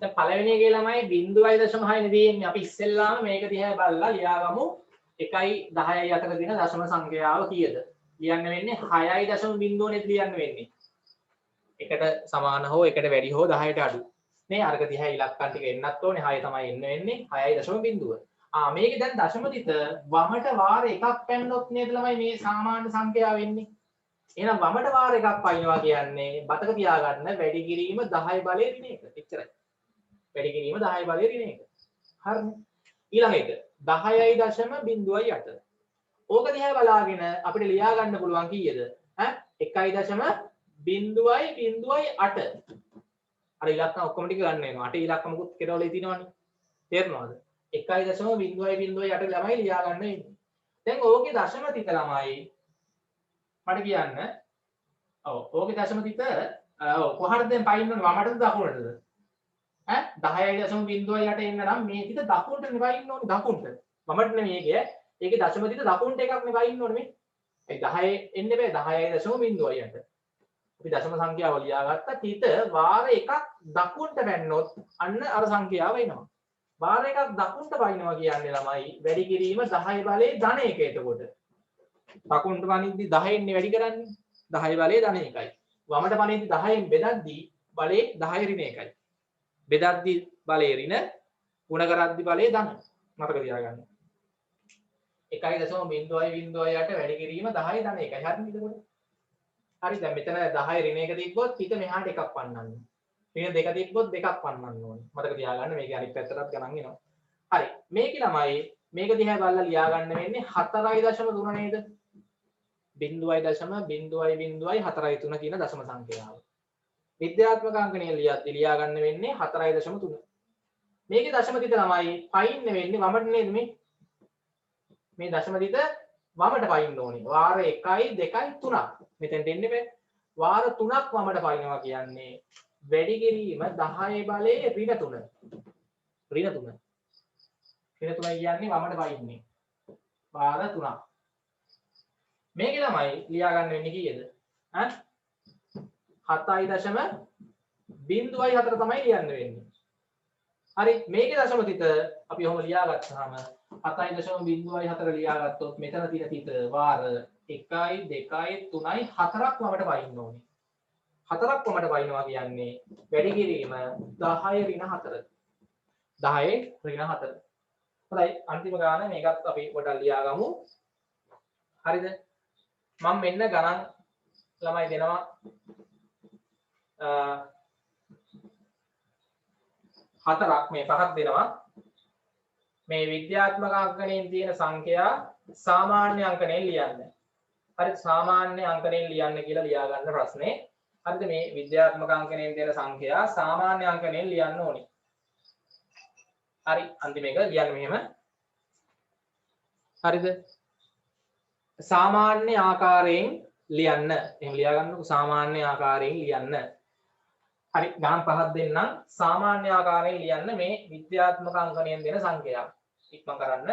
දැන් පළවෙනි එකේ ළමයි 0.6 නේ දෙන්නේ. අපි ඉස්සෙල්ලාම මේක දිහා බලලා ලියාගමු 1.10යි අතර දින දශම සංඛ්‍යාව කීයද? ලියන්න වෙන්නේ 6.0 නෙත් ලියන්න වෙන්නේ. එකට සමාන හෝ එකට වැඩි හෝ 10ට අඩු. නේ අර්ග 30 ඉලක්කම් ටික එන්නත් ඕනේ 6 තමයි එන්න වෙන්නේ 6.0. මේකේ දැන් දශම තිත වමට වාර එකක් පැන්නොත් නේද ළමයි මේ සාමාන්‍ය සංඛ්‍යාව වෙන්නේ. එහෙනම් වමට වාර එකක් පයින්නවා කියන්නේ බතක තියාගන්න වැඩි කිරීම 10 බලය ඍණ 1. එච්චරයි. වැඩි කිරීම 10 බලය ඍණ 1. හරිනේ. ඊළඟ එක 10.08. ඕක දිහා බලාගෙන අපිට ලියා ගන්න පුළුවන් කීයද? 1.0.08. අර ඉලක්කම් ඔක්කොම ටික ගන්න වෙනවා. 8 ඉලක්කම මුකුත් කෙරවලේ තියෙනවනේ. තේරෙනවද? 1.0.08 ළමයි ලියා ගන්න වෙන්නේ. දැන් ඕකේ දශම තිත ළමයි මට කියන්න. ඔව් ඕකේ දශම තිත කොහටද දැන් පයින්නන්නේ වමටද දකුණටද? 10.0.08 එන්න නම් මේ තිත දකුණට නෙවෙයින්න ඕනේ දකුණට. වමට නෙමෙයි ඒකේ දශම තිත දකුණට එකක් නෙවෙයින්න ඕනේ මේ. ඒ 10 එන්න බෑ 10.0.08. අපි දශම සංඛ්‍යාව ලියාගත්ත තිත වාර එකක් දකුණට පැන්නොත් අන්න අර සංඛ්‍යාව එනවා. වාර එකක් දකුණට පයින්නවා කියන්නේ ළමයි වැඩි කිරීම 10 බලයේ ධන 1 එතකොට. දකුණට පනිද්දි 10 න්නේ වැඩි කරන්නේ 10 බලයේ ධන 1යි. වමට පනිද්දි 10න් බෙදද්දි බලයේ 10 ඍණ 1යි. බෙදද්දි බලයේ ඍණ ගුණ කරද්දි බලයේ ධන. මතක තියාගන්න. 1.0.08 වැඩි කිරීම 10 ධන 1යි. හරිද එතකොට? හරි දැන් මෙතන 10 ඍණ 1 තිබ්බොත් හිත මෙහාට එකක් පන්නන්න. ඍණ 2 තිබ්බොත් දෙකක් පන්නන්න ඕනේ. මතක තියාගන්න මේක අනිත් පැත්තටත් ගණන් එනවා. හරි. මේකේ ළමයි මේක දිහා බලලා ලියා ගන්න වෙන්නේ 4.3 නේද? 0.0.4.3 කියන දශම සංඛ්‍යාව. විද්‍යාත්මක අංකණය ලියා ගන්න වෙන්නේ 4.3. මේකේ දශම තිත ළමයි පයින්න වෙන්නේ වමට නේද මේ? මේ දශම තිත වමට පයින්න ඕනේ. වාර 1යි 2යි 3ක්. මෙතෙන්ට එන්නේ බෑ. වාර 3ක් වමට පයින්නවා කියන්නේ වැඩි කිරීම 10 බලයේ ඍණ 3. ඍණ 3. ඍණ 3 කියන්නේ වමට පයින්නේ. වාර 3ක්. මේකේ ළමයි ලියා ගන්න වෙන්නේ කීයද? 7.04 තමයි ලියන්න වෙන්නේ. හරි මේකේ දශම තිත අපි ඔහොම ලියාගත්තාම 7.04 ලියාගත්තොත් මෙතන තියෙන තිත වාර 1 2 3 4ක් වමට වයින්න ඕනේ. 4ක් වමට වයින්නවා කියන්නේ වැඩි කිරීම 10 ඍණ 4. 10 ඍණ 4. හොඳයි අන්තිම ගාන මේකත් අපි පොඩ්ඩක් ලියාගමු. හරිද? මම මෙන්න ගණන් ළමයි දෙනවා හතරක් මේ පහක් දෙනවා මේ විද්‍යාත්මක අංකණයෙන් තියෙන සංඛ්‍යා සාමාන්‍ය අංකණයෙන් ලියන්න. හරි සාමාන්‍ය අංකණයෙන් ලියන්න කියලා ලියා ගන්න ප්‍රශ්නේ. හරිද මේ විද්‍යාත්මක අංකණයෙන් තියෙන සංඛ්‍යා සාමාන්‍ය අංකණයෙන් ලියන්න ඕනේ. හරි අන්තිම එක ලියන්න මෙහෙම. හරිද? සාමාන්‍ය ආකාරයෙන් ලියන්න. එහෙම ලියා ගන්නකො සාමාන්‍ය ආකාරයෙන් ලියන්න. හරි ගණන් පහක් දෙන්නම් සාමාන්‍ය ආකාරයෙන් ලියන්න මේ විද්‍යාත්මක අංකණයෙන් දෙන සංඛ්‍යා. ඉක්මන් කරන්න.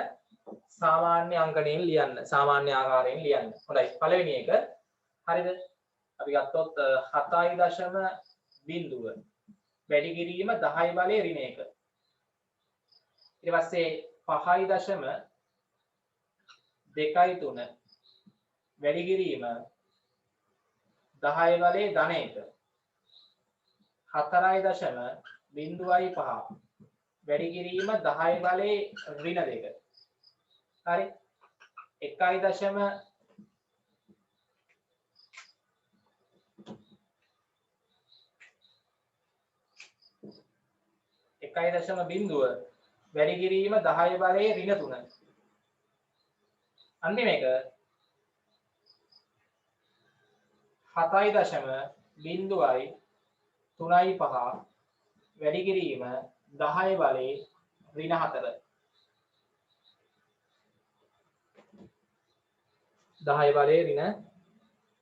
සාමාන්‍ය අංකණයෙන් ලියන්න. සාමාන්‍ය ආකාරයෙන් ලියන්න. හොඳයි පළවෙනි එක. හරිද? අපි ගත්තොත් 7.0 වැඩි කිරීම 10 බලය ඍණ 1. ඊට පස්සේ 5.2 3 වැඩි කිරීම 10 බලය ධන 1. 4.05 වැඩි කිරීම 10 බලය ඍණ 2. හරි 1.0 වැඩි කිරීම 10 බලය ඍණ 3. අන්තිම එක 7.0 3.5 වැඩි කිරීම 10 බලය ඍණ 4. 10 බලය ඍණ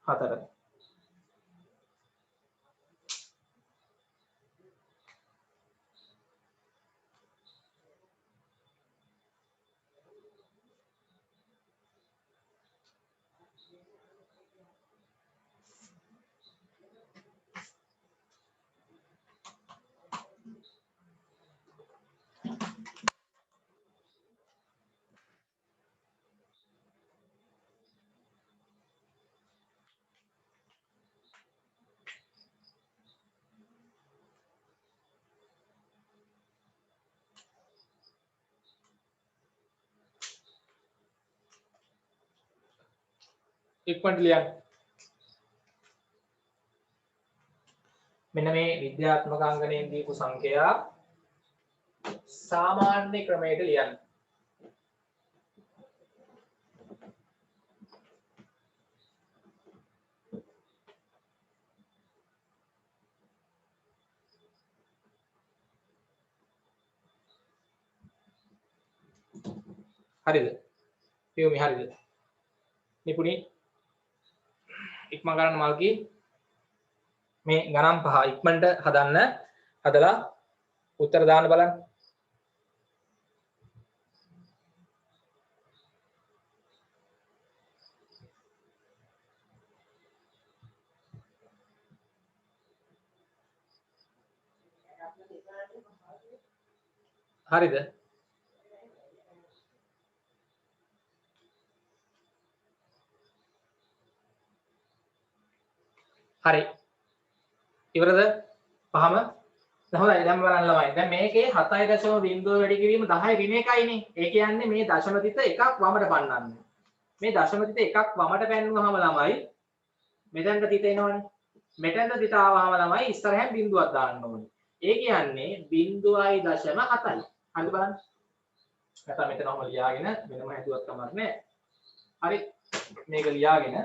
4. ඉක්මනට ලියන්න. මෙන්න මේ විද්‍යාත්මක අංකණයෙන් දීපු සංඛ්‍යා සාමාන්‍ය ක්‍රමයට ලියන්න. හරිද? පියුමි හරිද? නිපුණි ඉක්මන් කරන්න මල්කි මේ ගණන් පහ ඉක්මනට හදන්න හදලා උත්තර දාන්න බලන්න. හරිද? හරි ඉවරද පහම හොඳයි දැන් බලන්න ළමයි දැන් මේකේ 7.0 වැඩි කිරීම 10 ඍණ 1යිනේ ඒ කියන්නේ මේ දශම තිත එකක් වමට පන්නන්න මේ දශම තිත එකක් වමට පැන්නුවාම ළමයි මෙතනට තිත එනවනේ මෙතනට තිත ආවම ළමයි ඉස්සරහෙන් බිඳුවක් දාන්න ඕනේ ඒ කියන්නේ 0.7යි හරි බලන්න නැත්නම් මෙතන ඔහම ලියාගෙන වෙනම හැදුවත් කමක් නැහැ හරි මේක ලියාගෙන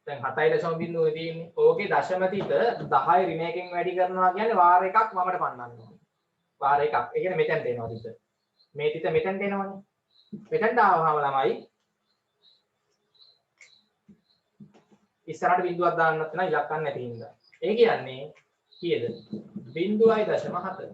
දැන් 7.0 තියෙන්නේ. ඕකේ දශම තිත 10 ඍණ එකෙන් වැඩි කරනවා කියන්නේ වාර එකක් වමට පන්නන්න ඕනේ. වාර එකක්. ඒ කියන්නේ මෙතෙන්ට එනවා තිත. මේ තිත මෙතෙන්ට එනවනේ. මෙතෙන්ට ආවම ළමයි ඉස්සරහට බිඳුවක් දාන්නත් වෙනවා ඉලක්කම් නැති හින්දා. ඒ කියන්නේ කීයද? 0.7.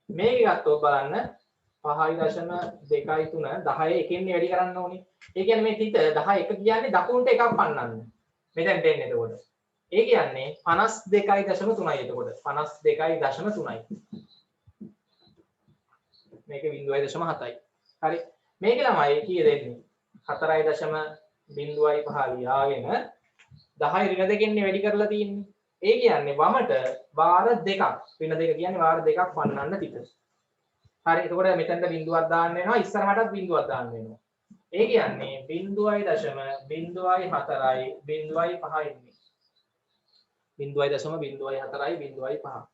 මේක ගත්තොත් බලන්න 5.23 10 එකෙන් වැඩි කරන්න ඕනේ. ඒ කියන්නේ මේ තිත 10 එක කියන්නේ දකුණට එකක් පන්නන්න. මෙතෙන්ට එන්නේ එතකොට. ඒ කියන්නේ 52.3යි එතකොට 52.3යි. මේක 0.7යි. හරි. මේක ළමයි කීය දෙන්නේ? 4.05 ලියාගෙන 10 ඍණ දෙකෙන්නේ වැඩි කරලා තියෙන්නේ. ඒ කියන්නේ වමට වාර දෙකක්. ඍණ දෙක කියන්නේ වාර දෙකක් පන්නන්න තිත. හරි. එතකොට මෙතනට බිඳුවක් දාන්න වෙනවා. ඉස්සරහටත් බිඳුවක් දාන්න වෙනවා. ඒ කියන්නේ 0.04යි 0.5 ඉන්නේ. 0.04යි 0.5.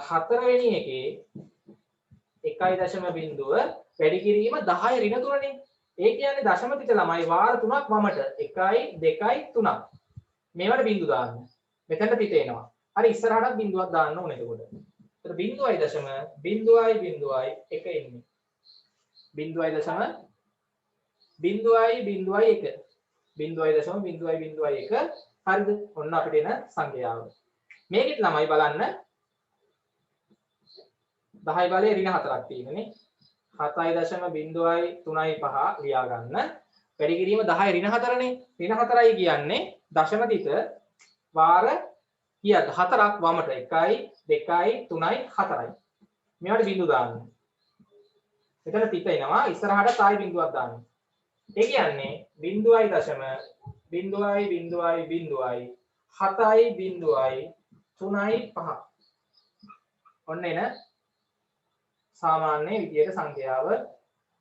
හතරවෙනි එකේ 1.0 වැඩි කිරීම 10 ඍණ 3නේ. ඒ කියන්නේ දශම තිත ළමයි වාර 3ක් වමට 1 2 3ක්. මේවට බිඳු දාන්න. මෙතනට තිත එනවා. හරි ඉස්සරහටත් බිඳුවක් දාන්න ඕනේ එතකොට. එතකොට 0.01 ඉන්නේ. 0.0.1 හරිද? ඔන්න අපිට එන සංඛ්‍යාව. මේකෙත් ළමයි බලන්න 10 බලය ඍණ 4ක් තියෙනනේ. 7.0.35 ලියා ගන්න. වැඩි කිරීම 10 ඍණ 4නේ. ඍණ 4යි කියන්නේ දශම තිත වාර කීයද? 4ක් වමට 1යි 2යි 3යි 4යි. මේවට බිඳු දාන්න. එතන තිත එනවා. ඉස්සරහට ආයි බිඳුවක් දාන්න. ඒ කියන්නේ 0.7.3.5 ඔන්න එන සාමාන්‍ය විදියට සංඛ්‍යාව.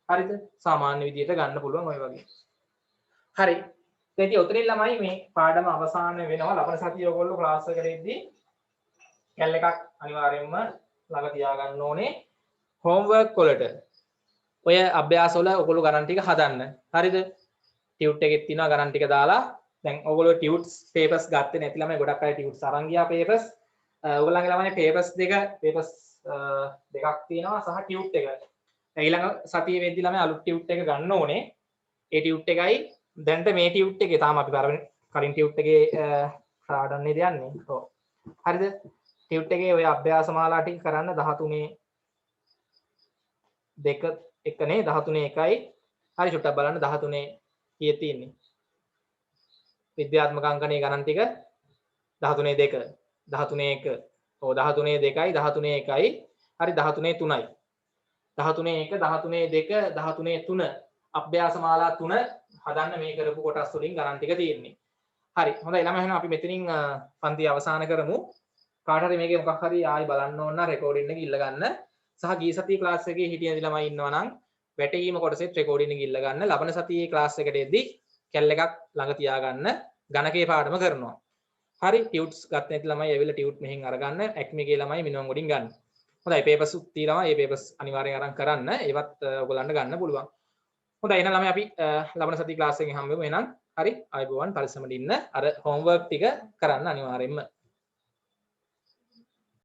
හරිද? සාමාන්‍ය විදියට ගන්න පුළුවන් ඔය වගේ. හරි. ඉතින් උතරින් ළමයි මේ පාඩම අවසන් වෙනවා. ලබන සතියේ ඔයගොල්ලෝ ක්ලාස් එකට එද්දී කැල් එකක් අනිවාර්යයෙන්ම ළඟ තියාගන්න ඕනේ. හෝම්වර්ක් වලට ඔය අභ්‍යාස වල ඔයගොල්ලෝ ගණන් ටික හදන්න. හරිද? ටියුට් එකෙත් තියෙනවා ගණන් ටික දාලා. දැන් ඔයගොල්ලෝ ටියුට්ස් පේපර්ස් ගත්තේ නැති ළමයි ගොඩක් අය ටියුට්ස් අරන් ගියා පේපර්ස්. ඔයගොල්ලන්ගේ ළමයි පේපර්ස් දෙකක් තියෙනවා සහ ටියුට් එක. ඊළඟ සතියේ වෙද්දි ළමයි අලුත් ටියුට් එක ගන්න ඕනේ. ඒ ටියුට් එකයි දැන්ට මේ ටියුට් එකේ තාම අපි කලින් ටියුට් එකේ සාඩන්නේ දෙන්නේ. ඔව්. හරිද? ටියුට් එකේ ඔය අභ්‍යාස මාලා ටික කරන්න 13 2 1 නේ 13 1යි. හරි චුට්ටක් බලන්න 13 කීයේ තියෙන්නේ. විද්‍යාත්මක අංකනේ ගණන් ටික 13 2 13 1 ඔව් 13 2යි 13 1යි. හරි 13 3යි. 13 1 13 2 13 3 අභ්‍යාස මාලා 3 හදන්න මේ කරපු කොටස් වලින් ගණන් ටික තියෙන්නේ. හරි. හොඳයි ළමයි එහෙනම් අපි මෙතනින් පන්ති අවසන් කරමු. කාට හරි මේකේ මොකක් හරි ආයි බලන්න ඕන නම් රෙකෝඩින් එක ඉල්ල ගන්න. සහ ගිය සතියේ ක්ලාස් එකේ හිටිය ළමයි ඉන්නවා නම් වැටීම කොටසෙත් රෙකෝඩින් එක ඉල්ල ගන්න. ලබන සතියේ ක්ලාස් එකට එද්දි කැල් එකක් ළඟ තියාගන්න. ගණකේ පාඩම කරනවා. හරි ටියුට්ස් ගන්න නැති ළමයි ඇවිල්ලා ටියුට් මෙහෙන් අරගන්න. ඇක්මිගේ ළමයි මිනිමම් වලින් ගන්න. හොඳයි පේපර්ස් උත් තියෙනවා. මේ පේපර්ස් අනිවාර්යෙන් අරන් කරන්න. ඒවත් ඔයගොල්ලන්ට ගන්න පුළුවන්. හොඳයි එහෙනම් ළමයි අපි ලබන සතියේ ක්ලාස් එකෙන් හම්බෙමු එහෙනම්. හරි ආයුබෝවන් පරිස්සමට ඉන්න. අර හෝම්වර්ක් ටික කරන්න අනිවාර්යෙන්ම.